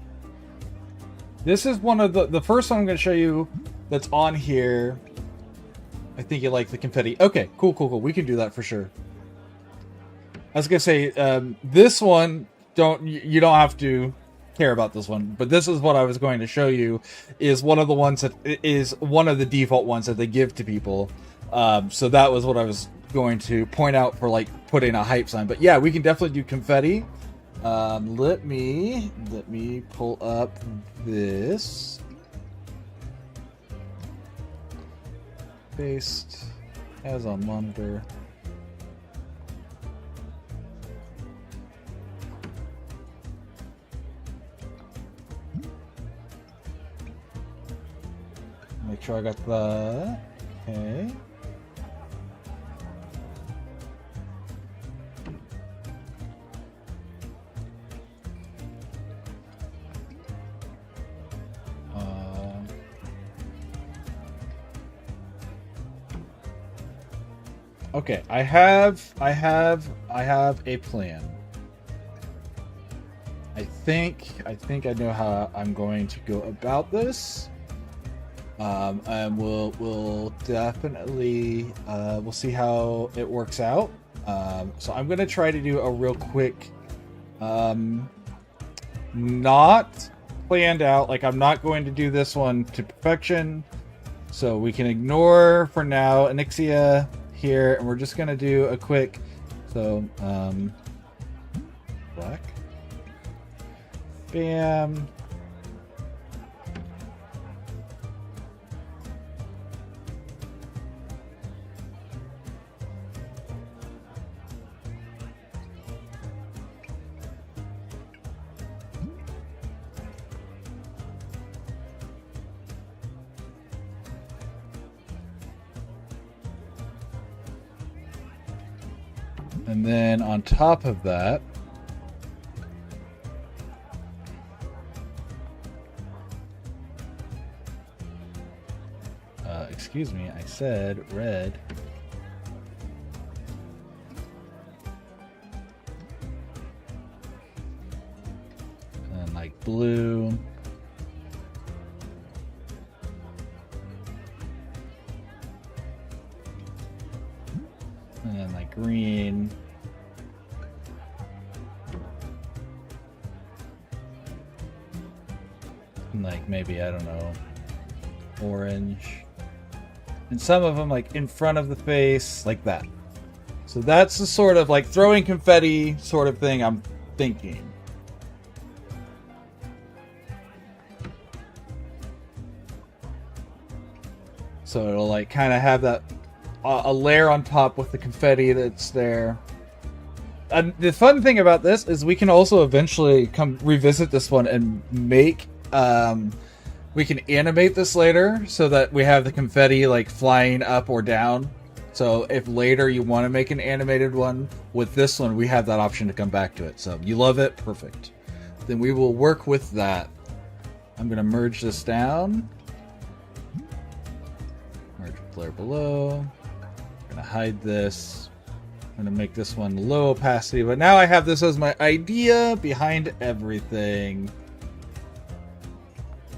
this is one of the first one I'm going to show you that's on here. I think you like the confetti. Okay, cool. We can do that for sure. I was going to say, this one, you don't have to care about this one, but this is what I was going to show you, is one of the ones that is one of the default ones that they give to people. So that was what I was going to point out for like putting a hype sign. But yeah, we can definitely do confetti. Let me pull up this based as on monitor. Make sure I got that. Okay. Okay, I have a plan. I think I know how I'm going to go about this. And we'll definitely we'll see how it works out. So I'm gonna try to do a real quick, not planned out. Like, I'm not going to do this one to perfection. So we can ignore for now Onyxia here, and we're just gonna do a quick, so black, bam. And then on top of that, excuse me, I said red. And like blue. And then like green. And like maybe, I don't know, orange. And some of them like in front of the face, like that. So that's the sort of like throwing confetti sort of thing I'm thinking. So it'll like kind of have that a layer on top with the confetti that's there. And the fun thing about this is we can also eventually come revisit this one and make we can animate this later so that we have the confetti like flying up or down. So if later you want to make an animated one with this one, we have that option to come back to it. So you love it, perfect. Then we will work with that. I'm going to merge this down. Merge with layer below. I'm going to hide this. I'm going to make this one low opacity. But now I have this as my idea behind everything.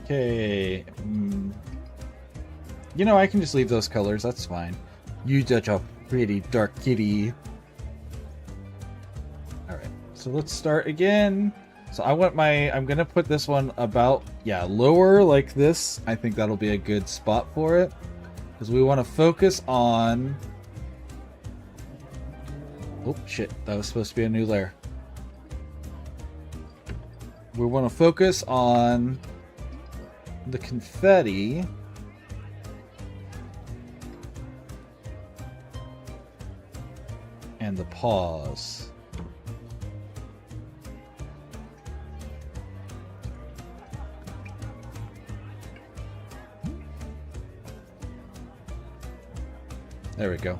Okay. You know, I can just leave those colors. That's fine. You such a pretty dark kitty. Alright. So let's start again. So I want I'm going to put this one about, yeah, lower like this. I think that'll be a good spot for it. Because we want to focus on... Oh, shit. That was supposed to be a new layer. We want to focus on the confetti. And the paws. There we go.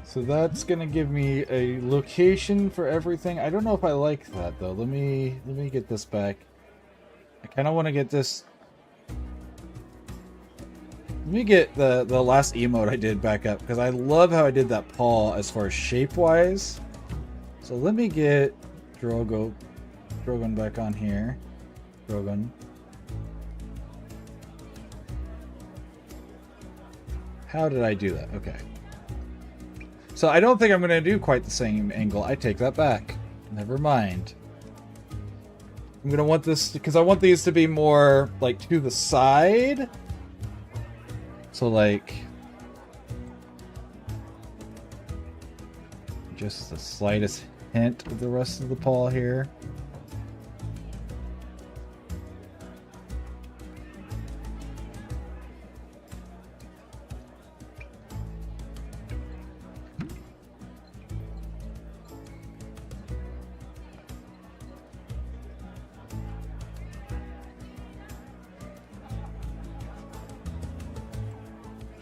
So that's gonna give me a location for everything. I don't know if I like that though. Let me get this back. I kind of want to get this. Let me get the last emote I did back up because I love how I did that paw as far as shape wise. So let me get Drogon back on here. Drogon. How did I do that? Okay. So I don't think I'm going to do quite the same angle. I take that back. Never mind. I'm going to want this because I want these to be more like to the side. So like just the slightest hint of the rest of the paw here.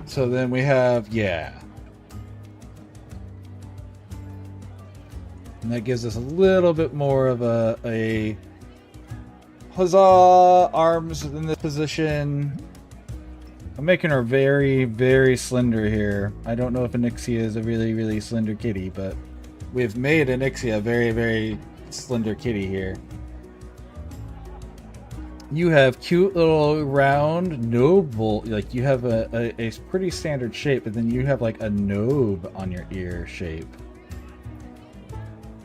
So then we have, yeah. And that gives us a little bit more of a huzzah, arms in this position. I'm making her very, very slender here. I don't know if Onyxia is a really, really slender kitty, but we've made Onyxia a very, very slender kitty here. You have cute little round noble, like you have a pretty standard shape, but then you have like a knob on your ear shape.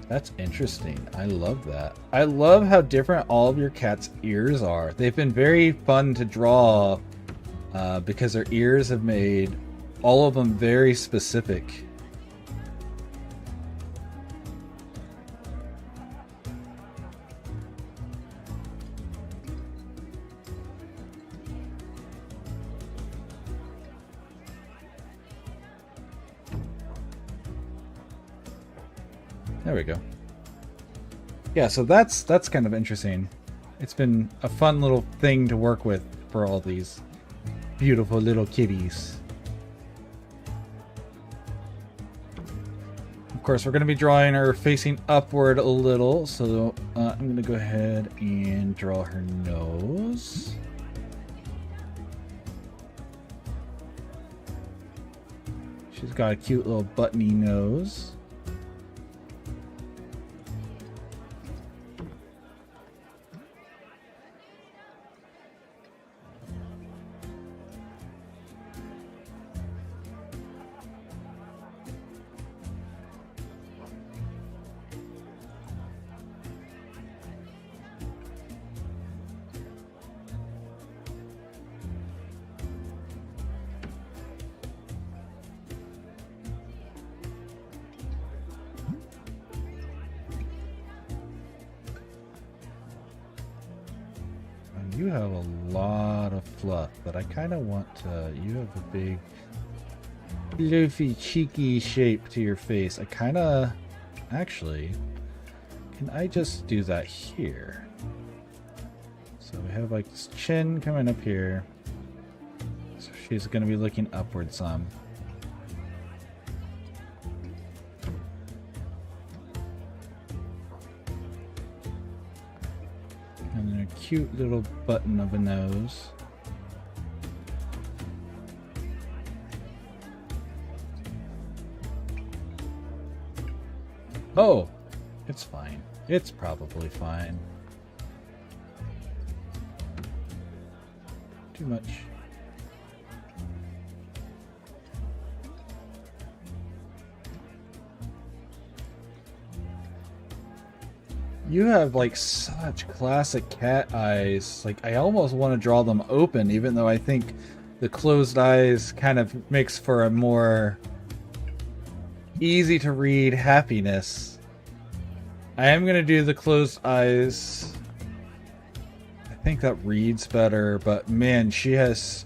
That's interesting. I love that. I love how different all of your cat's ears are. They've been very fun to draw because their ears have made all of them very specific. There we go. Yeah, so that's kind of interesting. It's been a fun little thing to work with for all these beautiful little kitties. Of course, we're going to be drawing her facing upward a little, so I'm going to go ahead and draw her nose. She's got a cute little buttony nose. You have a lot of fluff, but I kind of want to... You have a big, fluffy, cheeky shape to your face. I kind of... Actually, can I just do that here? So we have like this chin coming up here. So she's going to be looking upward some. And then a cute little button of a nose. Oh, it's fine. It's probably fine. Too much. You have like such classic cat eyes. Like I almost want to draw them open, even though I think the closed eyes kind of makes for a more easy to read happiness. I am gonna do the closed eyes. I think that reads better, but man, she has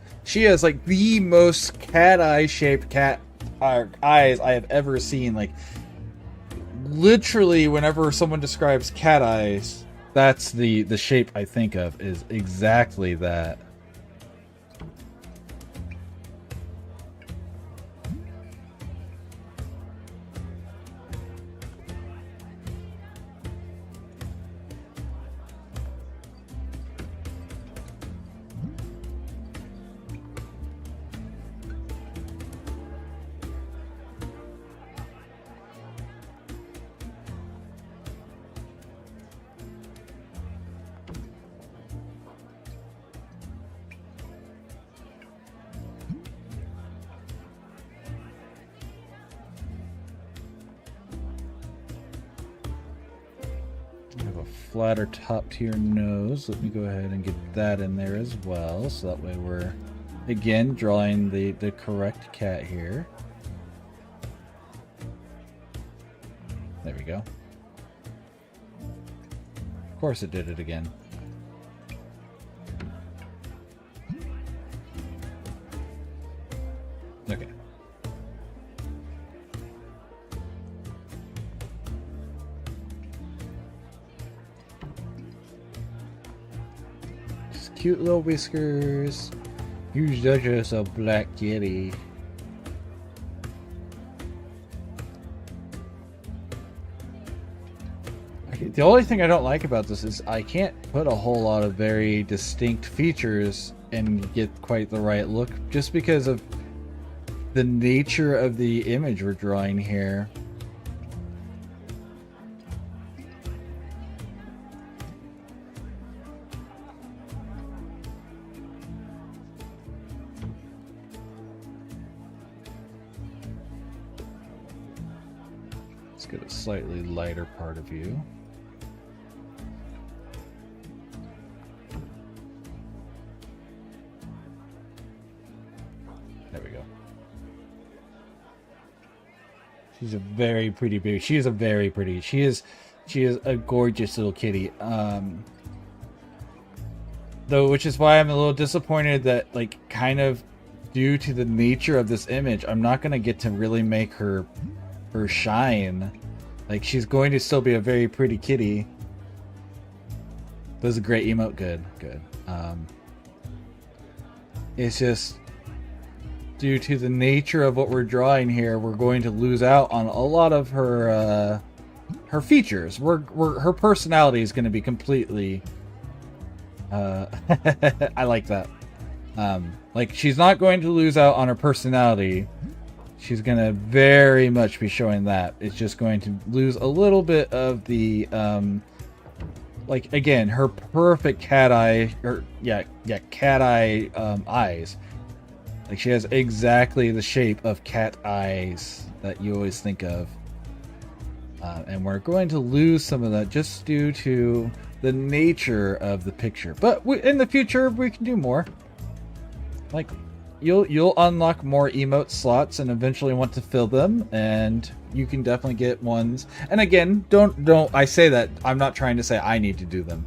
like the most cat eye shaped cat eyes I have ever seen. Like literally whenever someone describes cat eyes, that's the shape I think of, is exactly that. Flatter top to your nose. Let me go ahead and get that in there as well, so that way we're again drawing the correct cat here. There we go. Of course it did it again. Okay. Cute little whiskers. You're just a black kitty. Okay, the only thing I don't like about this is I can't put a whole lot of very distinct features and get quite the right look, just because of the nature of the image we're drawing here. get a slightly lighter part of you. There we go. She's a very pretty baby. She is a very pretty. She is a gorgeous little kitty. Though, which is why I'm a little disappointed that, like, kind of due to the nature of this image, I'm not gonna get to really make her shine. Like, she's going to still be a very pretty kitty. That was a great emote. Good. It's just due to the nature of what we're drawing here, we're going to lose out on a lot of her features. Her personality is going to be completely. I like that. Like, she's not going to lose out on her personality. She's going to very much be showing that. It's just going to lose a little bit of the, like, again, her perfect cat eye, cat eye eyes. Like, she has exactly the shape of cat eyes that you always think of. And we're going to lose some of that just due to the nature of the picture. But in the future, we can do more. Like, you'll unlock more emote slots and eventually want to fill them, and you can definitely get ones. And again, don't I say that, I'm not trying to say I need to do them.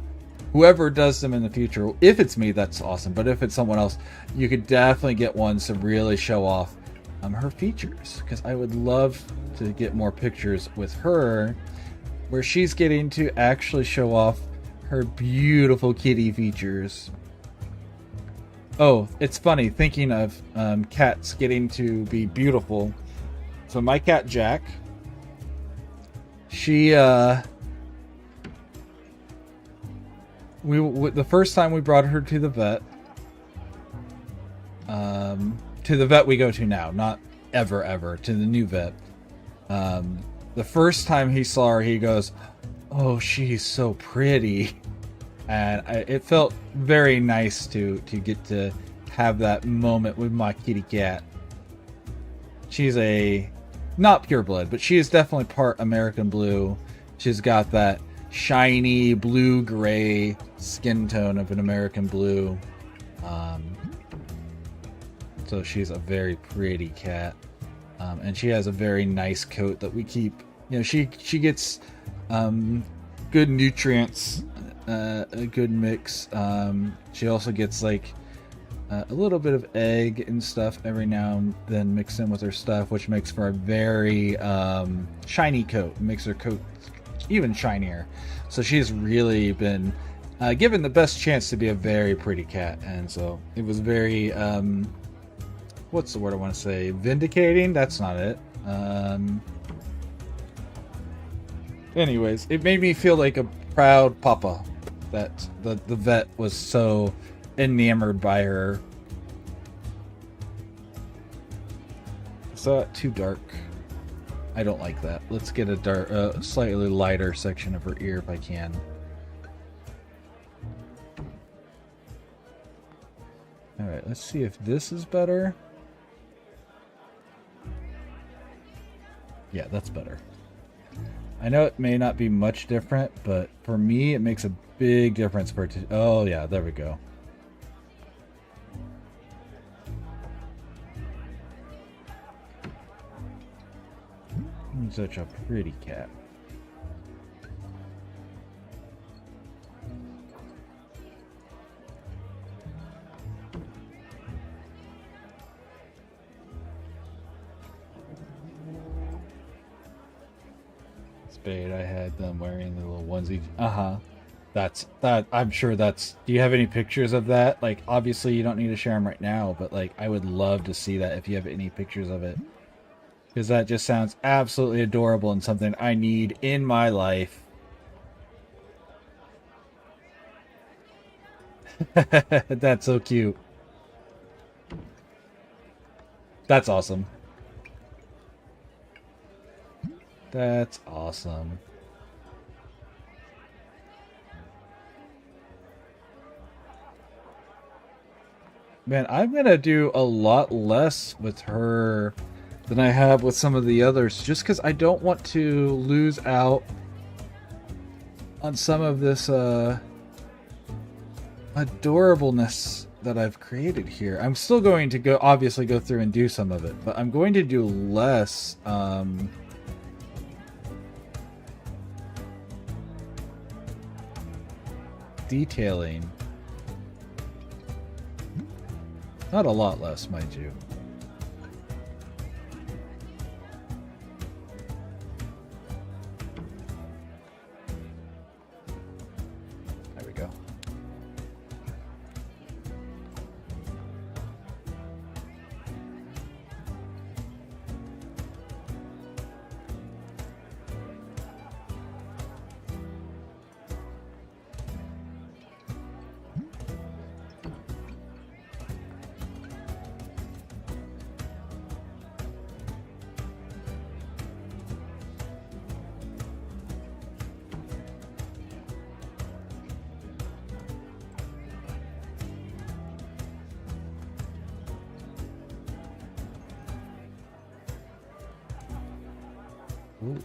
Whoever does them in the future, if it's me, that's awesome. But if it's someone else, you could definitely get ones to really show off her features, because I would love to get more pictures with her where she's getting to actually show off her beautiful kitty features. Oh, it's funny, thinking of cats getting to be beautiful. So my cat Jack, she the first time we brought her to the vet, to the vet we go to now, not ever, to the new vet. The first time he saw her, he goes, "Oh, she's so pretty." And it felt very nice to get to have that moment with my kitty cat. She's not pureblood, but she is definitely part American Blue. She's got that shiny blue-gray skin tone of an American Blue. So she's a very pretty cat. And she has a very nice coat that we keep. You know, she gets good nutrients, a good mix. She also gets like a little bit of egg and stuff every now and then mixed in with her stuff, which makes for a very shiny coat. It makes her coat even shinier. So she's really been given the best chance to be a very pretty cat, and so it was very what's the word I want to say? Vindicating? That's not it. Anyways, it made me feel like a proud papa that the vet was so enamored by her. Is that too dark? I don't like that. Let's get a slightly lighter section of her ear if I can. Alright, let's see if this is better. Yeah, that's better. I know it may not be much different, but for me, it makes a big difference for it to... Oh, yeah, there we go. Such a pretty cat. Spade, I had them wearing the little onesie. That. I'm sure that's... Do you have any pictures of that? Like, obviously you don't need to share them right now, but like, I would love to see that if you have any pictures of it. Because that just sounds absolutely adorable and something I need in my life. That's so cute. That's awesome. That's awesome. Man, I'm gonna do a lot less with her than I have with some of the others, just because I don't want to lose out on some of this adorableness that I've created here. I'm still going to obviously go through and do some of it, but I'm going to do less detailing. Not a lot less, mind you. There we go. Ooh.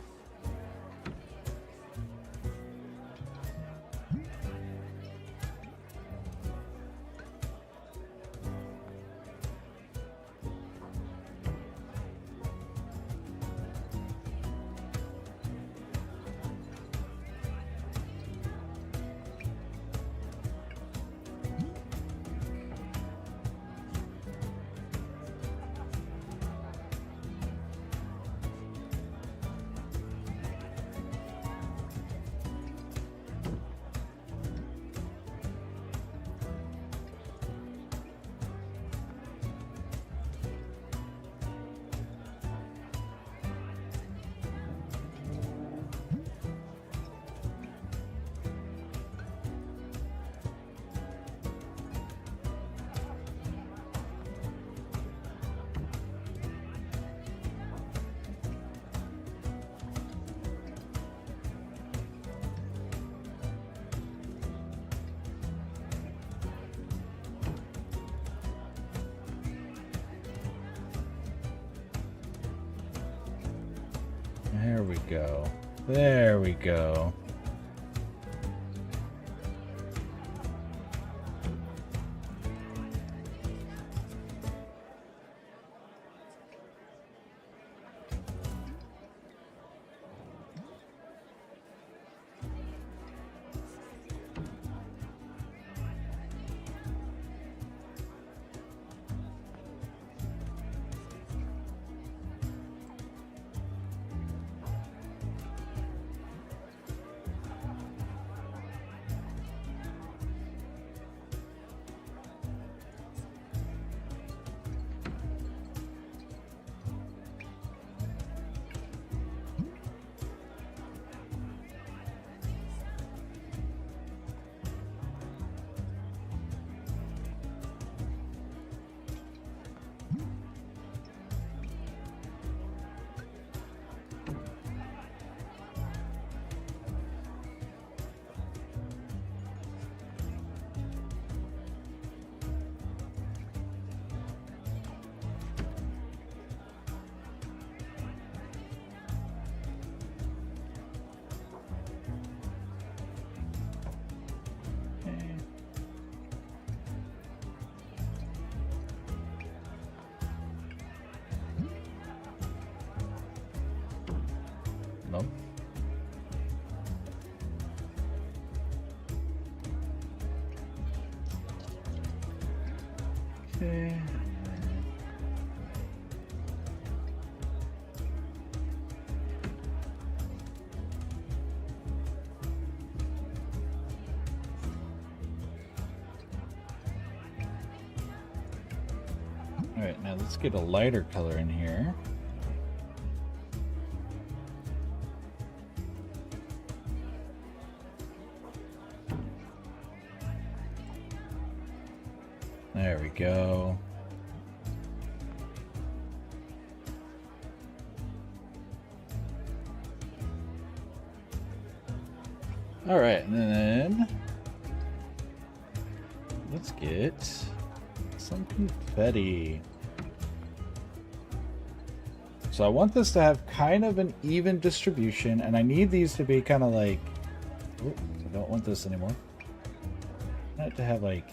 There we go. There we go. No. Okay. All right, now let's get a lighter color in here. There we go. All right, and then let's get some confetti. So I want this to have kind of an even distribution, and I need these to be kind of like... Oops, I don't want this anymore. I want it to have like...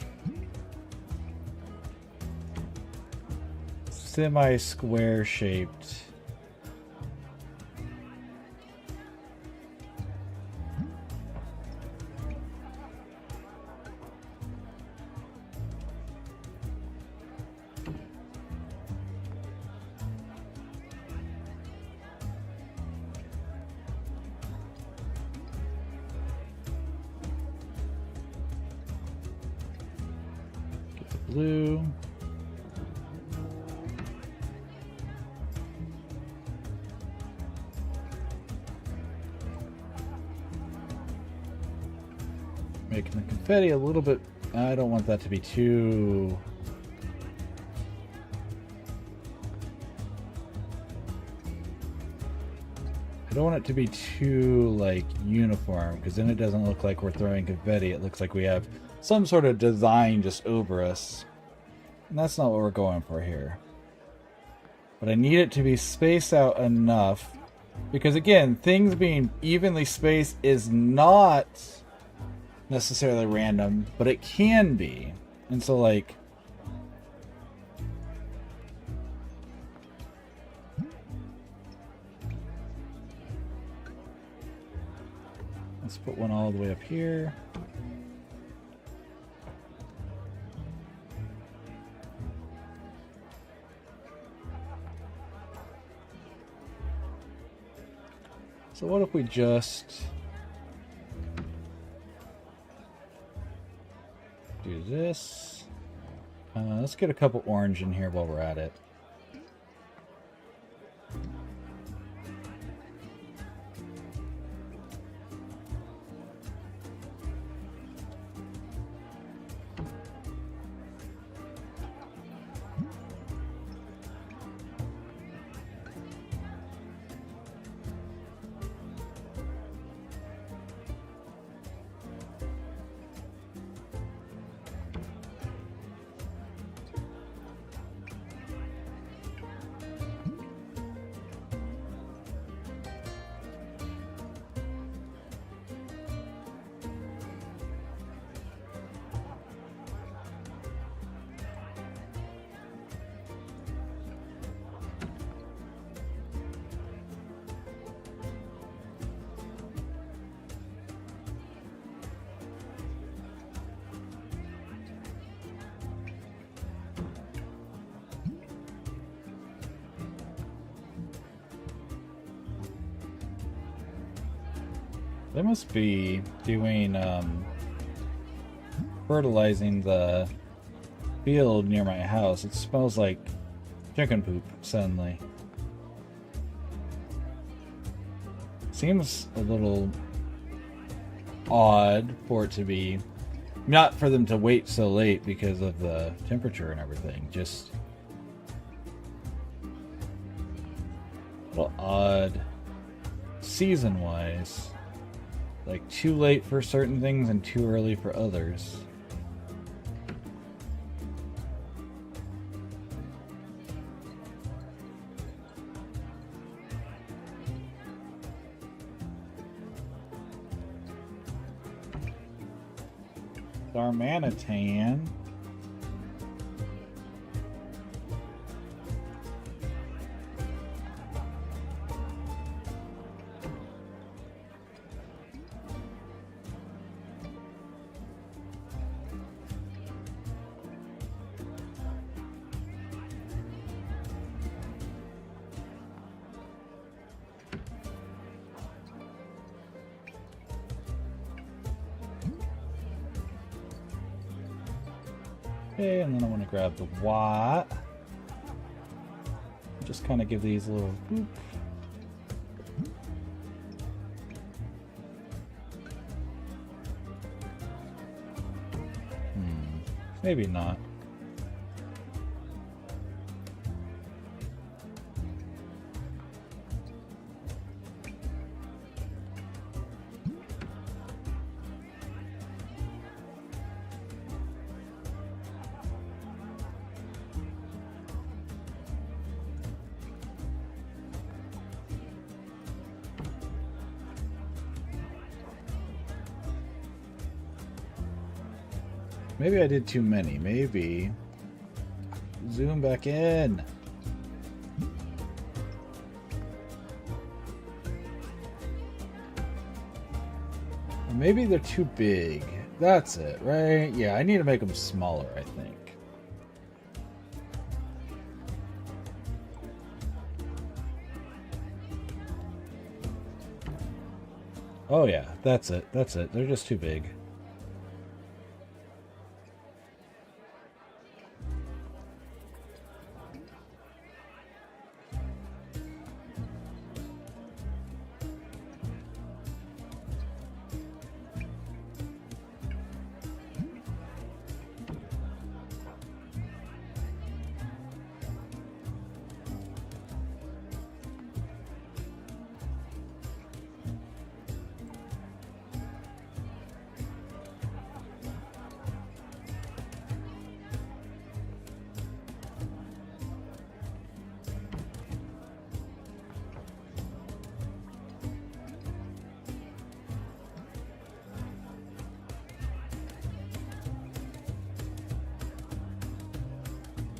semi-square shaped. Get the blue. Making the confetti a little bit... I don't want that to be too... I don't want it to be too, like, uniform, because then it doesn't look like we're throwing confetti. It looks like we have some sort of design just over us. And that's not what we're going for here. But I need it to be spaced out enough, because again, things being evenly spaced is not necessarily random, but it can be. And so, like, let's put one all the way up here. So what if we just do this? Let's get a couple orange in here while we're at it. They must be doing fertilizing the field near my house. It smells like chicken poop suddenly. Seems a little odd for it to be, not for them to wait so late because of the temperature and everything. Just a little odd season-wise. Like, too late for certain things and too early for others. Darmanitan. Okay, and then I want to grab the white. Just kind of give these a little boop. Maybe not. Maybe I did too many. Maybe. Zoom back in. Or maybe they're too big. That's it, right? Yeah, I need to make them smaller, I think. Oh yeah, that's it. That's it. They're just too big.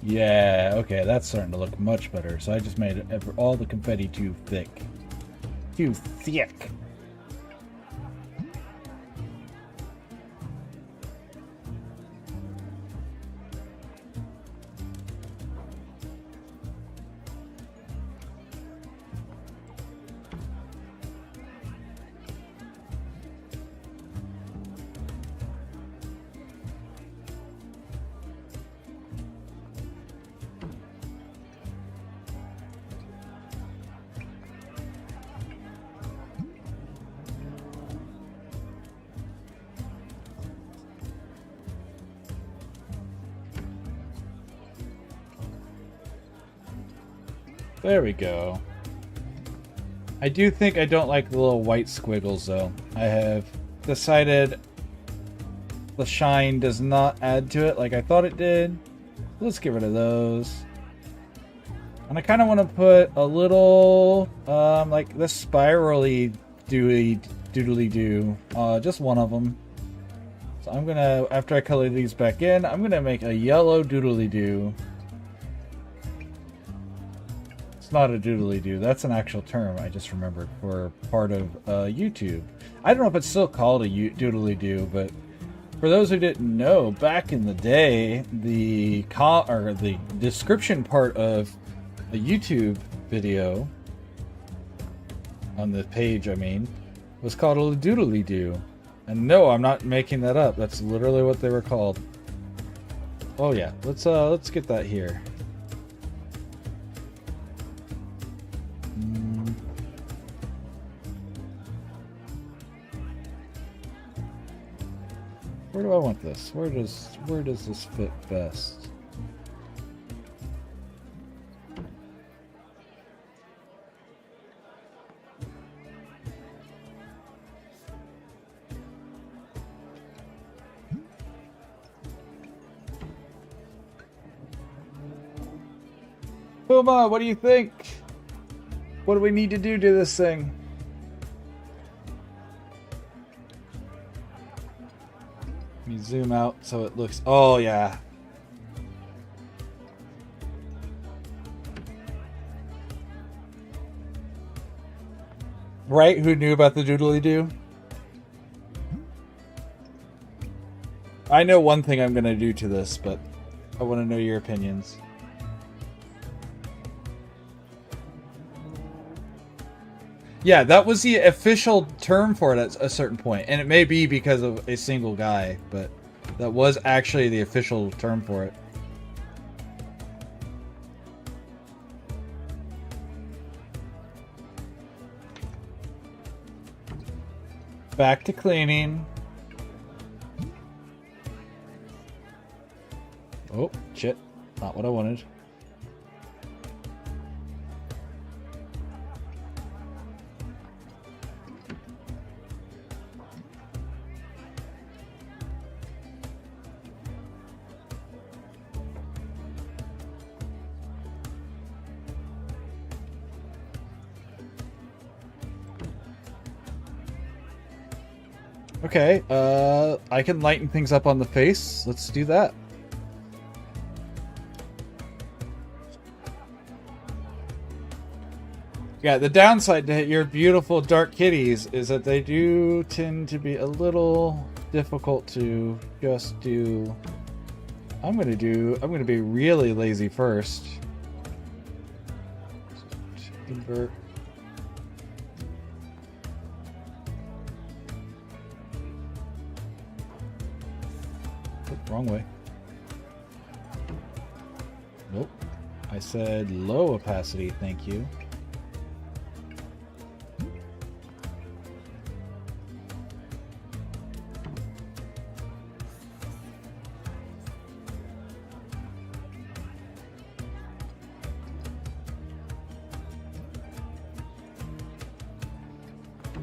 Yeah, okay, that's starting to look much better. So I just made all the confetti too thick. Too thick. There we go. I do think I don't like the little white squiggles, though. I have decided the shine does not add to it like I thought it did. Let's get rid of those. And I kind of want to put a little, like this spirally doodly-doo, just one of them. So I'm gonna, after I color these back in, I'm gonna make a yellow doodly-doo. It's not a doodly-doo, that's an actual term I just remembered for part of YouTube. I don't know if it's still called a doodly-doo, but for those who didn't know, back in the day, the description part of a YouTube video, on the page I mean, was called a doodly-doo. And no, I'm not making that up, that's literally what they were called. Oh yeah, let's get that here. Where do I want this? Where does this fit best? Puma, what do you think? What do we need to do to this thing? Let me zoom out so it looks... Oh, yeah. Right? Who knew about the doodly-doo? I know one thing I'm going to do to this, but I want to know your opinions. Yeah, that was the official term for it at a certain point, and it may be because of a single guy, but that was actually the official term for it. Back to cleaning. Oh, shit. Not what I wanted. Okay, I can lighten things up on the face. Let's do that. Yeah, the downside to your beautiful dark kitties is that they do tend to be a little difficult to just do. I'm gonna be really lazy first. Invert. Oh, wrong way. Nope. I said low opacity, thank you.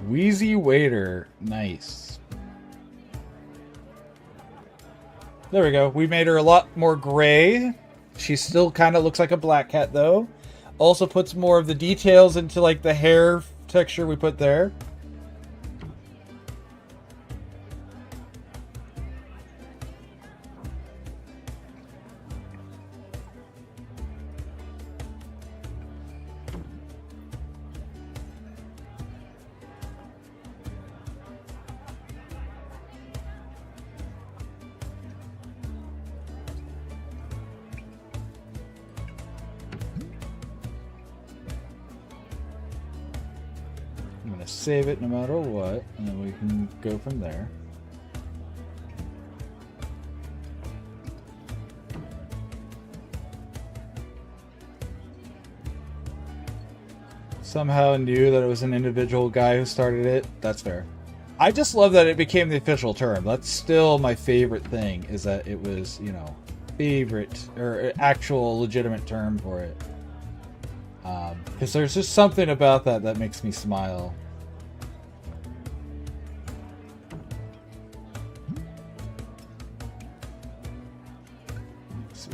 Wheezy Waiter. Nice. There we go. We made her a lot more gray. She still kind of looks like a black cat, though. Also puts more of the details into, like, the hair texture we put there. I'm going to save it no matter what, and then we can go from there. Somehow knew that it was an individual guy who started it. That's fair. I just love that it became the official term. That's still my favorite thing, is that it was, you know, favorite, or actual legitimate term for it. Because there's just something about that that makes me smile. Let's see.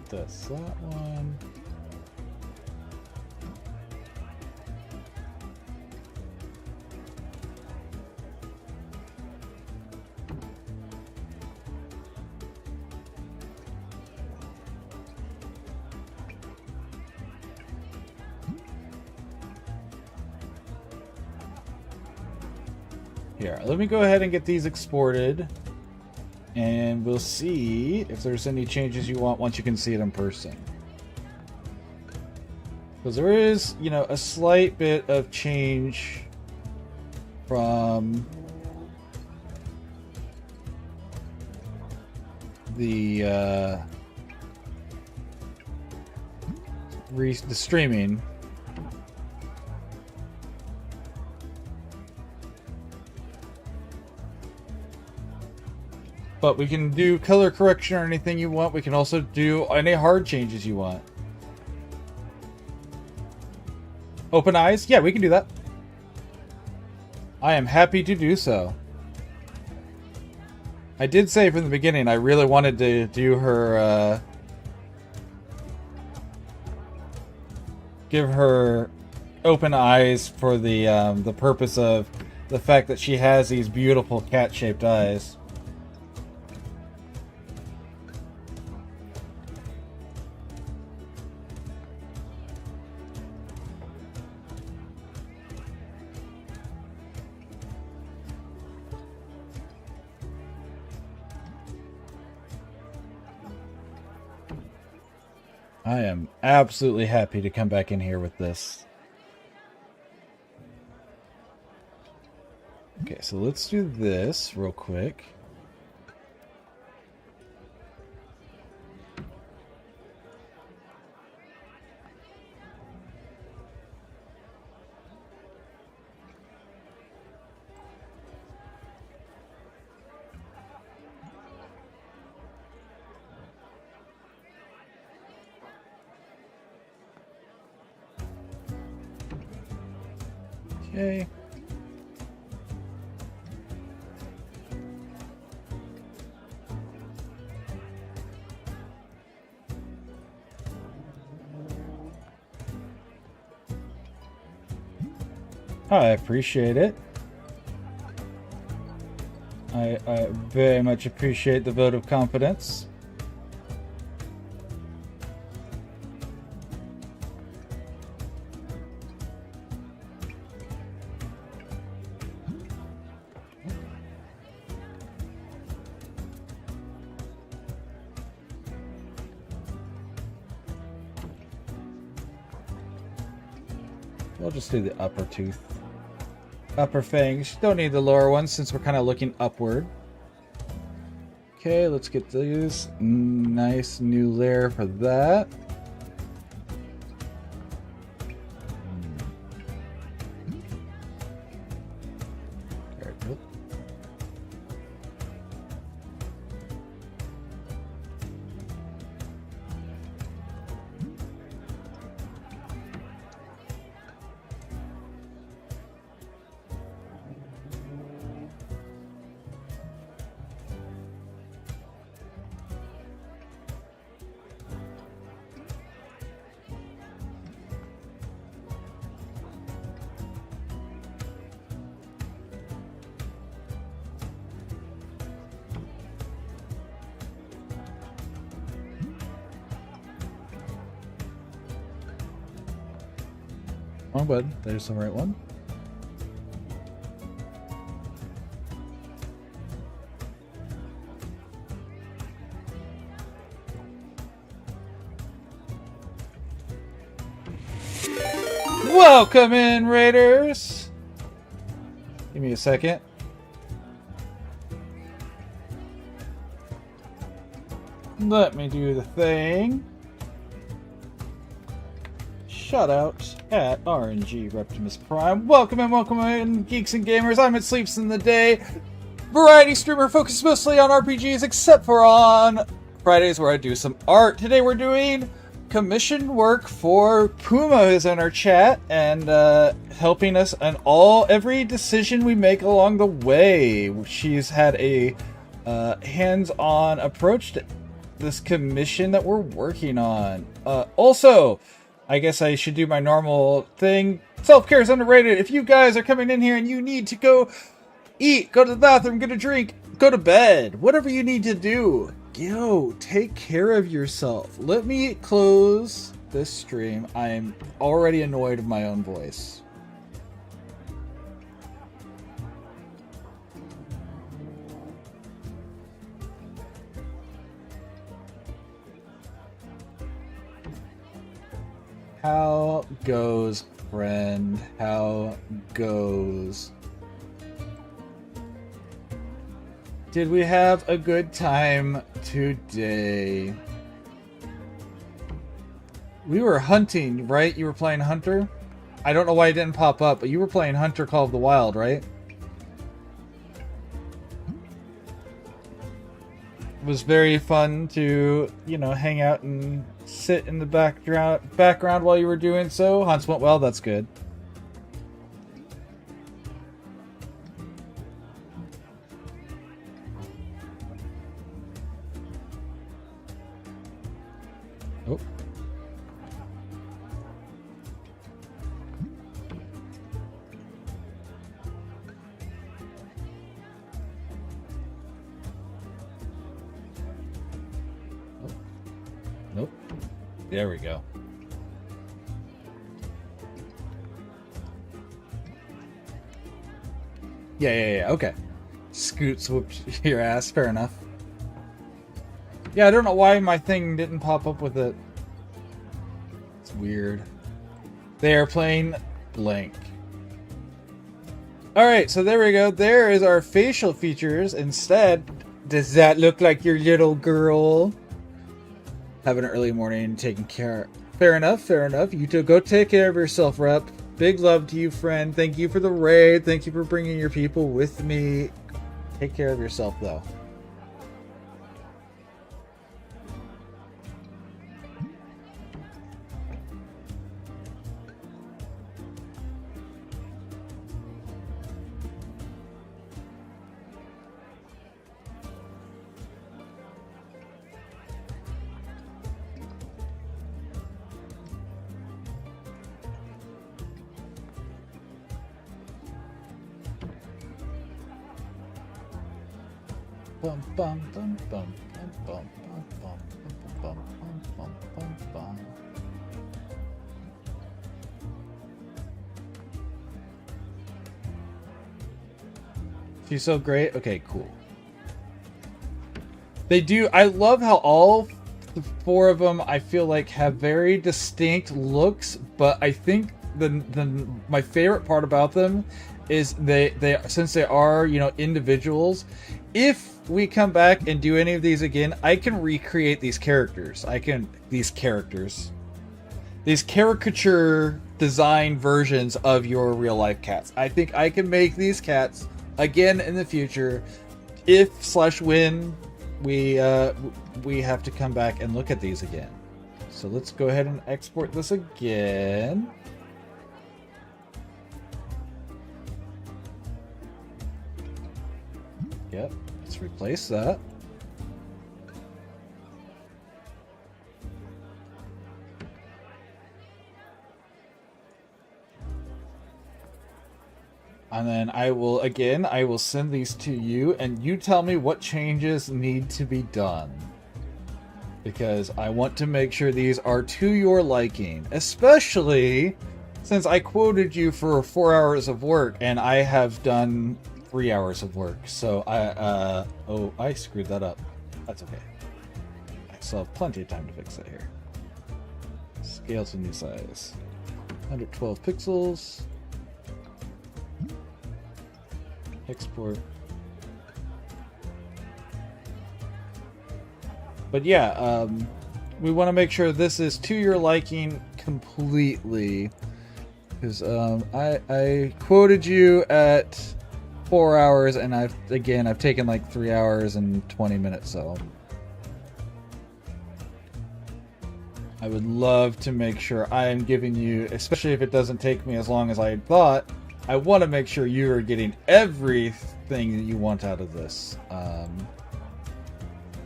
That's that one. Here, let me go ahead and get these exported. And we'll see if there's any changes you want once you can see it in person. Because there is, you know, a slight bit of change from the streaming. But we can do color correction or anything you want. We can also do any hard changes you want. Open eyes? Yeah, we can do that. I am happy to do so. I did say from the beginning I really wanted to do her, give her open eyes for the purpose of the fact that she has these beautiful cat-shaped eyes. I am absolutely happy to come back in here with this. Okay, so let's do this real quick. Yay. I appreciate it. I very much appreciate the vote of confidence. We'll just do the upper tooth. Upper fangs. Don't need the lower ones since we're kind of looking upward. Okay, let's get these. Nice new layer for that. There we go. Wrong button. There's the right one. Welcome in, Raiders! Give me a second. Let me do the thing. Shout out at RNG Reptimus Prime. Welcome in, geeks and gamers. I'm at Sleeps in the Day. Variety streamer focused mostly on RPGs, except for on Fridays where I do some art. Today we're doing commission work for Puma, who's in our chat and helping us on every decision we make along the way. She's had a hands-on approach to this commission that we're working on. Also, I guess I should do my normal thing. Self-care is underrated. If you guys are coming in here and you need to go eat, go to the bathroom, get a drink, go to bed, whatever you need to do, take care of yourself. Let me close this stream. I'm already annoyed with my own voice. How goes, friend? How goes? Did we have a good time today? We were hunting, right? You were playing Hunter? I don't know why it didn't pop up, but you were playing Hunter Call of the Wild, right? It was very fun to, hang out and sit in the background while you were doing so. Hunts went well, that's good. Oh. Nope. There we go. Yeah, okay. Scoots whooped your ass, fair enough. Yeah, I don't know why my thing didn't pop up with it. It's weird. They are playing blank. Alright, so there we go. There is our facial features. Instead, does that look like your little girl? Having an early morning, taking care. Fair enough. You two go take care of yourself, Rep. Big love to you, friend. Thank you for the raid. Thank you for bringing your people with me. Take care of yourself, though. bum bum bum bum bum bum bum bum bum bum. She's so great. Okay, cool. They do. I love how all the four of them, I feel like, have very distinct looks, but I think my favorite part about them is they since they are, you know, individuals. If we come back and do any of these again, I can recreate these characters. These caricature design versions of your real life cats. I think I can make these cats again in the future, if/when we have to come back and look at these again. So let's go ahead and export this again. Yep, let's replace that. And then I will send these to you, and you tell me what changes need to be done. Because I want to make sure these are to your liking. Especially since I quoted you for 4 hours of work, and I have done 3 hours of work. So I screwed that up. That's okay. I still have plenty of time to fix that here. Scale to new size. 112 pixels. Export. But yeah, we want to make sure this is to your liking completely, because I quoted you at 4 hours, and I've taken like 3 hours and 20 minutes, so I would love to make sure I am giving you, especially if it doesn't take me as long as I thought, I want to make sure you are getting everything that you want out of this.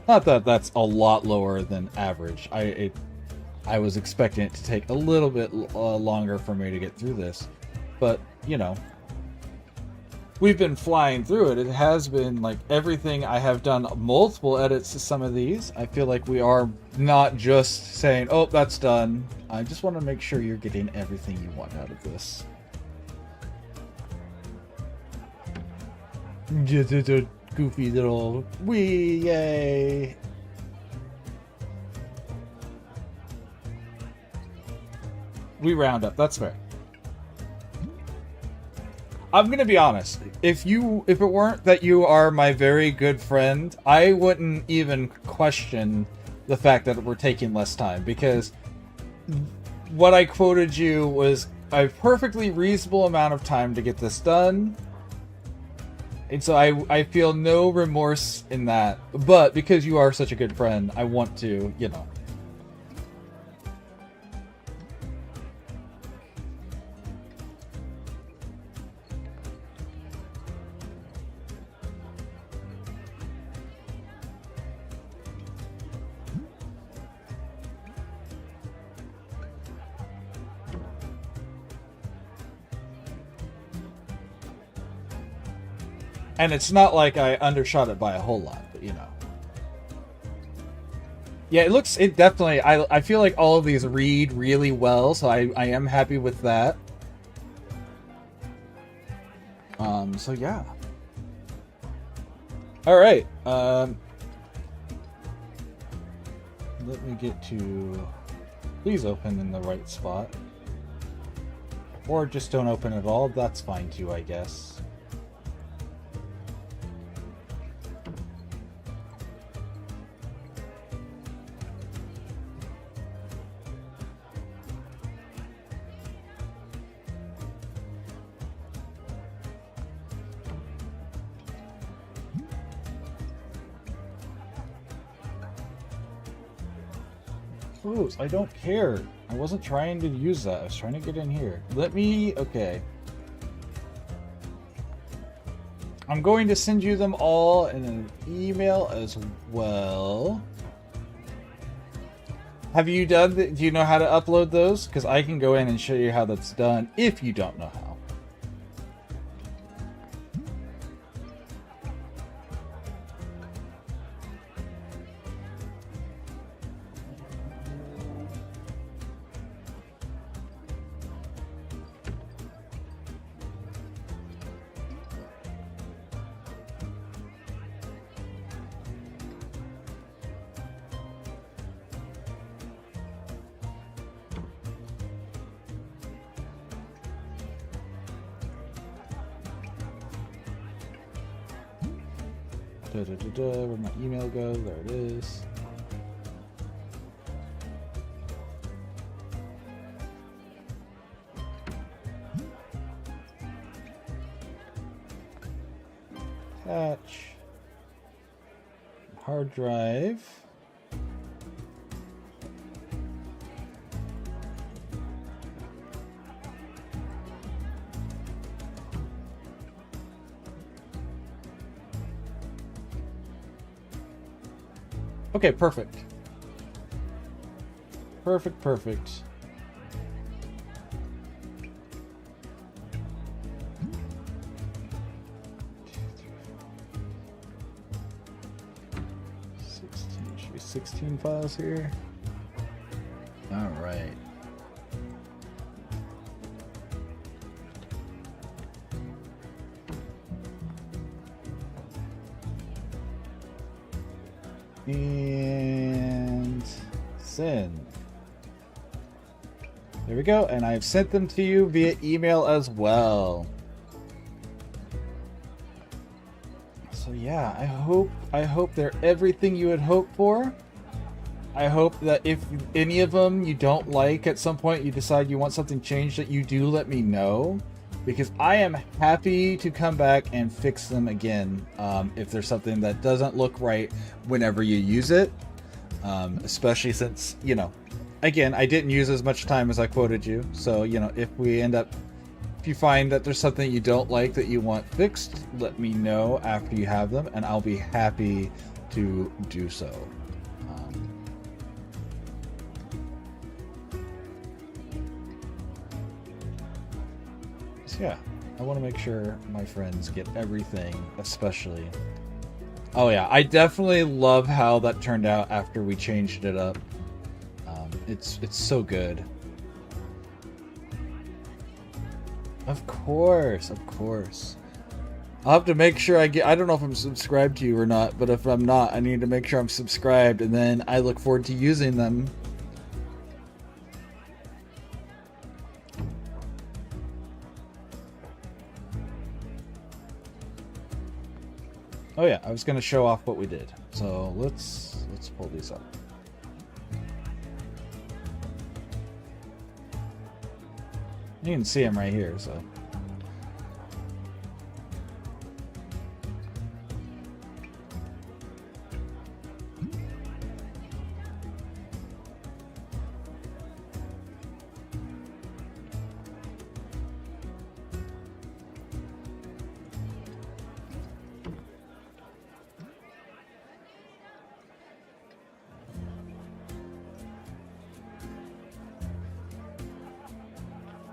Not that that's a lot lower than average. I was expecting it to take a little bit longer for me to get through this, but you know, we've been flying through it. It has been like everything. I have done multiple edits to some of these. I feel like we are not just saying, "Oh, that's done." I just want to make sure you're getting everything you want out of this. Just a goofy little wee, yay. We round up, that's fair. I'm gonna be honest. If it weren't that you are my very good friend, I wouldn't even question the fact that we're taking less time, because what I quoted you was a perfectly reasonable amount of time to get this done. And so I feel no remorse in that. But because you are such a good friend, I want to, you know. And it's not like I undershot it by a whole lot, but you know. Yeah, it definitely, I feel like all of these read really well, so I am happy with that. So yeah. Alright, let me get to, please open in the right spot. Or just don't open at all, that's fine too, I guess. Close. I don't care. I wasn't trying to use that. I was trying to get in here. Okay. I'm going to send you them all in an email as well. Do you know how to upload those? Because I can go in and show you how that's done if you don't know how. Where'd my email go? There it is. Attach. Hard drive. Okay, perfect. Perfect. 16 files here. All right. And send. There we go. And I've sent them to you via email as well. So yeah, I hope they're everything you had hoped for. I hope that if any of them you don't like at some point, you decide you want something changed, that you do let me know, because I am happy to come back and fix them again if there's something that doesn't look right whenever you use it, especially since, you know, again, I didn't use as much time as I quoted you. So, you know, if you find that there's something you don't like that you want fixed, let me know after you have them, and I'll be happy to do so. So yeah, I want to make sure my friends get everything, especially. Oh yeah, I definitely love how that turned out after we changed it up. It's so good. Of course. I'll have to make sure I don't know if I'm subscribed to you or not, but if I'm not, I need to make sure I'm subscribed, and then I look forward to using them. Oh yeah, I was going to show off what we did. So let's pull these up. You can see them right here, so.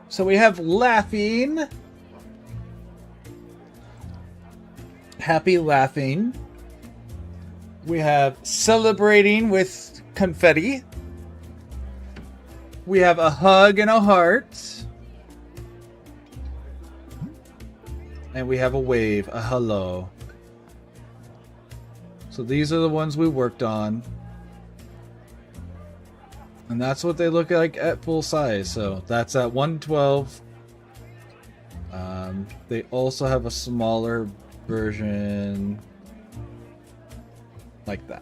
So we have laughing. Happy laughing. We have celebrating with confetti. We have a hug and a heart. And we have a wave, a hello. So these are the ones we worked on. And that's what they look like at full size. So that's at 112. They also have a smaller version like that,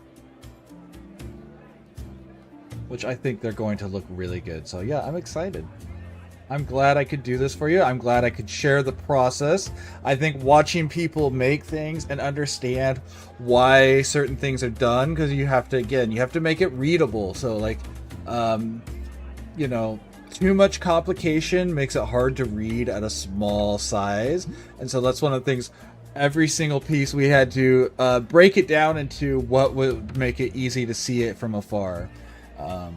which I think they're going to look really good. So yeah, I'm excited. I'm glad I could do this for you. I'm glad I could share the process. I think watching people make things and understand why certain things are done, because you have to make it readable. So like, you know, too much complication makes it hard to read at a small size. And so that's one of the things, every single piece we had to break it down into what would make it easy to see it from afar.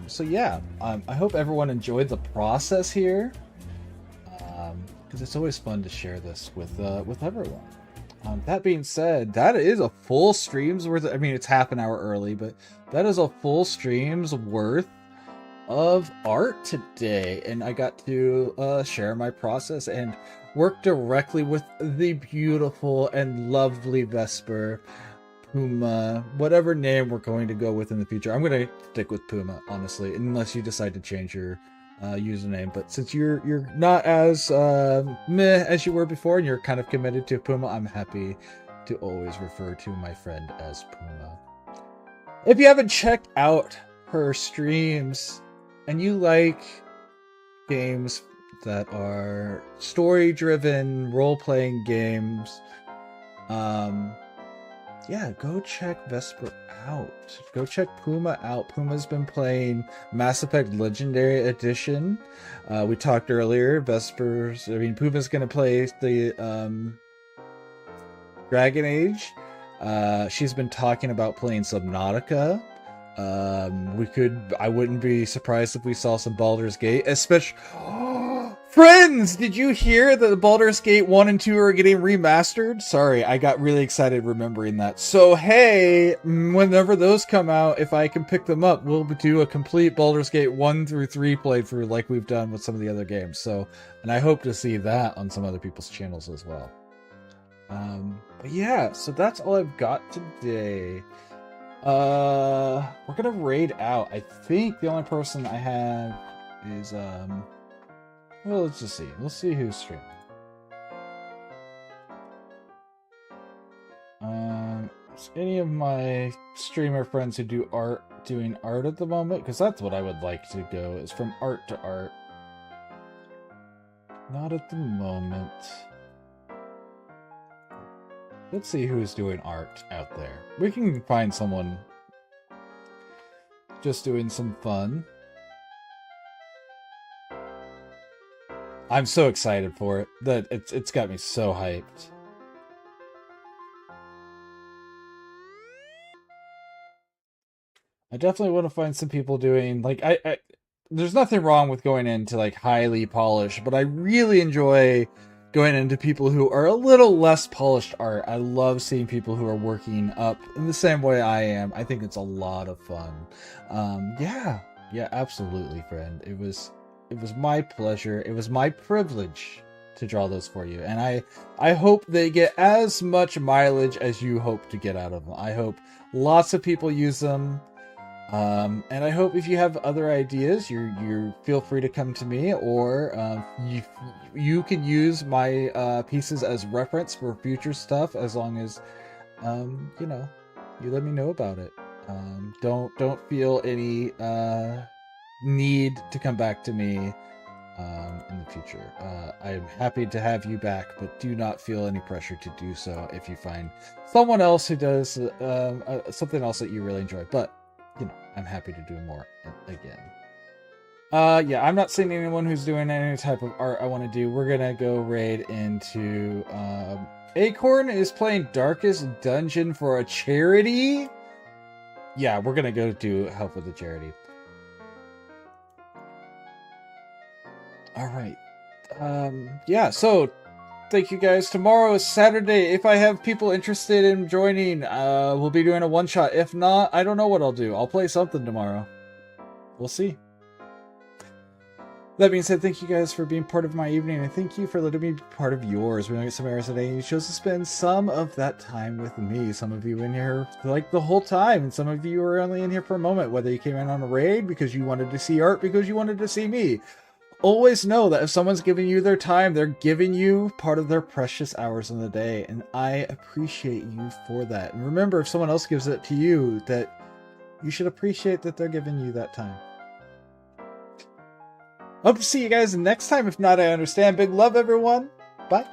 So yeah, I hope everyone enjoyed the process here, because it's always fun to share this with everyone. That being said, that is a full stream's worth. I mean, it's half an hour early, but that is a full stream's worth of art today, and I got to share my process and work directly with the beautiful and lovely Vesper, Puma, whatever name we're going to go with in the future. I'm going to stick with Puma, honestly, unless you decide to change your username. But since you're not as meh as you were before, and you're kind of committed to Puma, I'm happy to always refer to my friend as Puma. If you haven't checked out her streams and you like games that are story-driven, role-playing games, yeah, go check Vesper out. Go check Puma out. Puma's been playing Mass Effect Legendary Edition. We talked earlier, Puma's gonna play the Dragon Age. She's been talking about playing Subnautica. I wouldn't be surprised if we saw some Baldur's Gate, especially... Friends, did you hear that the Baldur's Gate 1 and 2 are getting remastered? Sorry, I got really excited remembering that. So, hey, whenever those come out, if I can pick them up, we'll do a complete Baldur's Gate 1 through 3 playthrough like we've done with some of the other games. So, and I hope to see that on some other people's channels as well. But yeah, so that's all I've got today. We're gonna raid out. I think the only person I have is, well, let's just see. We'll see who's streaming. Any of my streamer friends who doing art at the moment? Because that's what I would like to go, is from art to art. Not at the moment. Let's see who's doing art out there. We can find someone just doing some fun. I'm so excited for it. That it's got me so hyped. I definitely want to find some people doing, like, there's nothing wrong with going into like highly polished, but I really enjoy going into people who are a little less polished art. I love seeing people who are working up in the same way I am. I think it's a lot of fun. Yeah, absolutely, friend. It was my pleasure. It was my privilege to draw those for you. And I hope they get as much mileage as you hope to get out of them. I hope lots of people use them. And I hope if you have other ideas, you feel free to come to me, or you can use my pieces as reference for future stuff, as long as you know, you let me know about it. Don't feel any need to come back to me in the future. I'm happy to have you back, but do not feel any pressure to do so if you find someone else who does something else that you really enjoy. But you know, I'm happy to do more again. Yeah, I'm not seeing anyone who's doing any type of art I want to do. We're gonna go raid into Acorn is playing Darkest Dungeon for a charity. Yeah, we're gonna go do help with the charity. All right. Yeah, so thank you guys. Tomorrow is Saturday. If I have people interested in joining, we'll be doing a one-shot. If not, I don't know what I'll do. I'll play something tomorrow. We'll see. That being said, thank you guys for being part of my evening, and thank you for letting me be part of yours. We don't get some hours a day, and you chose to spend some of that time with me. Some of you in here like the whole time, and some of you are only in here for a moment, whether you came in on a raid because you wanted to see art, because you wanted to see me. Always know that if someone's giving you their time, they're giving you part of their precious hours in the day, and I appreciate you for that. And remember, if someone else gives it to you, that you should appreciate that they're giving you that time. Hope to see you guys next time. If not, I understand. Big love, everyone. Bye.